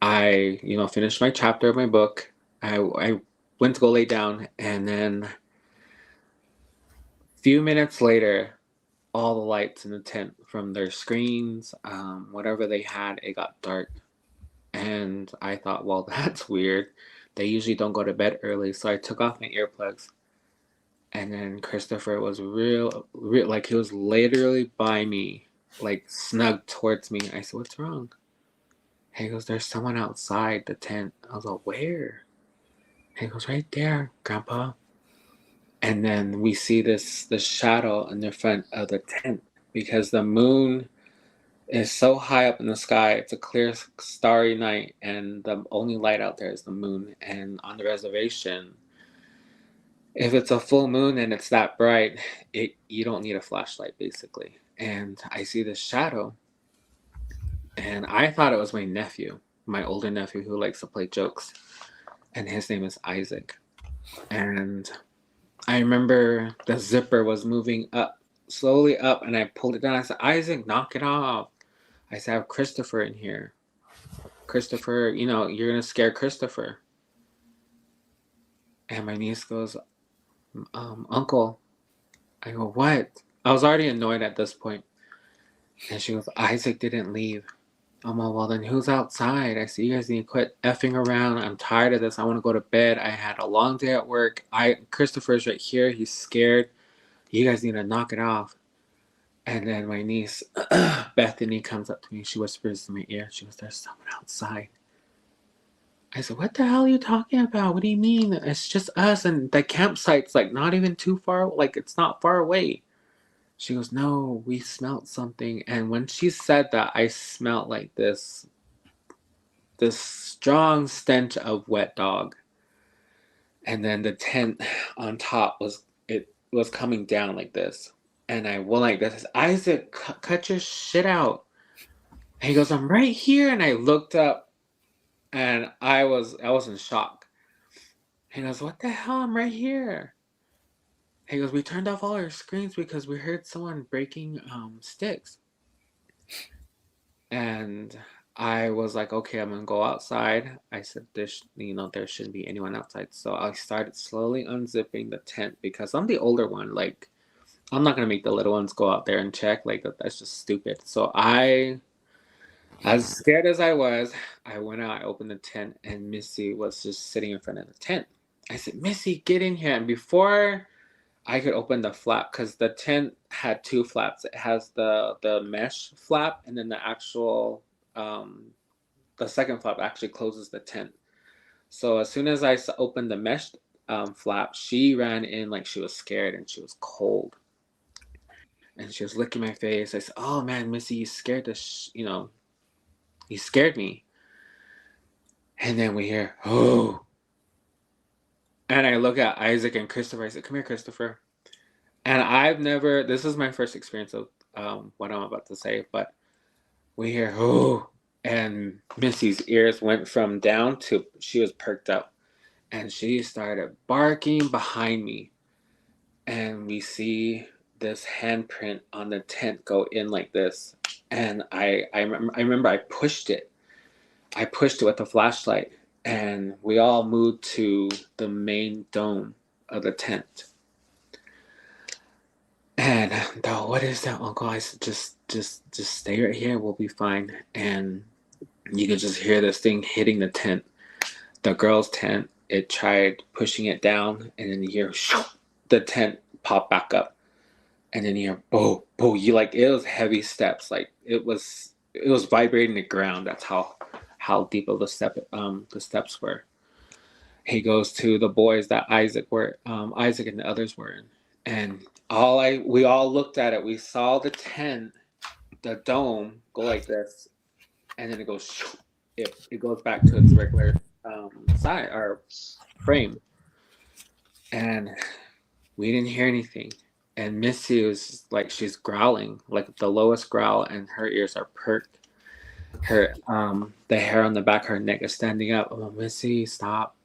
I, finished my chapter of my book. I went to go lay down, and then a few minutes later, all the lights in the tent from their screens, whatever they had, it got dark. And I thought, well, that's weird. They usually don't go to bed early. So I took off my earplugs. And then Christopher was real, like he was literally by me, like snug towards me. I said, what's wrong? He goes, there's someone outside the tent. I was like, where? He goes, right there, Grandpa. And then we see the shadow in the front of the tent because the moon is so high up in the sky. It's a clear, starry night, and the only light out there is the moon. And on the reservation, if it's a full moon and it's that bright, you don't need a flashlight basically. And I see this shadow, and I thought it was my nephew, my older nephew who likes to play jokes, and his name is Isaac. And I remember the zipper was moving up, slowly up, and I pulled it down. I said, Isaac, knock it off. I said, I have Christopher in here. Christopher, you know, you're going to scare Christopher. And my niece goes, Uncle. I go, what? I was already annoyed at this point. And she goes, Isaac didn't leave. I'm like, well, then who's outside? I said, you guys need to quit effing around. I'm tired of this. I want to go to bed. I had a long day at work. Christopher's right here. He's scared. You guys need to knock it off. And then my niece, Bethany, comes up to me. She whispers in my ear. She goes, there's someone outside. I said, what the hell are you talking about? What do you mean? It's just us. And the campsite's like not even too far. Like it's not far away. She goes, no, we smelled something. And when she said that, I smelled like this strong stench of wet dog. And then the tent on top was coming down like this. And I went like this. Isaac, cut your shit out. And he goes, I'm right here. And I looked up, and I was in shock. He goes, what the hell? I'm right here. He goes, we turned off all our screens because we heard someone breaking sticks. And I was like, okay, I'm going to go outside. I said, there shouldn't be anyone outside. So I started slowly unzipping the tent because I'm the older one. Like, I'm not going to make the little ones go out there and check. Like, that's just stupid. So as scared as I was, I went out, I opened the tent, and Missy was just sitting in front of the tent. I said, Missy, get in here. And before I could open the flap, because the tent had two flaps. It has the mesh flap, and then the actual, the second flap actually closes the tent. So as soon as I opened the mesh flap, she ran in like she was scared and she was cold. And she was licking my face. I said, oh man, Missy, you scared you scared me. And then we hear, oh. And I look at Isaac and Christopher. I said, come here, Christopher. And this is my first experience of what I'm about to say, but we hear, oh. And Missy's ears went from down to, she was perked up. And she started barking behind me. And we see this handprint on the tent go in like this. And I remember I pushed it. I pushed it with a flashlight, and we all moved to the main dome of the tent. And what is that, Uncle? I said, just stay right here. We'll be fine. And you could just hear this thing hitting the tent, the girl's tent. It tried pushing it down, and then you hear the tent pop back up, and then you hear boom, boom. It was heavy steps. Like it was vibrating the ground. That's how deep of the steps were. He goes to the boys that Isaac and the others were in, and we all looked at it. We saw the tent, the dome go like this, and then it goes. It goes back to its regular side or frame, and we didn't hear anything. And Missy was like, she's growling, like the lowest growl, and her ears are perked. Her the hair on the back of her neck is standing up. Oh, Missy, stop.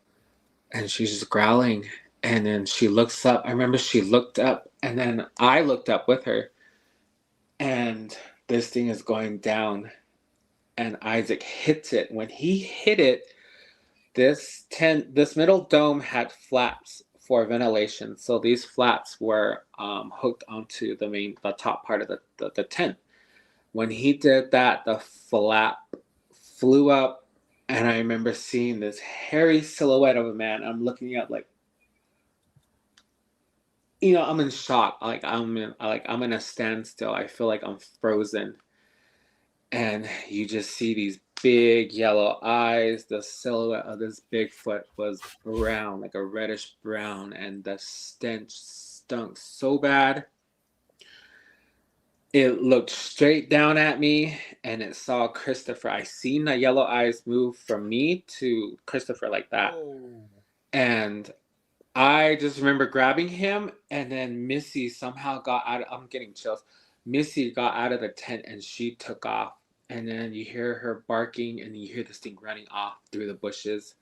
And she's just growling. And then she looks up. I remember she looked up, and then I looked up with her. And this thing is going down. And Isaac hits it. When he hit it, this middle dome had flaps for ventilation. So these flaps were hooked onto the top part of the tent. When he did that, the flap flew up, and I remember seeing this hairy silhouette of a man. I'm looking at like, I'm in shock. I'm in a standstill. I feel like I'm frozen. And you just see these big yellow eyes. The silhouette of this Bigfoot was brown, like a reddish brown, and the stench stunk so bad. It looked straight down at me, and it saw Christopher. I seen the yellow eyes move from me to Christopher like that. Oh. And I just remember grabbing him, and then Missy somehow got out. I'm getting chills. Missy got out of the tent and she took off. And then you hear her barking, and you hear this thing running off through the bushes.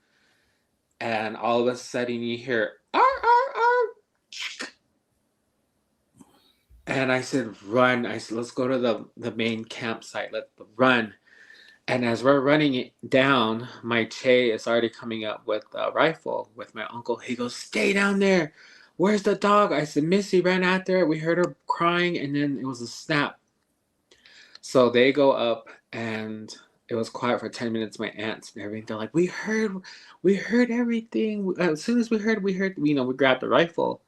And all of a sudden, you hear "ar ar ar," and I said, "Run!" I said, "Let's go to the main campsite. Let's run." And as we're running it down, my Che is already coming up with a rifle with my uncle. He goes, "Stay down there. Where's the dog?" I said, "Missy ran out there. We heard her crying, and then it was a snap." So they go up, and it was quiet for 10 minutes. My aunts and everything, they're like, we heard everything. As soon as we heard, we grabbed the rifle.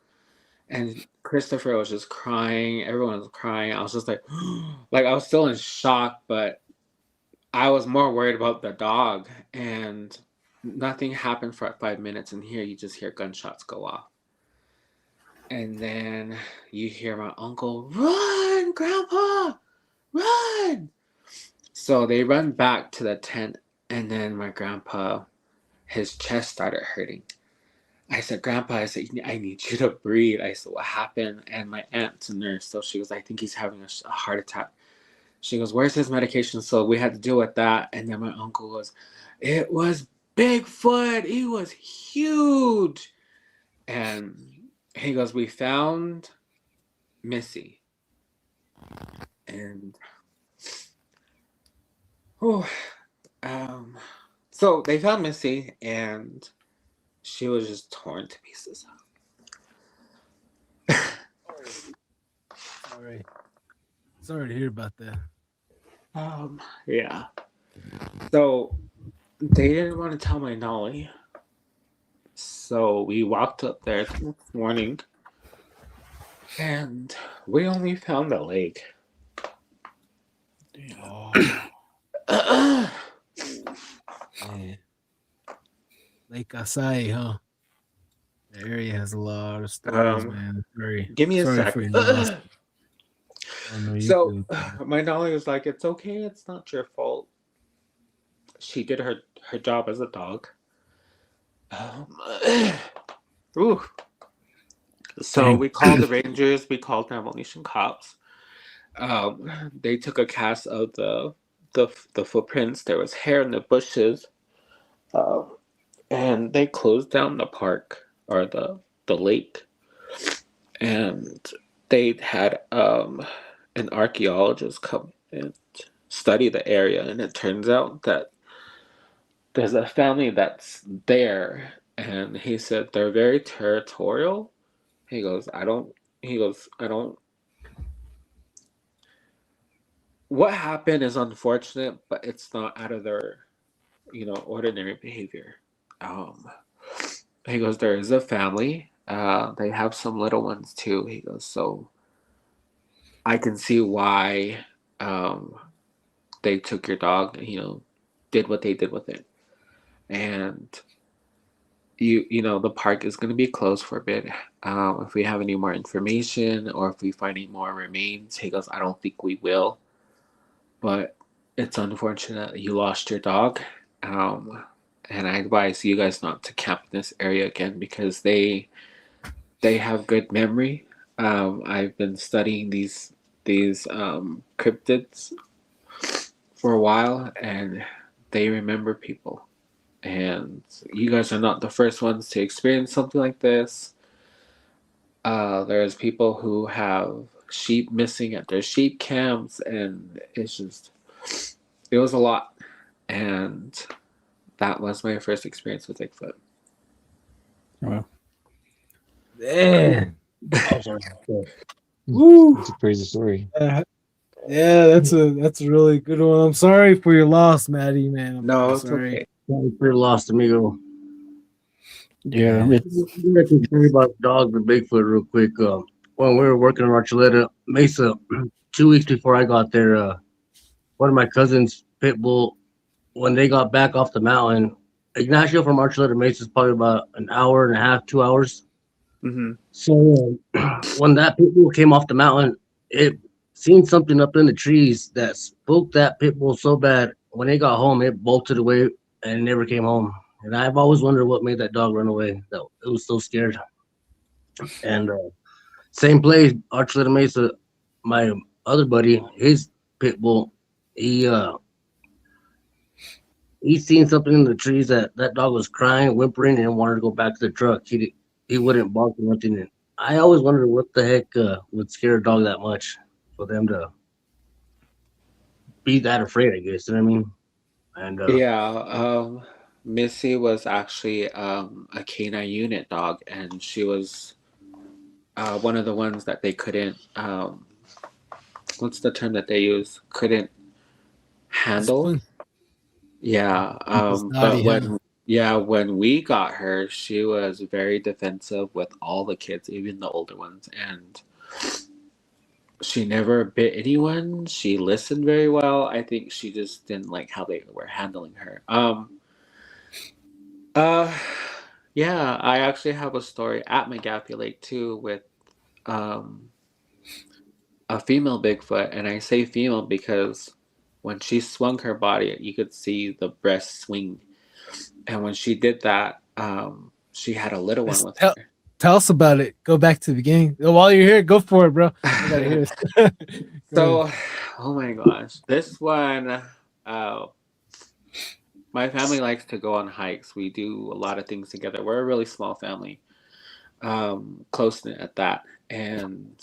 And Christopher was just crying. Everyone was crying. I was just like, like I was still in shock, but I was more worried about the dog. And nothing happened for 5 minutes. And here you just hear gunshots go off. And then you hear my uncle, "Run, Grandpa, run!" So they run back to the tent. And then my grandpa, his chest started hurting. I said, "Grandpa," I said, "I need you to breathe." I said, "What happened?" And my aunt's a nurse, so she goes, "I think he's having a heart attack." She goes, "Where's his medication?" So we had to deal with that. And then my uncle goes, "It was Bigfoot. He was huge." And he goes, "We found Missy." And so they found Missy, and she was just torn to pieces. Sorry to hear about that. Yeah. So they didn't want to tell my Nolly. So we walked up there the next morning, and we only found the leg. Man. Lake Asai, huh? The area has a lot of stories, man. Sorry. Give me a Sorry sec. for your loss. Oh, no, So my Nolly was like, "It's okay. It's not your fault. She did her job as a dog." Ooh. So we called the Rangers. We called Demolition Cops. They took a cast of the footprints. There was hair in the bushes, and they closed down the park or the lake, and they had an archaeologist come and study the area, and it turns out that there's a family that's there, and he said they're very territorial. He goes, I don't. What happened is unfortunate, but it's not out of their, ordinary behavior. He goes, there is a family. They have some little ones too. He goes, so I can see why they took your dog, did what they did with it. And the park is going to be closed for a bit. If we have any more information or if we find any more remains, he goes, I don't think we will. But it's unfortunate that you lost your dog. And I advise you guys not to camp in this area again because they have good memory. I've been studying these cryptids for a while, and they remember people. And you guys are not the first ones to experience something like this. There's people who have sheep missing at their sheep camps, and it was a lot. And that was my first experience with Bigfoot. Wow. Man. Woo! It's a crazy story. Yeah, that's a really good one. I'm sorry for your loss, Maddie, man. No, I'm it's okay. Sorry for your loss, amigo. Yeah, I can tell you about dog and Bigfoot real quick. When we were working in Archuleta Mesa, 2 weeks before I got there, one of my cousins, Pitbull, when they got back off the mountain, Ignacio from Archuleta Mesa is probably about an hour and a half, 2 hours. Mm-hmm. So when that Pitbull came off the mountain, it seen something up in the trees that spooked that Pitbull so bad. When they got home, it bolted away and never came home. And I've always wondered what made that dog run away. That it was so scared. And same place, Arch Little Mesa. My other buddy, his pit bull, he he seen something in the trees that dog was crying, whimpering, and wanted to go back to the truck. He wouldn't bark or nothing. And I always wondered what the heck would scare a dog that much for them to be that afraid. I guess, you know what I mean. And Yeah, Missy was actually a canine unit dog, and she was one of the ones that they couldn't. What's the term that they use? Couldn't handle. Discipline. Yeah, It's but naughty, huh? when we got her, she was very defensive with all the kids, even the older ones, and she never bit anyone. She listened very well. I think she just didn't like how they were handling her. Uh, yeah, I actually have a story at McGaffey Lake too with um a female Bigfoot, and I say female because when she swung her body, you could see the breast swing, and when she did that, she had a little one Just with tell us about it. Go back to the beginning. While you're here, go for it, bro. I gotta hear her. this. Go ahead. So, oh my gosh, this one, uh, my family likes to go on hikes. We do a lot of things together. We're a really small family, close knit at that, and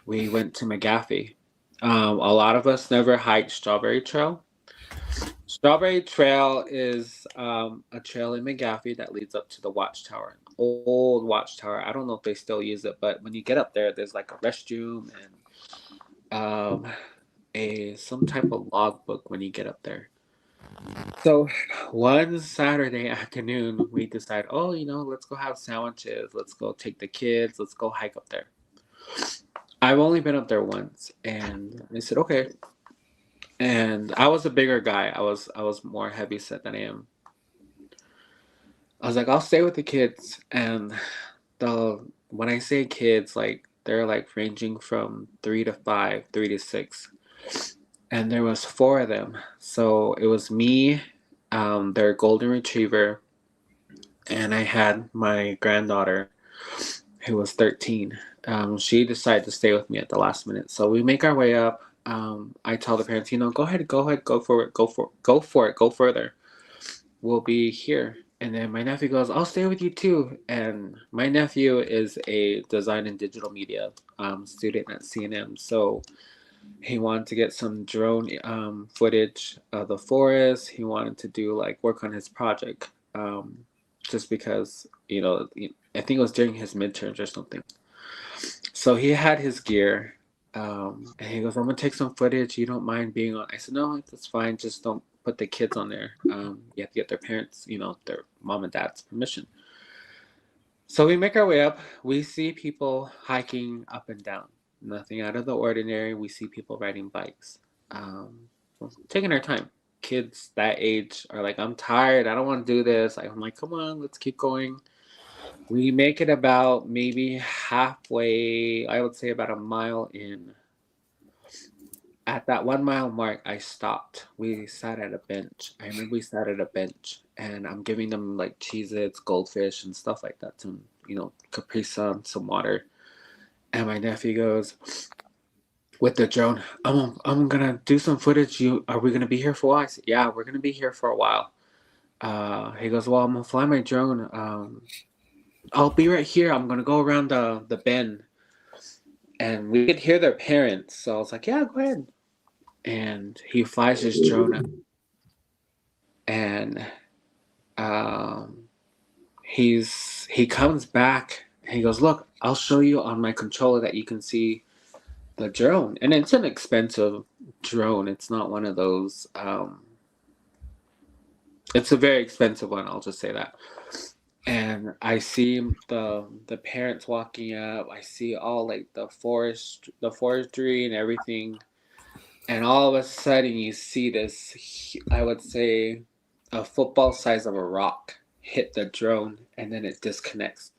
we went to McGaffey. A lot of us never hiked Strawberry Trail. Strawberry Trail is a trail in McGaffey that leads up to the watchtower, old watchtower. I don't know if they still use it, but when you get up there, there's like a restroom and a some type of logbook when you get up there. So one Saturday afternoon, we decide, oh, let's go have sandwiches. Let's go take the kids. Let's go hike up there. I've only been up there once, and I said, okay. And I was a bigger guy. I was more heavy set than I am. I was like, I'll stay with the kids. And the when I say kids, like they're like ranging from 3 to 5, 3 to 6. And there was four of them. So it was me, their golden retriever, and I had my granddaughter who was 13. She decided to stay with me at the last minute. So we make our way up. I tell the parents, go ahead, go for it, go further. We'll be here. And then my nephew goes, I'll stay with you too. And my nephew is a design and digital media student at CNM. So he wanted to get some drone footage of the forest. He wanted to do like work on his project just because, I think it was during his midterms or something. So he had his gear, and he goes, I'm gonna take some footage. You don't mind being on? I said, no, that's fine. Just don't put the kids on there. You have to get their parents, their mom and dad's permission. So we make our way up. We see people hiking up and down. Nothing out of the ordinary. We see people riding bikes. Taking our time. Kids that age are like, I'm tired. I don't want to do this. I'm like, come on, let's keep going. We make it about maybe halfway, I would say about a mile in. At that 1 mile mark, I stopped. We sat at a bench. I remember we sat at a bench, and I'm giving them like Cheez-Its, goldfish, and stuff like that. Some, Capri Sun, some water. And my nephew goes, with the drone, I'm gonna do some footage. Are we gonna be here for a while? I said, yeah, we're gonna be here for a while. He goes, well, I'm gonna fly my drone. I'll be right here. I'm gonna go around the bend, and we could hear their parents. So I was like, yeah, go ahead. And he flies his drone up, and he comes back. And he goes, look, I'll show you on my controller that you can see the drone, and it's an expensive drone. It's not one of those. It's a very expensive one. I'll just say that. And I see the parents walking up. I see all like the forestry and everything. And all of a sudden, you see this. I would say a football size of a rock hit the drone, and then it disconnects.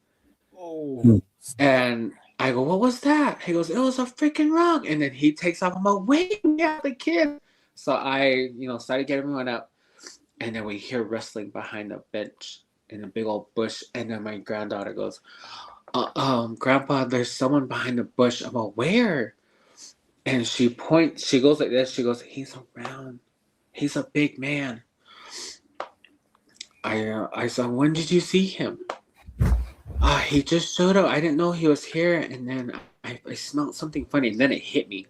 Oh, And I go, what was that? He goes, it was a freaking rock. And then he takes off. I'm like, wait, we have the kid. So I, started getting everyone up. And then we hear rustling behind the bench in a big old bush. And then my granddaughter goes, Grandpa, there's someone behind the bush. I'm like, where? And she points, she goes like this. She goes, he's around. He's a big man. I said, when did you see him? He just showed up. I didn't know he was here. And then I smelled something funny, and then it hit me.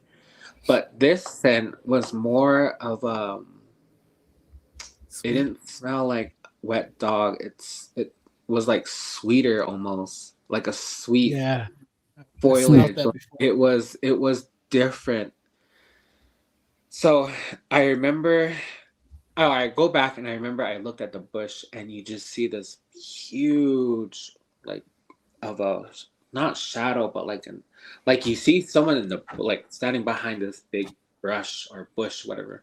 But this scent was more of it didn't smell like wet dog. It was like sweeter almost, like a sweet Yeah. I smelled foliage. that before. It was different. So I remember, I go back and I remember I looked at the bush and you just see this huge, like, of a, not shadow, but like you see someone in the, like, standing behind this big brush or bush, whatever.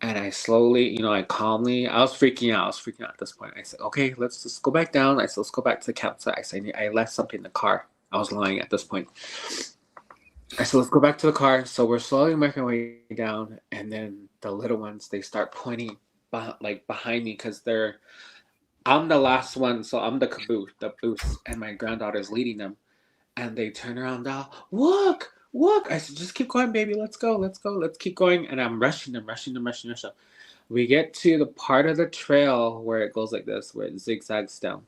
And I slowly, I calmly, I was freaking out. At this point. I said, okay, let's just go back down. I said, let's go back to the campsite. I said, I left something in the car. I was lying at this point. I said, let's go back to the car. So we're slowly making our way down. And then the little ones, they start pointing behind me because I'm the last one. So I'm the booth, and my granddaughter's leading them. And they turn around, look. I said, just keep going, baby. Let's go. Let's keep going. And I'm rushing them. We get to the part of the trail where it goes like this, where it zigzags down.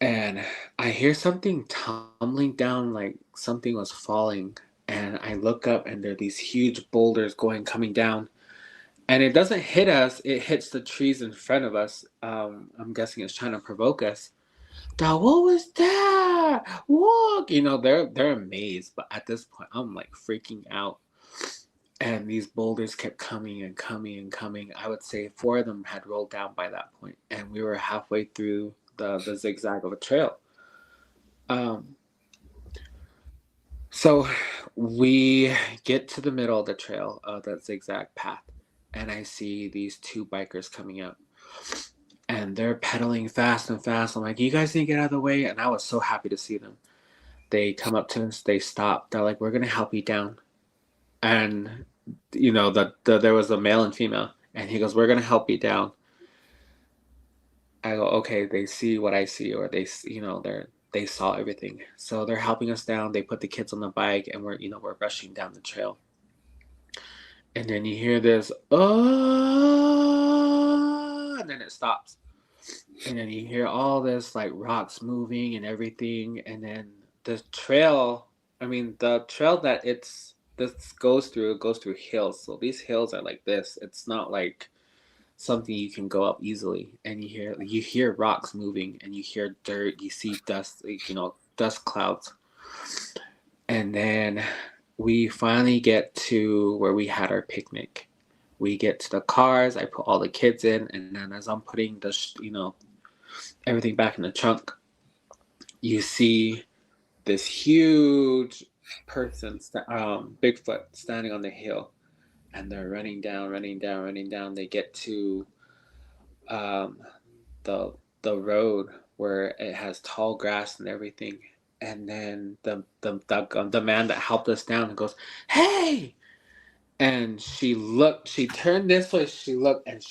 And I hear something tumbling down, like something was falling. And I look up, and there are these huge boulders coming down. And it doesn't hit us. It hits the trees in front of us. I'm guessing it's trying to provoke us. Dad, what was that? Look, they're amazed, but at this point, I'm like freaking out. And these boulders kept coming and coming and coming. I would say 4 of them had rolled down by that point, and we were halfway through the zigzag of a trail. So we get to the middle of the trail of that zigzag path, and I see these 2 bikers coming up. And they're pedaling fast and fast. I'm like, you guys need to get out of the way. And I was so happy to see them. They come up to us. They stop. They're like, we're going to help you down. And, there was a male and female. And he goes, we're going to help you down. I go, okay, they see what I see. Or they saw everything. So they're helping us down. They put the kids on the bike. And we're rushing down the trail. And then you hear this, and then it stops. And then you hear all this like rocks moving and everything. And then the trail that this goes through hills. So these hills are like this. It's not like something you can go up easily. And you hear rocks moving, and you hear dirt, you see dust, dust clouds. And then we finally get to where we had our picnic. We get to the cars. I put all the kids in, and then as I'm putting everything back in the trunk, you see this huge person, Bigfoot, standing on the hill, and they're running down. They get to the road where it has tall grass and everything. And then the man that helped us down and goes, hey! And she turned this way, she looked, and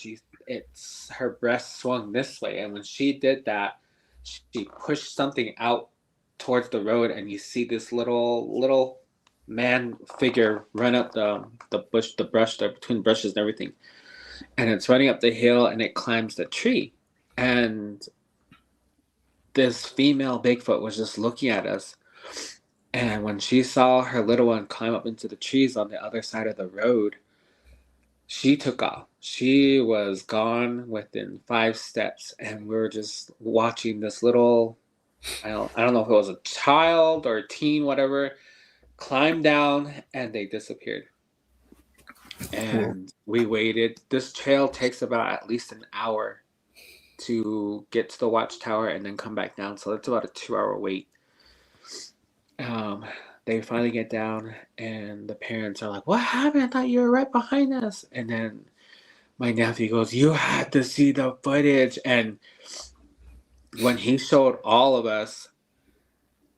her breast swung this way. And when she did that, she pushed something out towards the road, and you see this little man figure run up the brush there, between brushes and everything. And it's running up the hill, and it climbs the tree. And this female Bigfoot was just looking at us. And when she saw her little one climb up into the trees on the other side of the road, she took off. She was gone within 5 steps, and we were just watching this little, I don't know if it was a child or a teen, whatever, climb down, and they disappeared. And we waited. This trail takes about at least an hour to get to the watchtower and then come back down. So that's about a 2-hour wait. They finally get down, and the parents are like, what happened? I thought you were right behind us. And then my nephew goes, you had to see the footage. And when he showed all of us,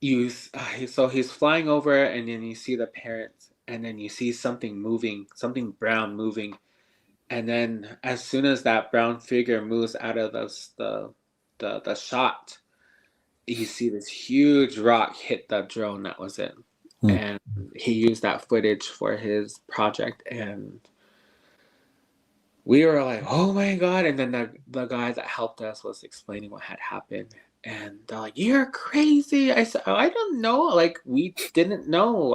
so he's flying over, and then you see the parents, and then you see something moving, something brown moving. And then as soon as that brown figure moves out of the shot, you see this huge rock hit the drone that was in. And he used that footage for his project, and we were like, oh my God. And then the guy that helped us was explaining what had happened. And they're like, you're crazy. I said, oh, I don't know. Like, we didn't know.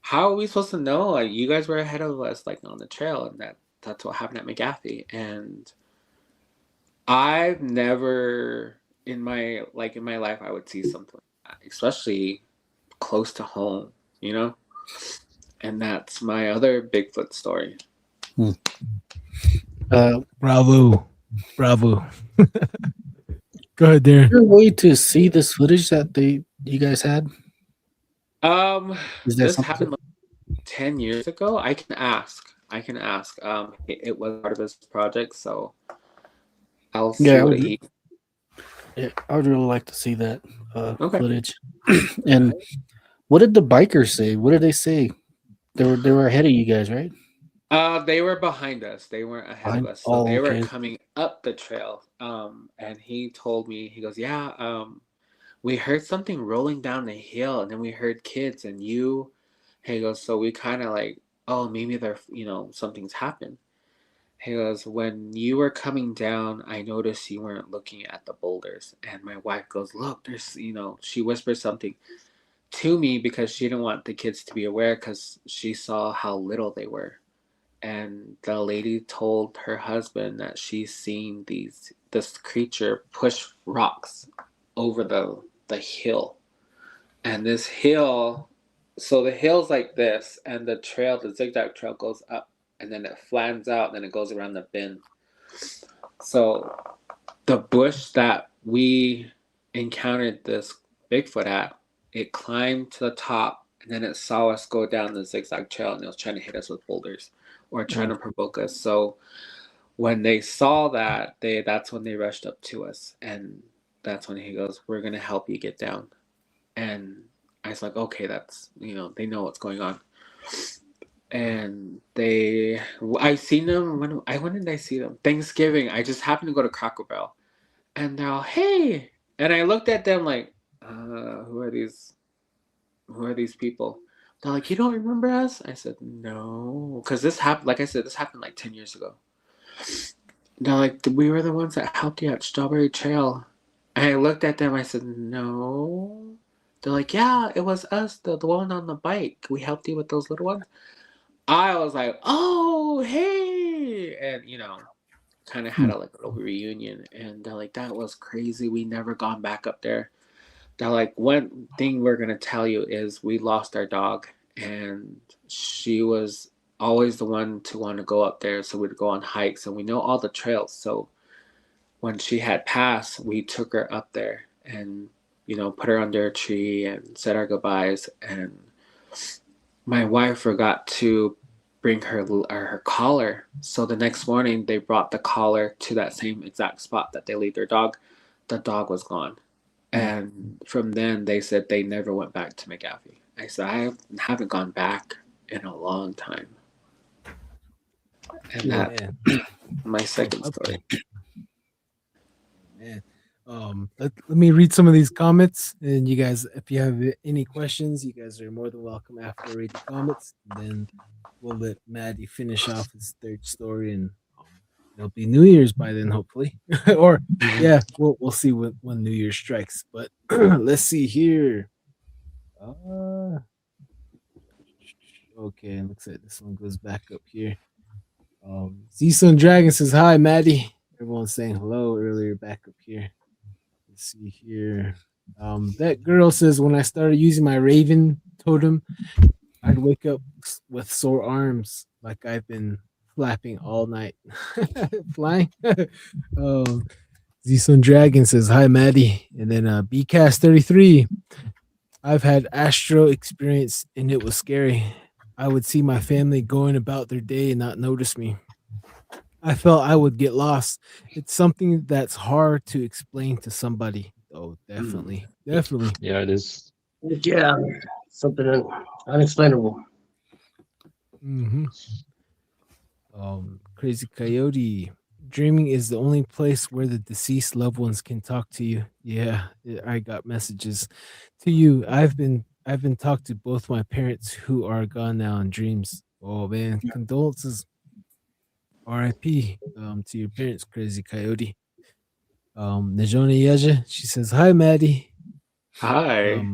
How are we supposed to know? Like, you guys were ahead of us, like, on the trail. And that's what happened at McGaffey. And I've never in my life I would see something like that, especially close to home, you know? And that's my other Bigfoot story. Bravo. Go ahead, Darren. Is there a way to see this footage that you guys had? Is that This something? happened like 10 years ago. I can ask. It was part of his project, so I'll see Yeah, what he. Yeah, I would really like to see that Okay. footage. And what did the bikers say? What did they say? They were ahead of you guys, right? They were behind us. They weren't ahead of us. So they were coming up the trail. And he told me, he goes, yeah, we heard something rolling down the hill, and then we heard kids and you. He goes, so we kind of like, oh, maybe they're, something's happened. He goes, when you were coming down, I noticed you weren't looking at the boulders. And my wife goes, look, there's, she whispered something to me because she didn't want the kids to be aware because she saw how little they were. And the lady told her husband that she's seen this creature push rocks over the hill. And this hill, so the hill's like this, and the zigzag trail goes up, and then it flans out, and then it goes around the bend. So the bush that we encountered this Bigfoot at, it climbed to the top, and then it saw us go down the zigzag trail, and it was trying to hit us with boulders or trying to provoke us. So when they saw that, that's when they rushed up to us, and that's when he goes, we're going to help you get down. And I was like, okay, that's, they know what's going on. And I seen them when did I see them? Thanksgiving. I just happened to go to Cracker Barrel, and they're all, hey. And I looked at them like, who are these people? They're like, you don't remember us? I said, no. Because this happened, like I said, this happened like 10 years ago. They're like, we were the ones that helped you at Strawberry Trail. And I looked at them, I said, no. They're like, yeah, it was us, the one on the bike. We helped you with those little ones. I was like, oh, hey. And, kind of had a little reunion. And they're like, that was crazy. We never gone back up there. They're like, one thing we're going to tell you is we lost our dog. And she was always the one to want to go up there. So we'd go on hikes, and we know all the trails. So when she had passed, we took her up there and, put her under a tree and said our goodbyes. And my wife forgot to bring her collar. So the next morning they brought the collar to that same exact spot that they leave their dog. The dog was gone. And from then they said they never went back to McGaffey. I said, I haven't gone back in a long time. And that's my second story. Man. Let me read some of these comments, and you guys, if you have any questions, you guys are more than welcome after I read the comments. And then we'll let Maddie finish off his third story, and it'll be New Year's by then, hopefully. Or yeah, we'll see when New Year strikes. But let's see here. Okay, looks like this one goes back up here. Z-Sun Dragon says hi, Maddie. Everyone's saying hello earlier back up here. Let's see here. That girl says, when I started using my Raven totem, I'd wake up with sore arms like I've been flapping all night. Flying. Z-Sun Dragon says, hi, Maddie. And then BCast33. I've had astro experience, and it was scary. I would see my family going about their day and not notice me. I felt I would get lost. It's something that's hard to explain to somebody. Oh, definitely. Definitely. Yeah, it is. Yeah, something unexplainable. Mm-hmm. Crazy Coyote. dreaming is the only place where the deceased loved ones can talk to you. Yeah, I got messages to you. I've been talked to both my parents who are gone now in dreams. Oh man, condolences. R.I.P. To your parents, Crazy Coyote. Najoni Yaja, she says, "Hi, Maddie." Hi.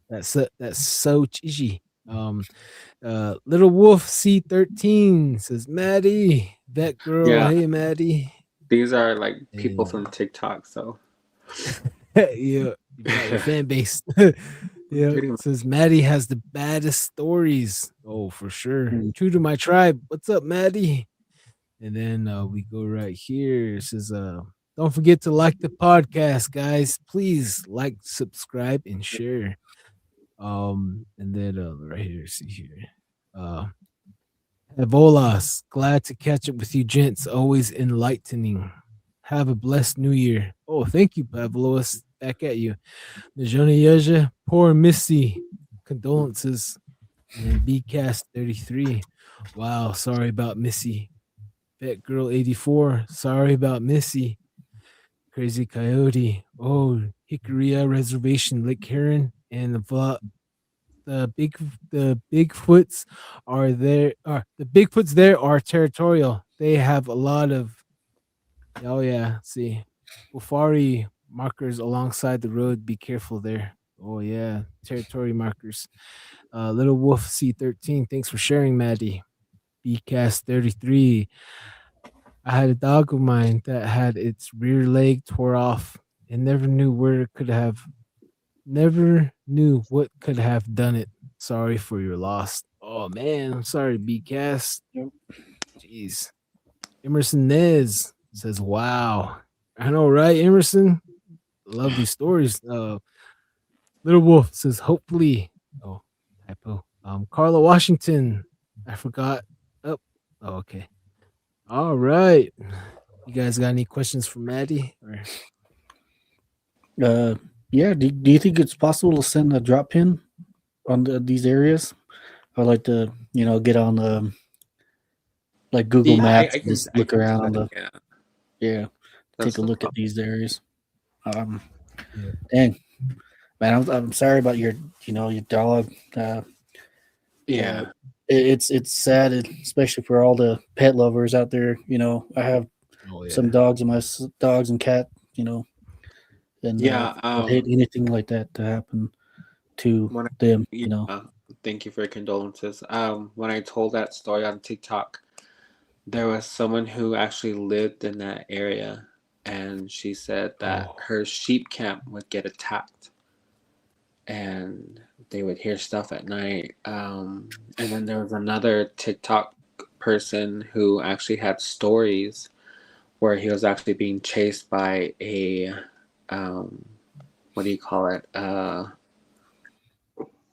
That, that's so cheesy. Little Wolf C13 says, "Maddie, that girl. Yeah, Hey, Maddie." these are like people And from TikTok, so yeah, you got your fan base. Yeah, pretty much. says Maddie has the baddest stories. Oh, for sure. Mm. True to my tribe. What's up, Maddie? And then we go right here. It says, don't forget to like the podcast, guys. Please like, subscribe, and share. And then right here, see here. Ebolas, glad to catch up with you, gents. Always enlightening. Have a blessed new year. Oh, thank you, Pavlos. Back at you. Najoni Yeja, poor Missy. Condolences. And BCast 33. Wow, sorry about Missy. Bet Girl 84. Sorry about Missy. Crazy Coyote. Oh, Hickoria Reservation, Lake Heron, and the Bigfoots are there. The Bigfoots there are territorial. They have a lot of. Oh yeah, see, Bufari markers alongside the road. Be careful there. Oh yeah, territory markers. Little Wolf C13. Thanks for sharing, Maddie. BCast 33. I had a dog of mine that had its rear leg tore off and never knew what could have done it. Sorry for your loss. Oh man, I'm sorry, BCast. Jeez. Emerson Nez says, wow. I know, right, Emerson? Love these stories. Little Wolf says, hopefully. Oh, typo. Carla Washington. I forgot. Oh, okay. All right. You guys got any questions for Maddie? Or Yeah. Do you think it's possible to send a drop pin on these areas? I like to, get on like Google Yeah, Maps, I and can just look do around that, yeah. take That's a no look at problem. these areas. Yeah. Dang, man, I'm sorry about your dog. Yeah. It's sad, especially for all the pet lovers out there. I have Oh yeah. some dogs and dogs and cat. And Yeah. I hate anything like that to happen to When them. yeah, thank you for your condolences. When I told that story on TikTok, there was someone who actually lived in that area, and she said that Oh. her sheep camp would get attacked, and they would hear stuff at night. And then there was another TikTok person who actually had stories where he was actually being chased by a what do you call it?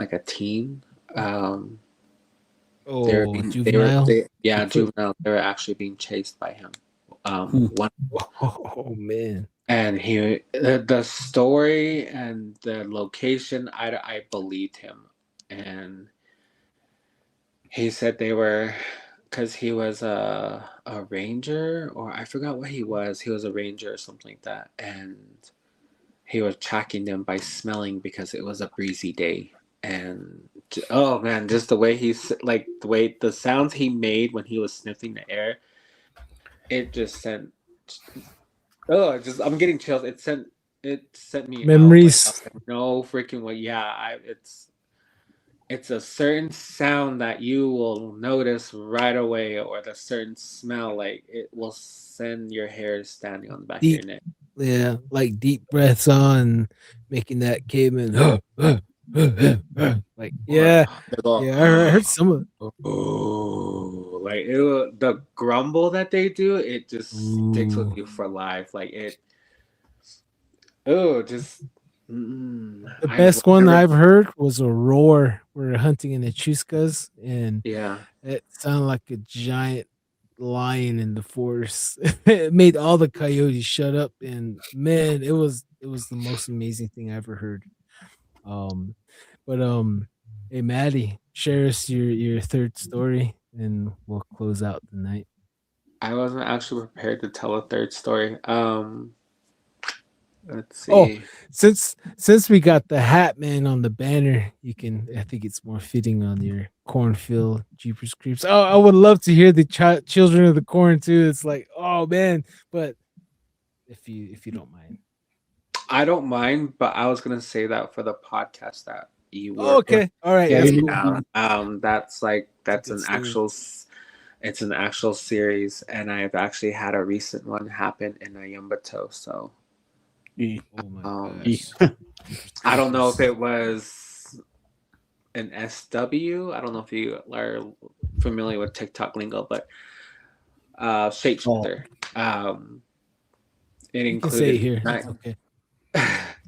Like a teen. Oh, juvenile. Bigfoot? Juvenile. They were actually being chased by him. One, Oh man. and the story and the location, I believed him, and he said they were, because he was a ranger, or I forgot what he was. He was a ranger or something like that, and he was tracking them by smelling because it was a breezy day. And oh man, just the way the sounds he made when he was sniffing the air, it just sent. I'm getting chills. It sent me Memories. out. Like, no freaking way. Yeah, it's a certain sound that you will notice right away, or the certain smell, like it will send your hair standing on the back of your neck. Yeah, like deep breaths on, making that caveman. Like yeah, yeah. I heard some of. Oh, like the grumble that they do, it just sticks with you for life. Like it. Oh, just. The best one I've heard was a roar. We're hunting in the Chuscas, and yeah, it sounded like a giant lion in the forest. It made all the coyotes shut up, and man, it was the most amazing thing I ever heard. But hey Maddie, share us your third story, and we'll close out the night. I wasn't actually prepared to tell a third story. Let's Oh, see. since we got the Hat Man on the banner, you can. I think it's more fitting on your cornfield Jeepers Creeps. Oh, I would love to hear the Children of the Corn too. It's like, oh man, but if you don't mind. I don't mind, but I was gonna say that for the podcast that you Oh, were okay, all right, Yeah, that's you- cool. That's like that's good an story. actual it's an actual series, and I've actually had a recent one happen in Ayambato. So Yeah. Oh my gosh. gosh. I don't know if it was an SW. I don't know if you are familiar with TikTok lingo, but shapeshifter. It You can say it included here. It's okay.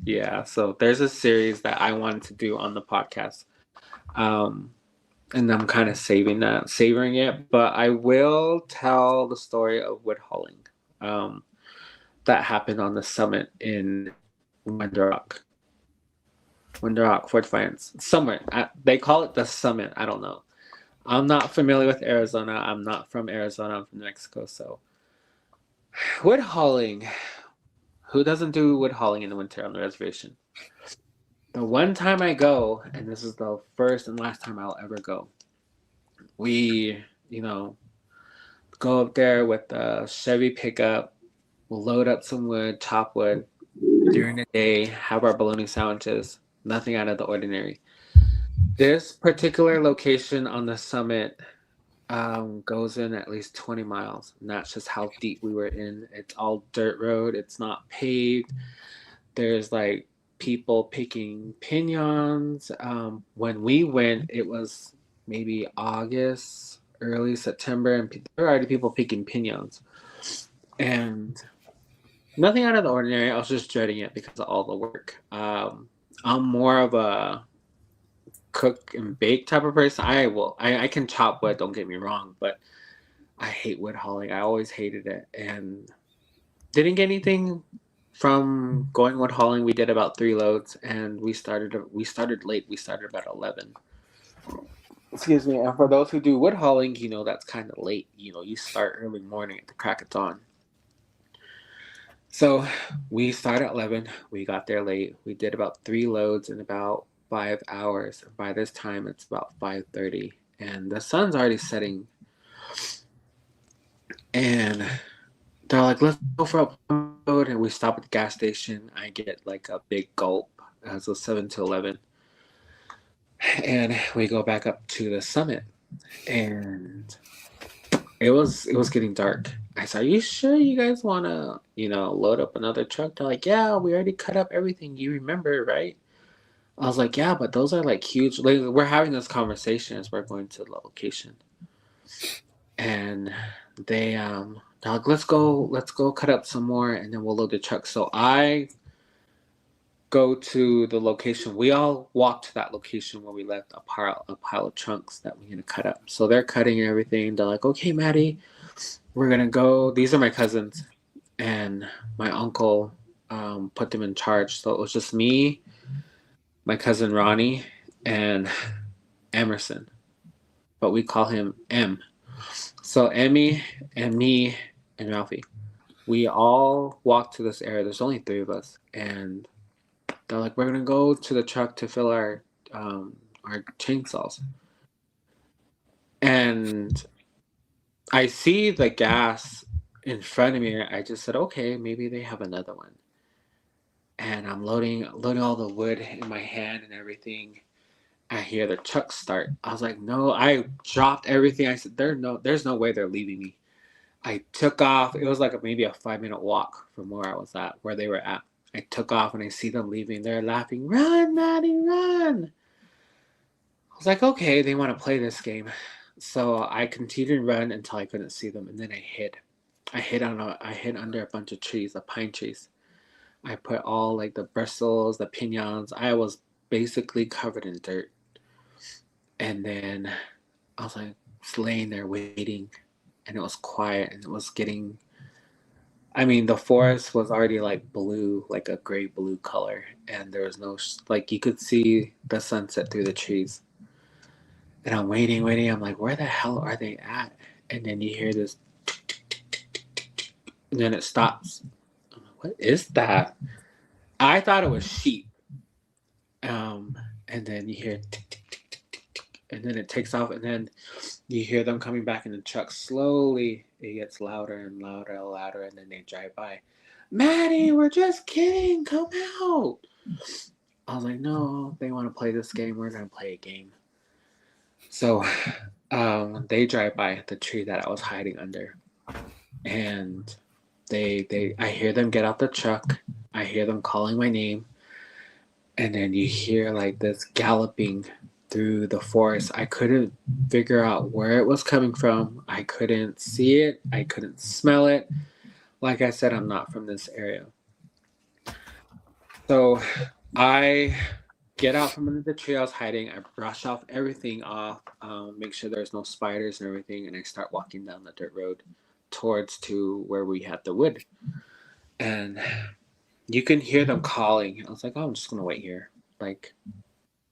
yeah, so there's a series that I wanted to do on the podcast. And I'm kind of savoring it, but I will tell the story of wood hauling that happened on the summit in Winter Rock, Fort Defiance. Somewhere. They call it the summit. I don't know. I'm not familiar with Arizona. I'm not from Arizona. I'm from Mexico. So, wood hauling. Who doesn't do wood hauling in the winter on the reservation? The one time I go, and this is the first and last time I'll ever go, we, go up there with a Chevy pickup. We'll load up some wood, chop wood during the day, have our bologna sandwiches. Nothing out of the ordinary. This particular location on the summit goes in at least 20 miles. And that's just how deep we were in. It's all dirt road. It's not paved. There's like people picking piñons. When we went, it was maybe August, early September, and there were already people picking piñons. And nothing out of the ordinary. I was just dreading it because of all the work. I'm more of a cook and bake type of person. I can chop wood, don't get me wrong, but I hate wood hauling. I always hated it and didn't get anything from going wood hauling. We did about 3 loads and we started late. We started about 11. Excuse me. And for those who do wood hauling, that's kind of late. You start early morning at the crack of dawn. So we started at 11. We got there late. We did about 3 loads in about 5 hours. By this time, it's about 5:30, and the sun's already setting. And they're like, "Let's go for a load." And we stop at the gas station. I get like a big gulp as a 7 to 11, and we go back up to the summit. And it was getting dark. I said, "Are you sure you guys want to, load up another truck?" They're like, "Yeah, we already cut up everything. You remember, right?" I was like, "Yeah, but those are like huge." Like, we're having this conversation as we're going to the location, and they're like, let's go cut up some more, and then we'll load the truck. So I go to the location. We all walked to that location where we left a pile of trunks that we need to cut up. So they're cutting everything. They're like, "Okay, Maddie, we're gonna go." These are my cousins, and my uncle put them in charge. So it was just me, my cousin Ronnie, and Emerson, but we call him M. So Emmy and me and Ralphie, we all walked to this area. There's only 3 of us, and they're like, "We're gonna go to the truck to fill our chainsaws." And I see the gas in front of me. I just said, "Okay, maybe they have another one." And I'm loading all the wood in my hand and everything. I hear the truck start. I was like, "No!" I dropped everything. I said, "There's no way they're leaving me." I took off. It was like maybe a 5-minute walk from where they were at. I took off and I see them leaving. They're laughing, "Run, Maddie, run!" I was like, "Okay, they want to play this game." So I continued to run until I couldn't see them, and then I hid. I hid under a bunch of trees, the pine trees. I put all like the bristles, the piñons. I was basically covered in dirt. And then I was like just laying there waiting, and it was quiet, and it was getting. I mean, the forest was already like blue, like a gray blue color, and there was no like you could see the sunset through the trees. And I'm waiting. I'm like, where the hell are they at? And then you hear this, and then it stops. What is that? I thought it was sheep. And then you hear tick, tick, tick, tick, tick, tick, and then it takes off, and then you hear them coming back in the truck. Slowly, it gets louder and louder and louder, and then they drive by. Maddie, we're just kidding. Come out. I was like, no, they want to play this game. We're going to play a game. So they drive by the tree that I was hiding under. And I hear them get out the truck. I hear them calling my name. And then you hear like this galloping through the forest. I couldn't figure out where it was coming from. I couldn't see it. I couldn't smell it. Like I said, I'm not from this area. So I get out from under the tree I was hiding. I brush off everything off, make sure there's no spiders and everything, and I start walking down the dirt road towards to where we had the wood. And you can hear them calling. I was like, oh, I'm just gonna wait here. Like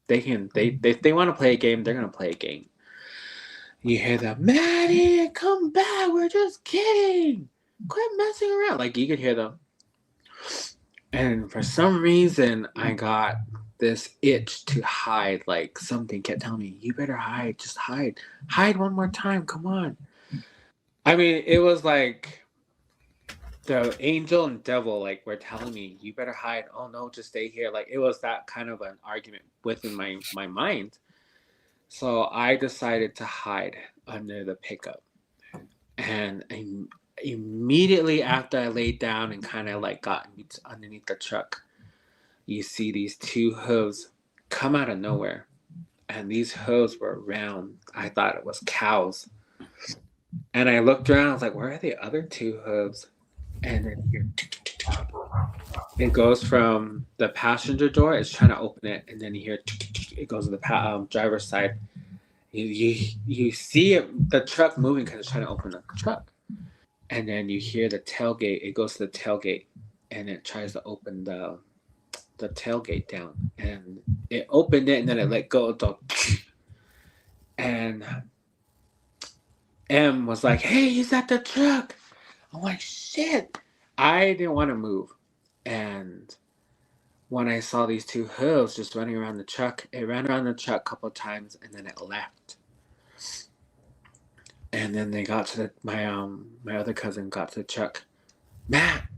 they want to play a game, they're gonna play a game. You hear them, Maddie, come back, we're just kidding. Quit messing around. Like you could hear them. And for some reason I got this itch to hide. Like something kept telling me, you better hide, just hide. Hide one more time, come on. I mean, it was like the angel and devil like were telling me, you better hide. Oh no, just stay here. Like it was that kind of an argument within my mind. So I decided to hide under the pickup. And immediately after I laid down and kind of like got underneath the truck, you see these two hooves come out of nowhere. And these hooves were round. I thought it was cows. And I looked around, I was like, where are the other two hooves? And then it goes from the passenger door, it's trying to open it, and then you hear it goes to the driver's side. You see it, the truck moving because it's trying to open the truck. And then you hear the tailgate, it goes to the tailgate, and it tries to open the tailgate down. And it opened it, and then it let go. And M was like, hey, he's at the truck. I'm like, shit. I didn't want to move. And when I saw these two hooves just running around the truck, it ran around the truck a couple of times and then it left. And then they got to my other cousin got to the truck. Matt.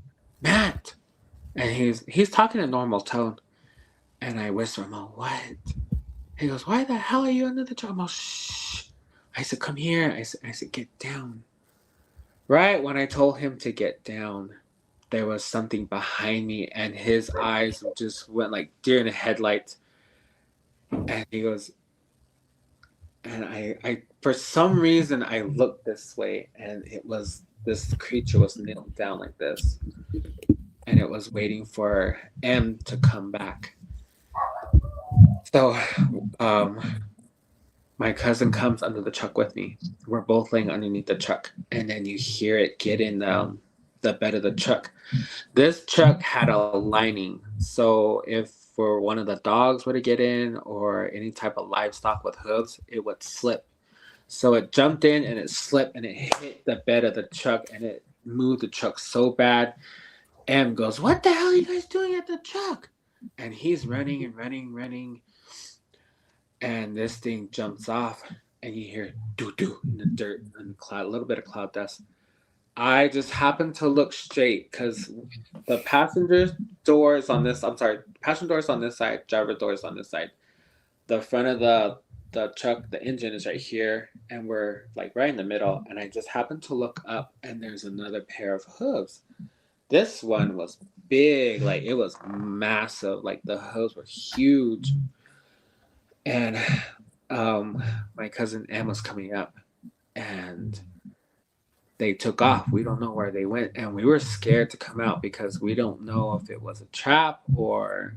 And he's talking in normal tone. And I whisper him, oh, what? He goes, why the hell are you under the truck? I'm all, shh. I said, come here. I said, get down. Right when I told him to get down, there was something behind me, and his eyes just went like deer in the headlights. And he goes, and I for some reason I looked this way, and it was this creature was kneeled down like this, and it was waiting for M to come back. So, my cousin comes under the truck with me. We're both laying underneath the truck, and then you hear it get in the bed of the truck. This truck had a lining, so if for one of the dogs were to get in or any type of livestock with hooves, it would slip. So it jumped in and it slipped and it hit the bed of the truck and it moved the truck so bad. M goes, what the hell are you guys doing at the truck? And he's running and running. And this thing jumps off, and you hear doo-doo in the dirt and cloud, a little bit of cloud dust. I just happened to look straight because the passenger doors on this side, driver doors on this side. The front of the truck, the engine is right here, and we're like right in the middle. And I just happened to look up, and there's another pair of hooves. This one was big, like it was massive, like the hooves were huge. And my cousin Em was coming up, and they took off. We don't know where they went, and we were scared to come out because we don't know if it was a trap or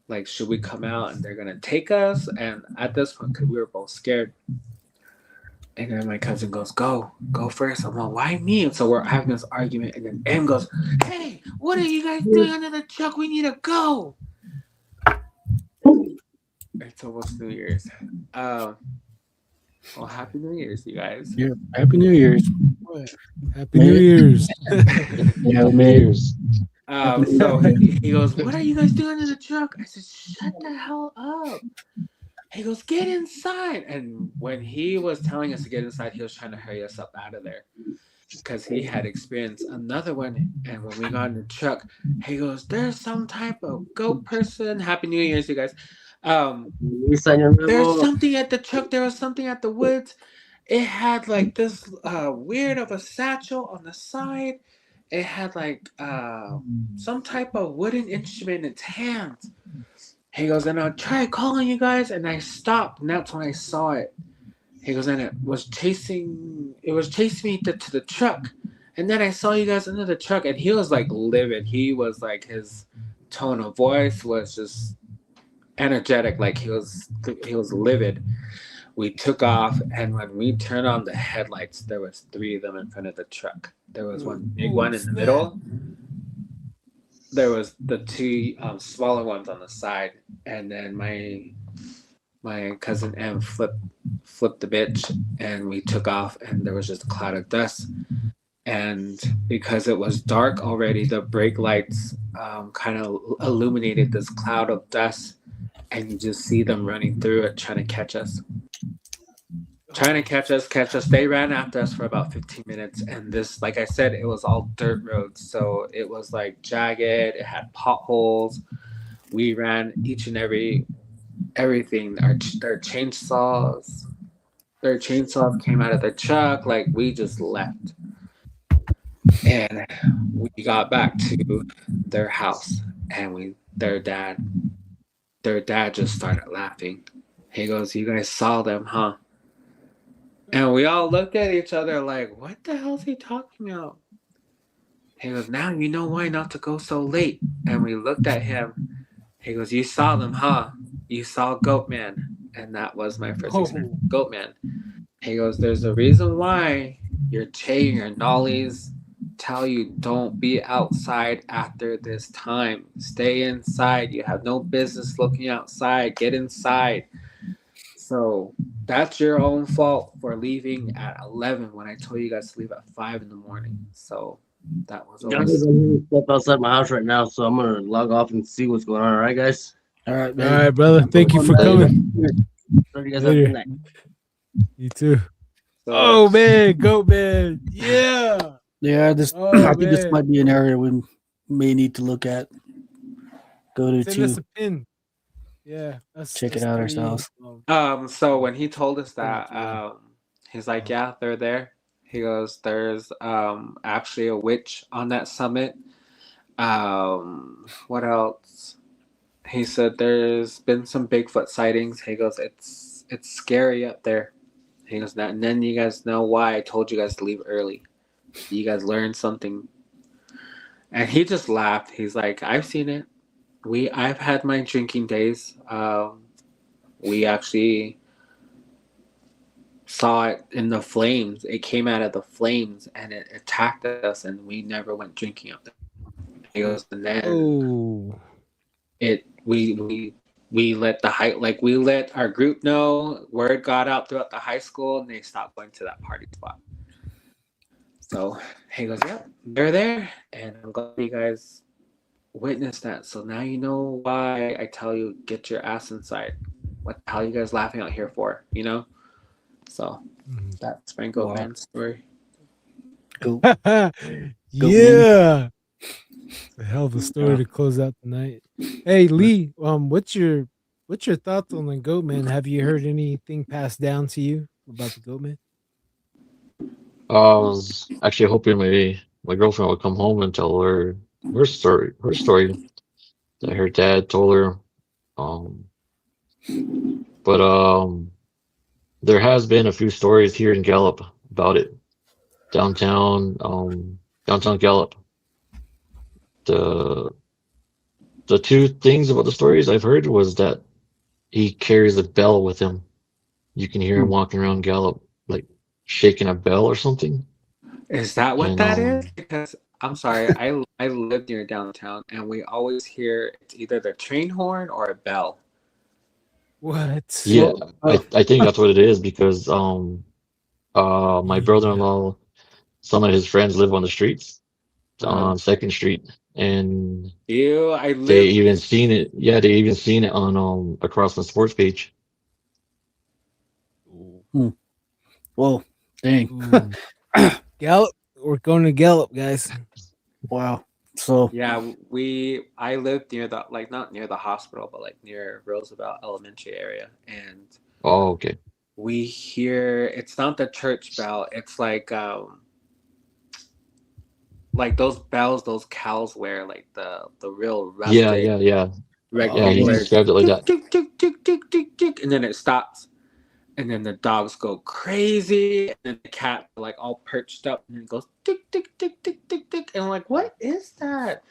like should we come out and they're gonna take us. And at this point, because we were both scared, and then my cousin goes, "Go first." I'm like, "Why me?" And so we're having this argument, and then Em goes, "Hey, what are you guys doing under the truck? We need to go." It's almost New Year's. Well, Happy New Year's, you guys. Yeah, Happy New Year's. Happy New Year's. Yeah, Happy New man. Year's. So he goes, "What are you guys doing in the truck?" I said, "Shut the hell up." He goes, "Get inside." And when he was telling us to get inside, he was trying to hurry us up out of there because he had experienced another one. And when we got in the truck, he goes, "There's some type of goat person." Happy New Year's, you guys. Luis Año There's Nuevo. something at the truck. There was something at the woods. It had like this weird of a satchel on the side. It had like some type of wooden instrument in its hands. He goes, and I tried calling you guys, and I stopped, and that's when I saw it. He goes, and it was chasing me to the truck, and then I saw you guys under the truck, and he was like livid. He was like, his tone of voice was just energetic, like he was livid. We took off, and when we turned on the headlights, there was 3 of them in front of the truck. There was one big one in the middle. There was the 2 smaller ones on the side, and then my cousin M flipped the bitch, and we took off, and there was just a cloud of dust. And because it was dark already, the brake lights kind of illuminated this cloud of dust, and you just see them running through it, trying to catch us. Catch us. They ran after us for about 15 minutes. And this, like I said, it was all dirt roads. So it was like jagged. It had potholes. We ran each and everything. Their chainsaws came out of the truck. Like, we just left. And we got back to their house, and their dad just started laughing. He goes, "You guys saw them, huh?" And we all looked at each other like, "What the hell is he talking about?" He goes, "Now you know why not to go so late." And we looked at him. He goes, "You saw them, huh? You saw Goatman." And that was my first experience with Goatman. He goes, "There's a reason why your chain, your nollies tell you don't be outside after this time. Stay inside. You have no business looking outside. Get inside. So that's your own fault for leaving at 11 when I told you guys to leave at 5 in the morning." So that was Guys, always. I'm gonna step outside my house right now, so I'm gonna log off and see what's going on. All right, guys. All right, All man. right, brother. Thank you for coming. Hope you guys have a good night. You too. So, Oh man, Goat Man. Yeah. Yeah, Oh, I think this man. might be an area we may need to look at. Go to Send us too. a pin. Yeah. Check it out ourselves. so when he told us that, he's like, "Yeah, they're there." He goes, "There's actually a witch on that summit." What else? He said there's been some Bigfoot sightings. He goes, it's scary up there. He goes, and then you guys know why I told you guys to leave early. You guys learned something. And he just laughed. He's like, "I've seen it. I've had my drinking days. We actually saw it in the flames. It came out of the flames and it attacked us, and we never went drinking up there." He goes, and then we let we let our group know. Word got out throughout the high school, and they stopped going to that party spot. So he goes, "Yep, they're there, and I'm glad you guys witnessed that. So now you know why I tell you, get your ass inside. What the hell are you guys laughing out here for? You know?" So that's my Goatman story. Go. Yeah. It's a hell of a story to close out the night. Hey Lee, what's your thoughts on the Goatman? Have you heard anything passed down to you about the Goatman? I was actually hoping my girlfriend would come home and tell her story that her dad told her. But there has been a few stories here in Gallup about it. Downtown Gallup. The 2 things about the stories I've heard was that he carries a bell with him. You can hear him walking around Gallup, like shaking a bell or something. Is that what that is? Because I'm sorry, I live near downtown, and we always hear it's either the train horn or a bell. What? Yeah, I think that's what it is because my brother-in-law some of his friends live on the streets Uh, on Second Street, and ew, I they live. even seen it. Yeah, they even seen it on across the sports page. Whoa, dang. Ooh. Gallup, we're going to Gallup, guys. Wow. So Yeah, I lived near the like not near the hospital, but like near Roosevelt Elementary area, and Oh, okay. we hear it's not the church bell. It's like those bells those cows wear, like the real Yeah, rustic yeah. regular Yeah, he where Oh, described it like tick, that. tick, tick, tick, tick, tick, tick, and then it stops. And then the dogs go crazy, and then the cat like all perched up, and it goes tick tick tick tick tick tick, and I'm like, what is that?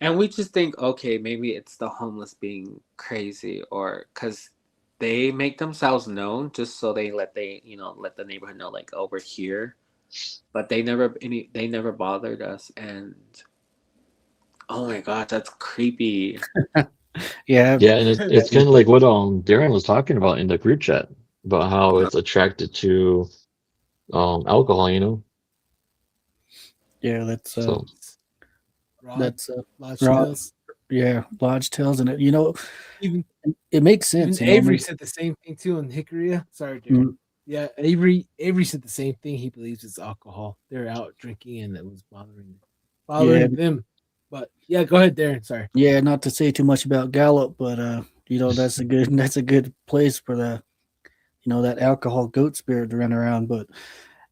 And we just think, okay, maybe it's the homeless being crazy, or because they make themselves known just so let the neighborhood know, like, over here, but they never bothered us, and oh my god, that's creepy. yeah, Yeah, and it's kind of like what Darren was talking about in the group chat about how it's attracted to alcohol, you know. yeah, So Rod, that's Lodge Rod. Tales. Yeah, lodge tails, and Even it makes sense. even Avery said the same thing too in Hickory. Sorry, Darren. Mm. Yeah, Avery said the same thing. He believes it's alcohol. They're out drinking and it was bothering them. But yeah, go ahead, Darren. Sorry. Yeah, not to say too much about Gallup, but that's a good place for that alcohol goat spirit to run around. But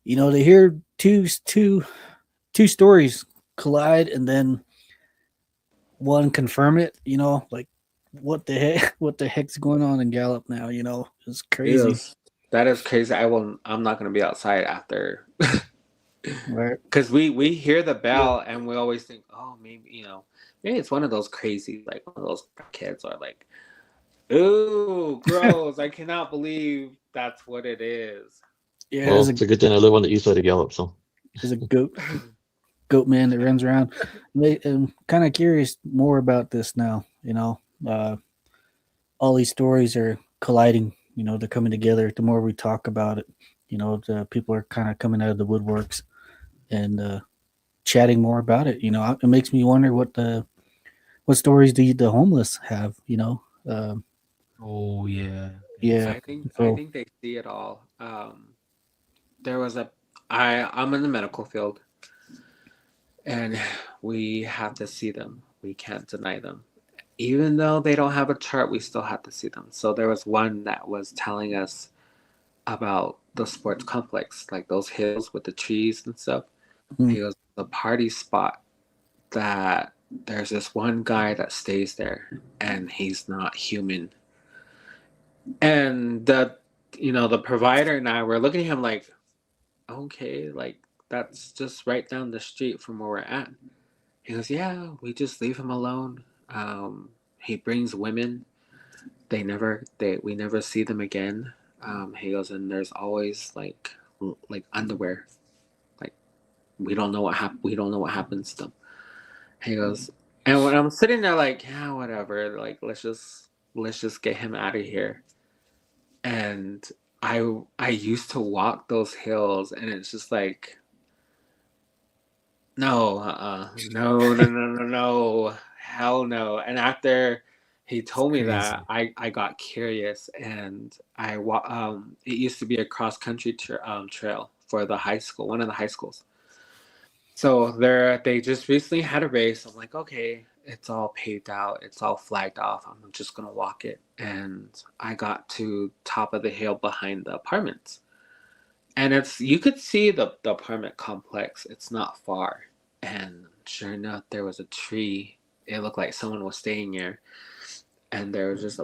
to hear two stories collide and then one confirm it, like what the heck, what the heck's going on in Gallup now? It's crazy. Yes, that is crazy. I'm not gonna be outside after. Right? Because we hear the bell and we always think, oh, maybe it's one of those crazy, like one of those kids, or like, ooh, gross. I cannot believe that's what it is. Yeah, well, it's a good thing I live on the east side of Gallup, so there's a goat man that runs around. I'm kind of curious more about this now. All these stories are colliding. They're coming together. The more we talk about it, the people are kind of coming out of the woodworks and chatting more about it. It makes me wonder what stories do the homeless have. Oh yeah. Yeah. I think So- they see it all. There was I'm in the medical field, and we have to see them. We can't deny them. Even though they don't have a chart, we still have to see them. So there was one that was telling us about the sports complex, like those hills with the trees and stuff. He goes, the party spot that there's this one guy that stays there and he's not human. And the provider and I were looking at him like, okay, like that's just right down the street from where we're at. He goes, yeah, we just leave him alone. He brings women. We never see them again. He goes, and there's always like underwear. Like we don't know what happens to them. He goes, and when I'm sitting there like, yeah, whatever. Like let's just get him out of here. And I used to walk those hills, and it's just like, no, no, hell no. And after he told me that, I got curious, and it used to be a cross country trail for the high school, one of the high schools. So they just recently had a race. I'm like, okay, it's all paved out, it's all flagged off. I'm just gonna walk it, and I got to top of the hill behind the apartments. And you could see the apartment complex. It's not far. And sure enough, there was a tree. It looked like someone was staying there. And there was just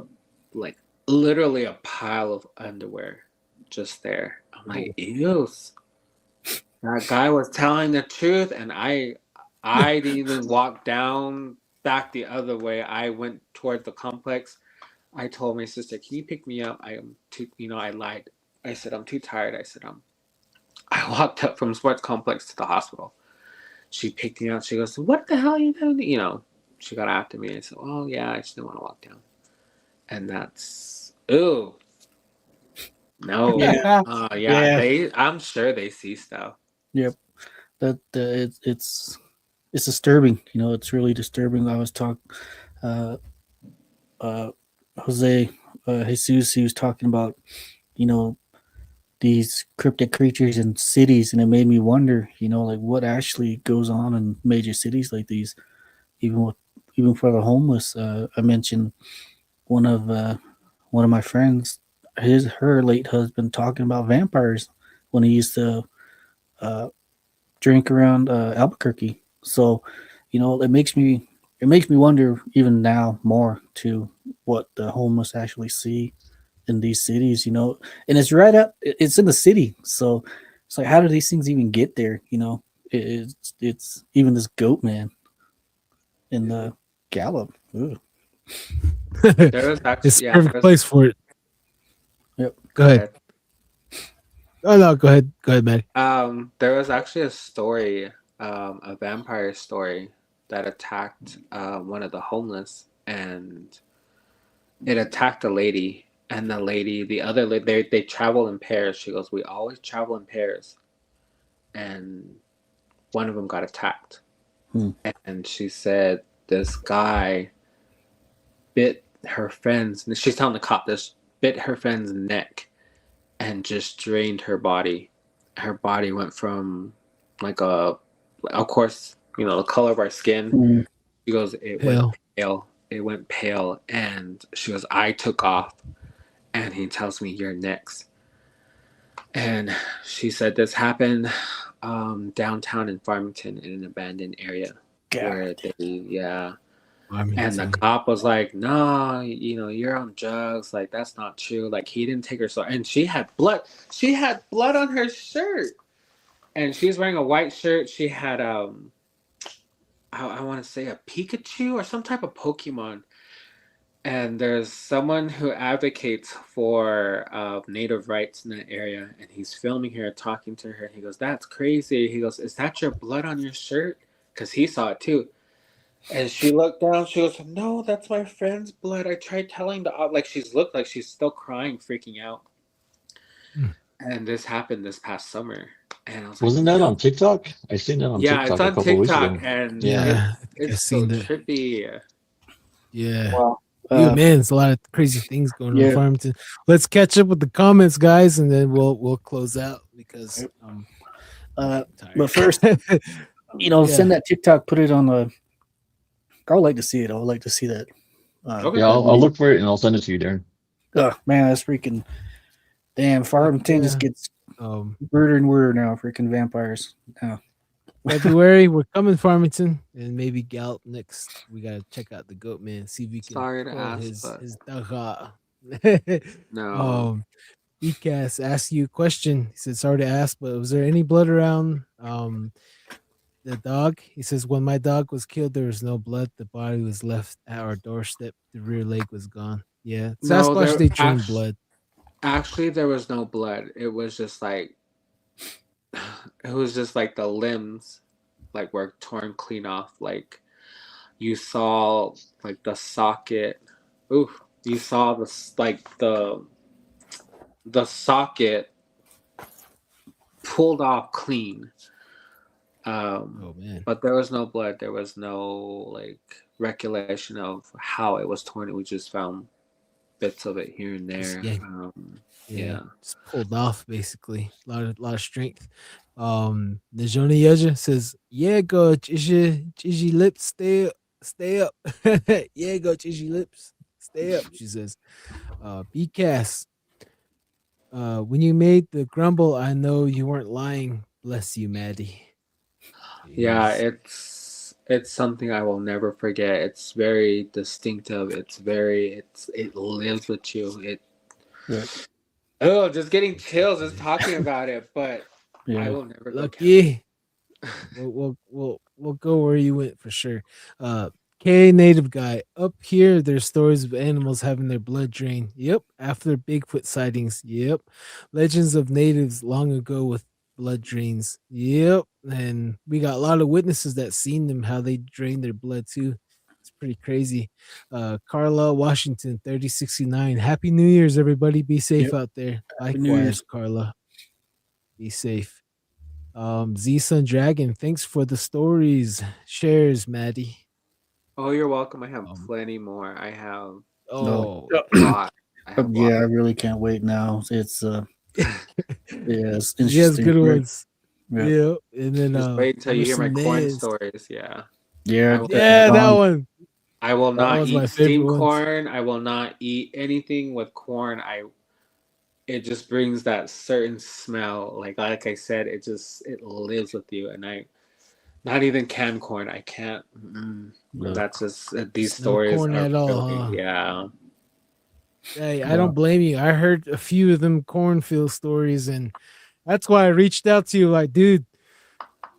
literally a pile of underwear just there. I'm like, ew. That guy was telling the truth. And I didn't even walk back the other way. I went toward the complex. I told my sister, can you pick me up? I am too, I lied. I said, I'm too tired. I walked up from sports complex to the hospital. She picked me up. She goes, what the hell are you doing? She got after me. I said, oh, yeah, I just didn't want to walk down. And that's, ooh. No. Yeah. Yeah. I'm sure they see stuff. Yep. it's disturbing. You know, it's really disturbing. I was talking, uh, Jose Jesus. He was talking about, you know, these cryptic creatures in cities, and it made me wonder, you know, like what actually goes on in major cities like these, even with even for the homeless. I mentioned one of uh, one of my friends, her late husband, talking about vampires when he used to uh, drink around Albuquerque. So, you know, it makes me wonder even now more to what the homeless actually see in these cities. You know, and it's right up. It's in the city, so it's like, how do these things even get there? You know, it's even this goat man in the Gallup. Ooh. There was actually, It's a perfect place for it. Yep. Go ahead. Oh no, go ahead. Go ahead, Maddie. There was actually a story, a vampire story that attacked one of the homeless, and it attacked a lady. And the lady, the other lady, they travel in pairs. She goes, "We always travel in pairs," and one of them got attacked. And she said this guy bit her friend's. She's telling the cop this, bit her friend's neck and just drained her body. Her body went from like of course, you know, the color of our skin. She goes, it Pale. went pale. It went pale, and she goes, I took off, and he tells me, you're next. And she said this happened downtown in Farmington in an abandoned area where they, yeah. And the cop was like, no, you know, you're on drugs. Like, that's not true. Like, he didn't take her so. And she had blood. She had blood on her shirt. And she's wearing a white shirt. She had, I want to say a Pikachu or some type of Pokemon. And there's someone who advocates for native rights in that area. And he's filming her, talking to her. He goes, that's crazy. He goes, is that your blood on your shirt? Because he saw it too. And she looked down. She goes, no, that's my friend's blood. I tried telling the like she's looked like she's still crying, freaking out. And this happened this past summer. And I was Wasn't like, that on TikTok? I seen that on yeah, TikTok it's a on couple weeks TikTok, ago. and Yeah, it's so seen that. trippy. Yeah. Wow. Man, there's a lot of crazy things going on yeah. in Farmington. Let's catch up with the comments, guys, and then we'll close out because I'm tired. But first, you know, send that TikTok, put it on the. I would like to see it. I would like to see that. Okay. Yeah, I'll look for it and I'll send it to you, Darren. Oh man, that's freaking damn. Farmington just gets weirder and weirder now. Freaking vampires. Oh. February, we're coming Farmington, and maybe Gallup next. We gotta check out the Goat Man, see if we can Sorry to pull ask, his but daga. no. BCAS asked you a question. He said, sorry to ask, but was there any blood around the dog? He says, when my dog was killed, there was no blood. The body was left at our doorstep. The rear leg was gone. Yeah. No, Sasquatch, they drain blood. Actually, there was no blood. It was just like the limbs like were torn clean off. Like you saw like the socket. Oof. You saw the socket pulled off clean. Oh man. But there was no blood. There was no like recollection of how it was torn. We just found bits of it here and there. Yeah, just pulled off basically. A lot of strength. Najoni Yeja says, yeah, go Chiji lips, stay up. Yeah, go Chiji lips, stay up. She says, BCAS, when you made the grumble, I know you weren't lying. Bless you, Maddie. Yeah, it's something I will never forget. It's very distinctive. It lives with you. Just getting chills just talking about it, but I will never lucky. We'll go where you went for sure. K native guy up here. There's stories of animals having their blood drained. Yep, after Bigfoot sightings. Yep, legends of natives long ago with blood drains. Yep, and we got a lot of witnesses that seen them how they drain their blood too. It's pretty crazy. Carla Washington 3069. Happy New Year's, everybody. Be safe out there. Likewise, Carla. Be safe. Z Sun Dragon, thanks for the stories. Shares, Maddie. Oh, you're welcome. I have Um, plenty more. I have No. oh, a lot. I have Yeah, I really can't wait now. It's yeah, it's he has interesting. good Right? ones. Yeah. Yeah, and then Just wait until you hear my Emerson corn Nez. stories. Yeah. Yeah, I will, Yeah, that Don, one. I will That not was my eat favorite steamed ones. corn. I will not eat anything with corn. It just brings that certain smell. Like I said, it lives with you. And I not even canned corn. I can't. No. That's just these No stories corn are at all, really, huh? yeah. Hey, I Wow. don't blame you. I heard a few of them cornfield stories, and that's why I reached out to you. Like, dude,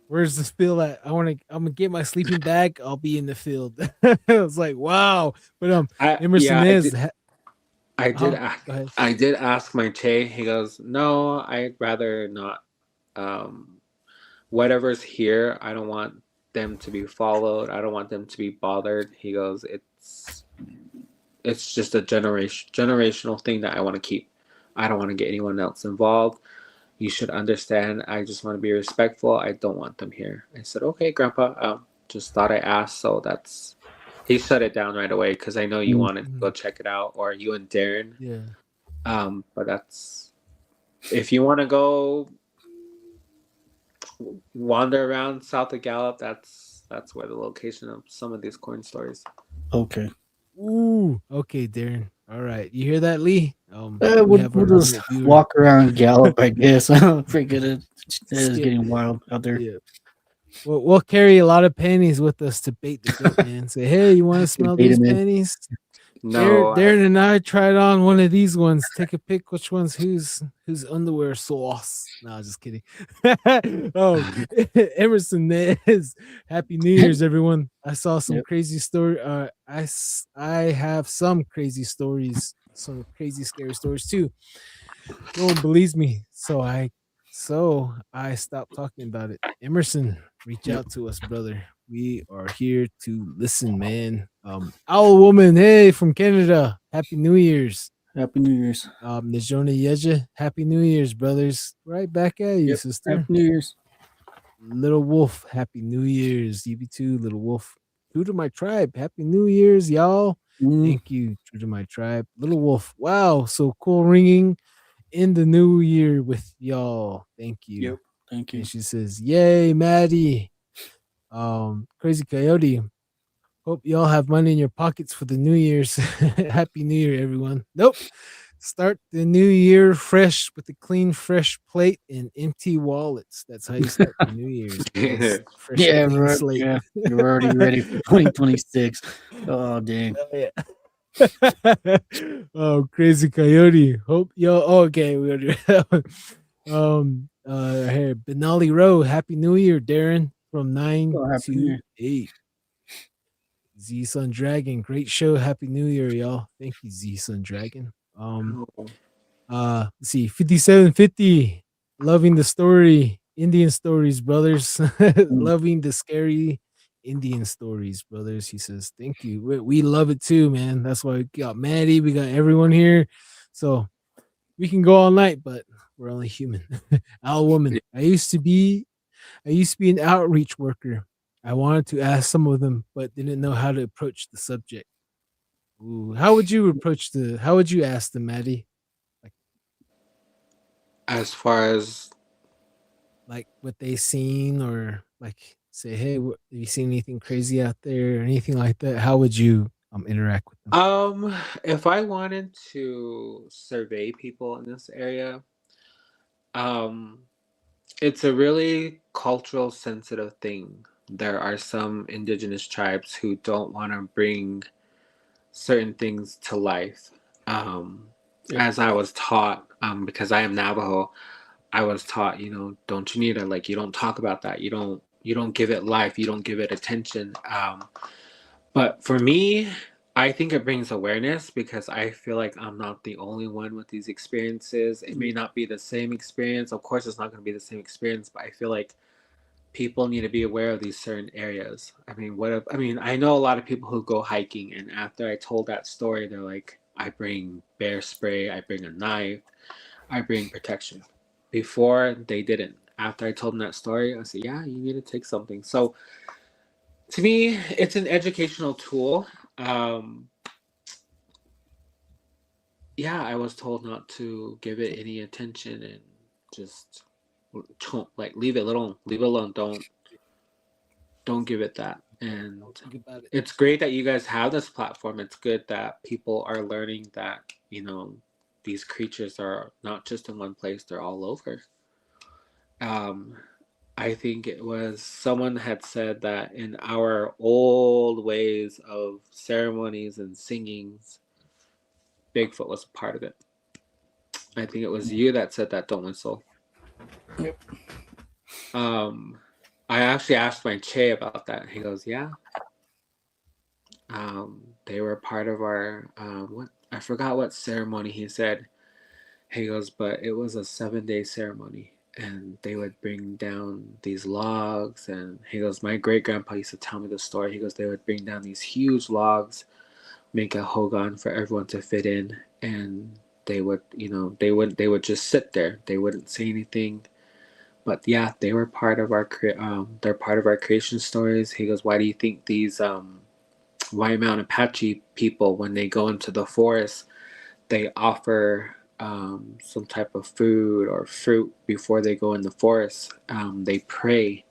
where's this field at? I'm gonna get my sleeping bag. I'll be in the field. I was like, wow. But Emerson Yeah, is. I did Go ask ahead. I did ask my Che. He goes, "No, I'd rather not. Um, whatever's here, I don't want them to be followed. I don't want them to be bothered." He goes, "It's just a generational thing that I want to keep. I don't want to get anyone else involved. You should understand. I just want to be respectful. I don't want them here." I said, "Okay, Grandpa. Just thought I asked." So that's he shut it down right away because I know you wanted to go check it out, or you and Darren. Yeah. But that's if you want to go wander around south of Gallup, that's where the location of some of these corn stories. Okay. Ooh. Okay, Darren. All right. You hear that, Lee? We'll, We have our we'll just resident viewer. walk around Gallup, I guess. Forget it. It's Skip. getting wild out there. Yeah. We'll carry a lot of pennies with us to bait the goat, man. Say, hey, you want to smell bait these 'em in. pennies? No, Darren and I tried on one of these ones. Take a pick. Which one's whose underwear sauce? No, just kidding. Oh, Emerson Nez. Happy New Year's, everyone. I saw some Yep. crazy story. I have some crazy stories, some crazy scary stories too. No one believes me, so I stopped talking about it. Emerson, reach Yep. out to us, brother. We are here to listen, man. Owl Woman, hey, from Canada. Happy New Year's. Happy New Year's. Najona Yeja, Happy New Year's, brothers. Right back at you, Yep. sister. Happy New Year's. Little Wolf, Happy New Year's. UB2, Little Wolf. True to my tribe. Happy New Year's, y'all. Thank you. True to my tribe. Little Wolf. Wow, so cool ringing in the new year with y'all. Thank you. Yep. Thank you. And she says, yay, Maddie. Crazy Coyote. Hope y'all have money in your pockets for the New Year's. Happy New Year, everyone. Nope. Start the new year fresh with a clean, fresh plate and empty wallets. That's how you start the New Year's. Guys. Fresh, Yeah, clean right. slate. Yeah. You're already ready for 2026. Oh, dang. Oh, yeah. Oh, Crazy Coyote. Hope y'all. Oh, okay, we already that one. Here, Benali Row. Happy New Year, Darren. From 9 Oh, Happy New to Year. 8. Z Sun Dragon. Great show. Happy New Year, y'all. Thank you, Z Sun Dragon. Let's see, 5750. Loving the story. Indian stories, brothers. Loving the scary Indian stories, brothers. He says, thank you. We love it too, man. That's why we got Maddie, we got everyone here. So we can go all night, but we're only human. Owl Woman. I used to be an outreach worker. I wanted to ask some of them, but didn't know how to approach the subject. Ooh, how would you ask them, Maddie? as far as Like what they seen, or like say, hey, have you seen anything crazy out there or anything like that? How would you interact with them? if I wanted to survey people in this area, it's a really cultural sensitive thing. There are some indigenous tribes who don't want to bring certain things to life. As I was taught, because I am Navajo, I was taught, don't you need to, like, you don't talk about that. You don't give it life. You don't give it attention. But for me, I think it brings awareness because I feel like I'm not the only one with these experiences. It may not be the same experience. Of course, it's not going to be the same experience, but I feel like people need to be aware of these certain areas. I know a lot of people who go hiking, and after I told that story, they're like, I bring bear spray, I bring a knife, I bring protection. Before, they didn't. after I told him that story, I said, yeah, you need to take something. So to me, it's an educational tool. Yeah, I was told not to give it any attention and just like leave it alone. Leave it alone. Don't give it that. And Think about it. it's great that you guys have this platform. It's good that people are learning that, you know, these creatures are not just in one place, they're all over. I think it was someone had said that in our old ways of ceremonies and singings, Bigfoot was a part of it. I think it was you that said that, don't whistle. Yep. I actually asked my Che about that. He goes, yeah. They were part of our what I forgot what ceremony he said. He goes, but it was a 7-day ceremony, and they would bring down these logs. And he goes, my great grandpa used to tell me the story. He goes, they would bring down these huge logs, make a hogan for everyone to fit in, and they would, you know, they would just sit there. They wouldn't say anything. But yeah, they were part of our they're part of our creation stories. He goes, why do you think these White Mountain Apache people, when they go into the forest, they offer some type of food or fruit before they go in the forest? They pray,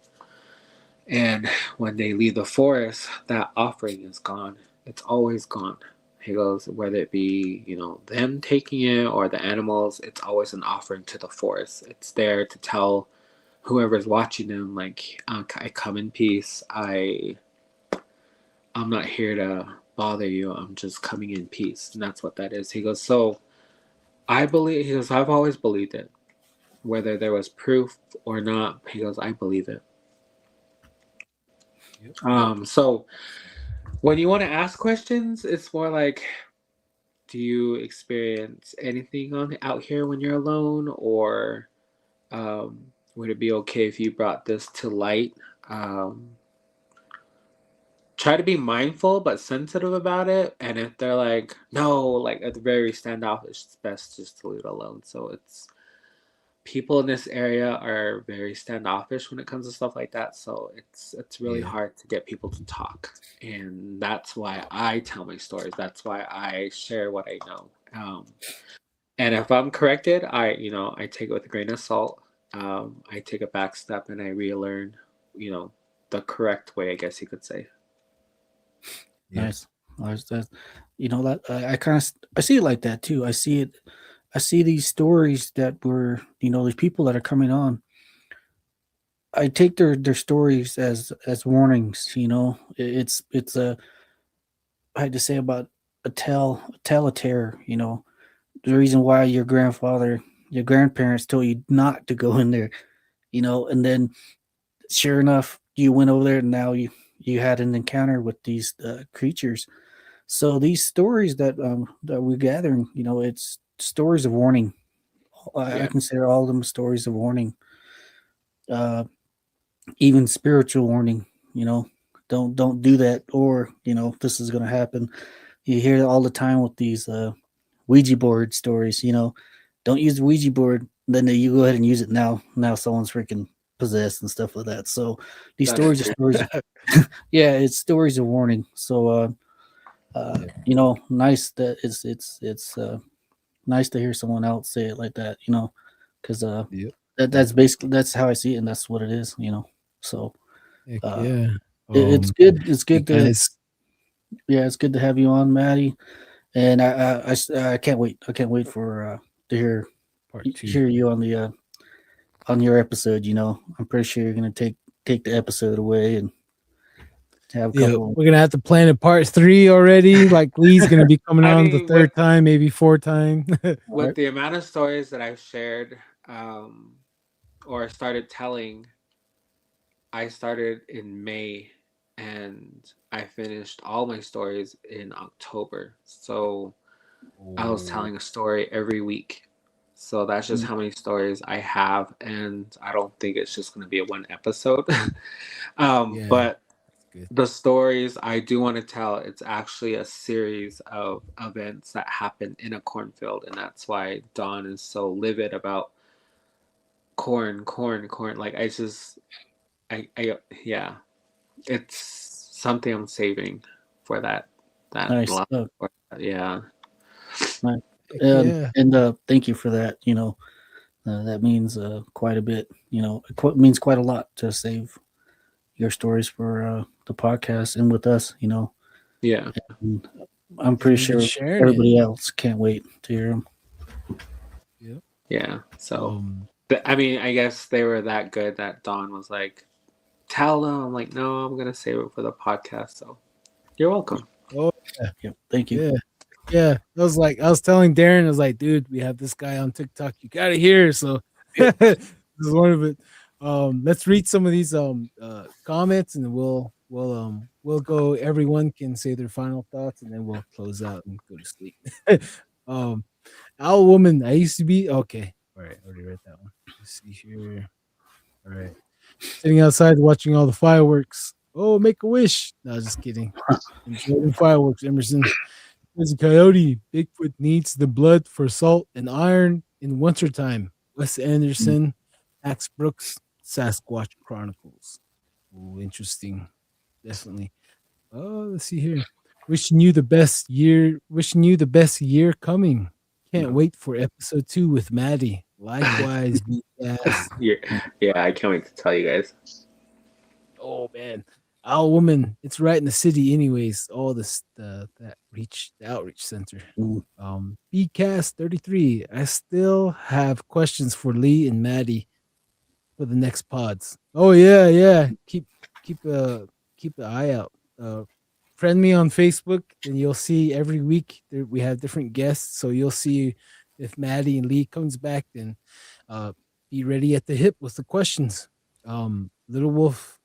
and when they leave the forest, that offering is gone. It's always gone. He goes, whether it be, you know, them taking it or the animals, it's always an offering to the forest. It's there to tell whoever's watching them, like, I come in peace. I'm not here to bother you. I'm just coming in peace. And that's what that is. He goes, so I believe, he goes, I've always believed it. Whether there was proof or not, he goes, I believe it. Yep. So when you want to ask questions, it's more like, do you experience anything out here when you're alone? Or would it be okay if you brought this to light? Try to be mindful but sensitive about it. And if they're like, no, like at the very standoffish, it's best just to leave it alone. So it's people in this area are very standoffish when it comes to stuff like that. So it's really hard to get people to talk. And that's why I tell my stories. That's why I share what I know. And if I'm corrected, I take it with a grain of salt. I take a back step and I relearn, the correct way, I guess you could say. Nice. That, that I see it like that too. I see it. I see these stories that were, these people that are coming on. I take their stories as warnings. It's a, I had to say about a tale of terror. The reason why your grandparents told you not to go in there. And then sure enough, you went over there and now you had an encounter with these creatures. So these stories that we're gathering, it's stories of warning. I consider all of them stories of warning. Even spiritual warning. Don't do that, or this is going to happen. You hear it all the time with these Ouija board stories. Don't use the Ouija board. Then you go ahead and use it now. Now someone's freaking possessed and stuff like that. So these stories are stories. Yeah, it's stories of warning. So nice that it's nice to hear someone else say it like that. Because that's basically, that's how I see it, and that's what it is. So it's good. It's good to it's good to have you on, Maddie. And I can't wait. I can't wait for to hear you on the on your episode. I'm pretty sure you're gonna take the episode away and have a couple. We're gonna have to plan a part 3 already. Like Lee's gonna be coming on the third time, maybe 4th time. With the amount of stories that I've shared or started telling, I started in May and I finished all my stories in October. So I was telling a story every week. So that's just how many stories I have, and I don't think it's just going to be a one episode. But the stories I do want to tell, it's actually a series of events that happen in a cornfield, and that's why Don is so livid about corn. Like yeah, it's something I'm saving for that Nice. lot. Yeah. Nice. Yeah. And thank you for that. That means quite a bit. It means quite a lot to save your stories for the podcast and with us. Yeah. And I'm pretty We've been sure sharing everybody it. else can't wait to hear them. Yep. Yeah. So Um, I mean, I guess they were that good that Dawn was like, tell them. I'm like, no, I'm gonna save it for the podcast. So you're welcome. oh Yep. Thank you. yeah, yeah. I was telling Darren, I was like, dude, we have this guy on TikTok. You gotta hear. So this is one of it. Let's read some of these comments, and we'll go. Everyone can say their final thoughts, and then we'll close out and go to sleep. um, Owl Woman, I used to be okay. All right, already read that one. Let's see here. All right, sitting outside watching all the fireworks. Oh, make a wish. No, just kidding. Enjoy the fireworks, Emerson. There's a coyote. Bigfoot needs the blood for salt and iron in wintertime. Wes Anderson, Max Brooks, Sasquatch Chronicles. Oh, interesting. Definitely. Oh, let's see here. Wishing you the best year. Wishing you the best year coming. Can't wait for episode 2 with Maddie. Likewise, yes. Yeah, I can't wait to tell you guys. Oh man, Owl Woman. It's right in the city, anyways. All this the outreach center. BCast 33. I still have questions for Lee and Maddie for the next pods. Oh yeah. Keep an eye out. Friend me on Facebook, and you'll see every week we have different guests. So you'll see if Maddie and Lee comes back. Then be ready at the hip with the questions. Little Wolf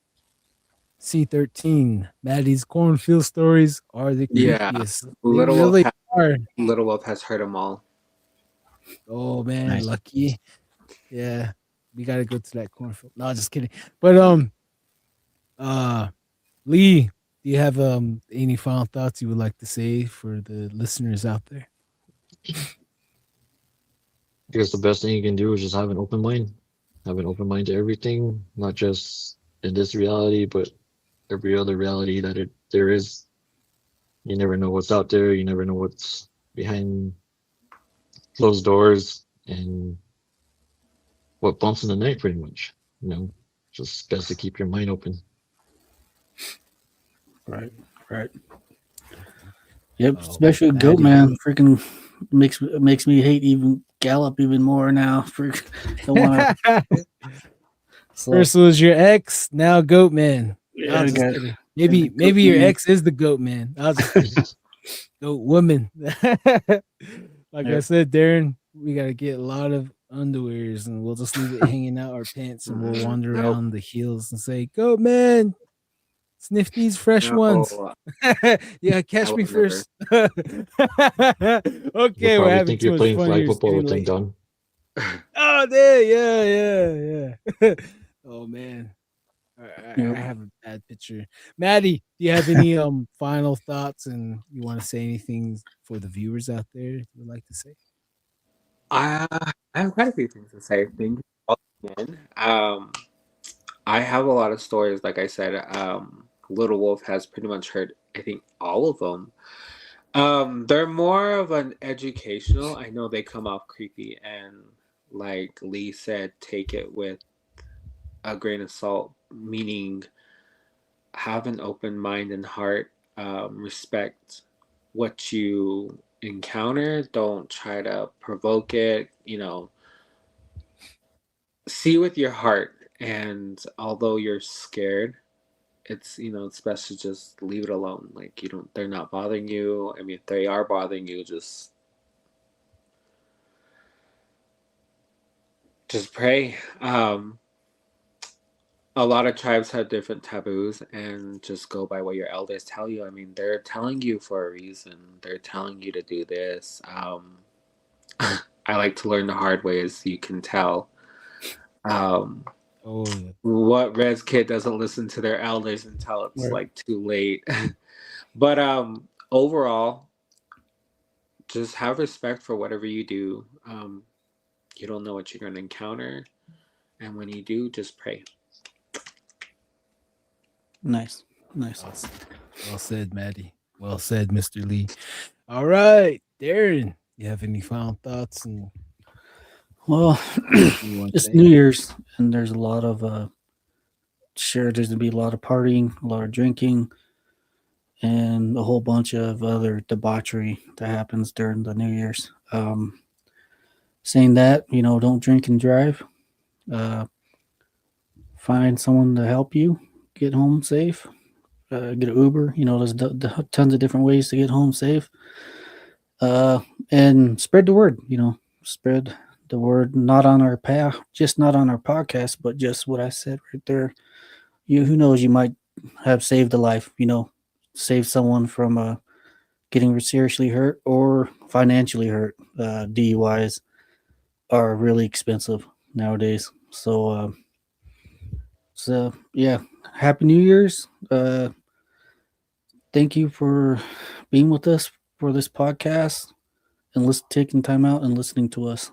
C13. Maddie's cornfield stories are the Yeah. creepiest. They Little really Wolf are. Little Wolf has heard them all. Oh man, Nice. lucky. Yeah, we gotta go to that cornfield. No, just kidding. But Lee, do you have any final thoughts you would like to say for the listeners out there? I guess the best thing you can do is just have an open mind. Have an open mind to everything, not just in this reality, but every other reality that there is. You never know what's out there. You never know what's behind closed doors and what bumps in the night, pretty much. Just best to keep your mind open. Right. Yep. Oh, Especially Maddie. Goat Man. Freaking makes me hate even Gallup even more now. Don't want to. First was your ex, now Goat Man. Yeah, Just okay. kidding. Goat Maybe your Man. ex is the Goat Man. I was just Goat Woman. Like I said, Darren, we gotta get a lot of underwears, and we'll just leave it hanging out our pants, and we'll wander Nope. around the heels and say, "Goat Man, sniff these fresh No, ones." Yeah, catch I me will never. first. Okay, You'll we're probably having think too you're much playing fun flag here. It's football getting with them late. done. Oh, there, yeah. Oh man, I Yep. have a bad picture. Maddie, do you have any final thoughts, and you want to say anything for the viewers out there you would like to say? I have quite a few things to say. Thank you all again. I have a lot of stories. Like I said, Little Wolf has pretty much heard, I think, all of them. They're more of an educational. I know they come off creepy, and like Lee said, take it with a grain of salt, meaning have an open mind and heart, respect what you encounter, don't try to provoke it, see with your heart. And although you're scared, it's best to just leave it alone. Like, they're not bothering you. I mean, if they are bothering you, just pray. A lot of tribes have different taboos, and just go by what your elders tell you. I mean, they're telling you for a reason. They're telling you to do this. I like to learn the hard way, as you can tell. Oh, yeah. What Res kid doesn't listen to their elders until it's Right. like too late. But overall, just have respect for whatever you do. You don't know what you're going to encounter. And when you do, just pray. Nice. Awesome. Well said, Maddie. Well said, Mr. Lee. All right, Darren, you have any final thoughts? And Well, you want to it's say? New Year's, and there's a lot of there's gonna be a lot of partying, a lot of drinking, and a whole bunch of other debauchery that happens during the New Year's. Saying that, don't drink and drive. Find someone to help you get home safe. Get an Uber. There's tons of different ways to get home safe. And spread the word. Spread the word. Not on our path, just not on our podcast, but just what I said right there. Who knows? You might have saved a life. Save someone from getting seriously hurt or financially hurt. DUIs are really expensive nowadays. So yeah, Happy New Year's. Thank you for being with us for this podcast and taking time out and listening to us.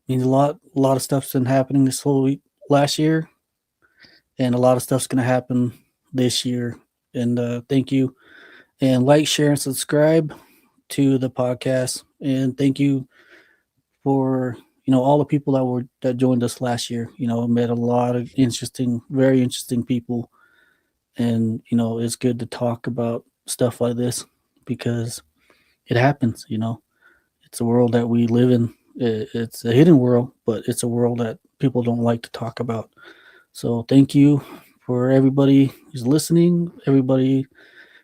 Means a lot. A lot of stuff's been happening this whole last year, and a lot of stuff's going to happen this year. And thank you. And like, share, and subscribe to the podcast. And thank you for all the people that joined us last year. Met a lot of very interesting people, and it's good to talk about stuff like this because it happens. It's a world that we live in. It's a hidden world, but it's a world that people don't like to talk about. So thank you for everybody who's listening, everybody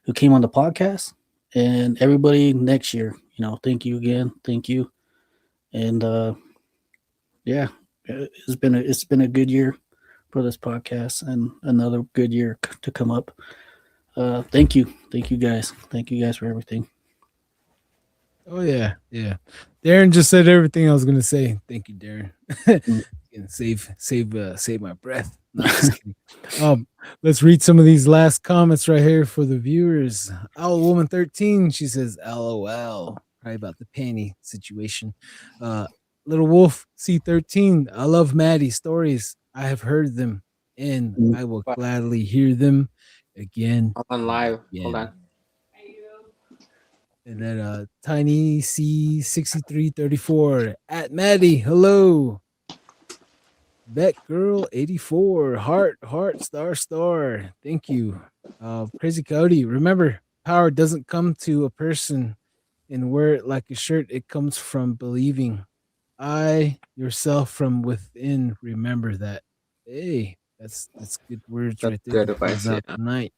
who came on the podcast, and everybody next year. Thank you again. Thank you. And yeah, it's been a good year for this podcast and another good year to come up. Thank you guys. Thank you guys for everything. Oh yeah. Darren just said everything I was gonna say. Thank you, Darren. And save my breath. No, just kidding. Let's read some of these last comments right here for the viewers. Owl Woman 13, she says, LOL. Probably about the panty situation. Little Wolf C13, I love Maddie's stories. I have heard them, and I will gladly hear them again. On live. Hold on. And then Tiny C6334 at Maddie. Hello. Betgirl 84. Heart, star. Thank you. Crazy Cody. Remember, power doesn't come to a person and wear it like a shirt. It comes from believing. I yourself from within. Remember that. Hey, that's good words right there. Good advice. Yeah. Tonight.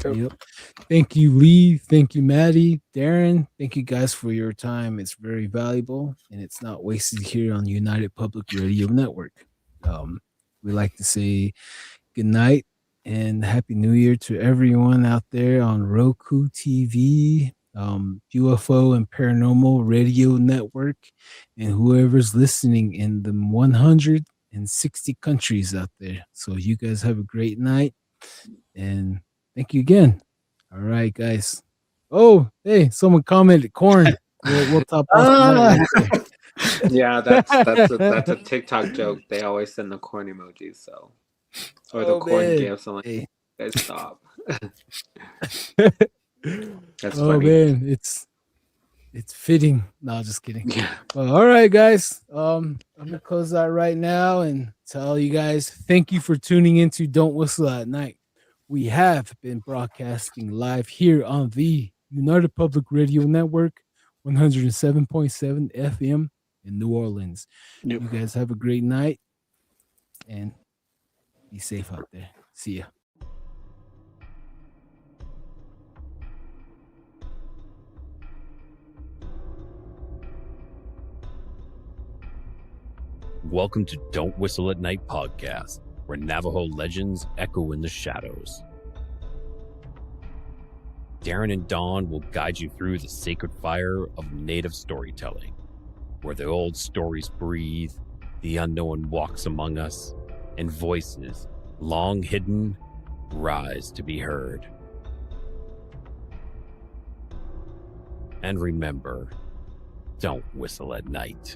Yep. Thank you, Lee. Thank you, Maddie, Darren. Thank you guys for your time. It's very valuable and it's not wasted here on United Public Radio Network. We like to say good night and Happy New Year to everyone out there on Roku TV, UFO and Paranormal Radio Network, and whoever's listening in the 160 countries out there. So you guys have a great night and thank you again. All right, guys. Oh, hey, someone commented corn. We'll top off. Yeah, that's a TikTok joke. They always send the corn emojis, so or the corn gifts. I'm like, hey, guys, stop. That's funny. Man, it's fitting. No, just kidding. Yeah. Well, all right, guys. I'm gonna close that right now and tell you guys thank you for tuning into Don't Whistle at Night. We have been broadcasting live here on the United Public Radio Network, 107.7 FM in New Orleans. Yep. You guys have a great night and be safe out there. See ya. Welcome to Don't Whistle at Night podcast, where Navajo legends echo in the shadows. Darren and Dawn will guide you through the sacred fire of Native storytelling, where the old stories breathe, the unknown walks among us, and voices, long hidden, rise to be heard. And remember, don't whistle at night.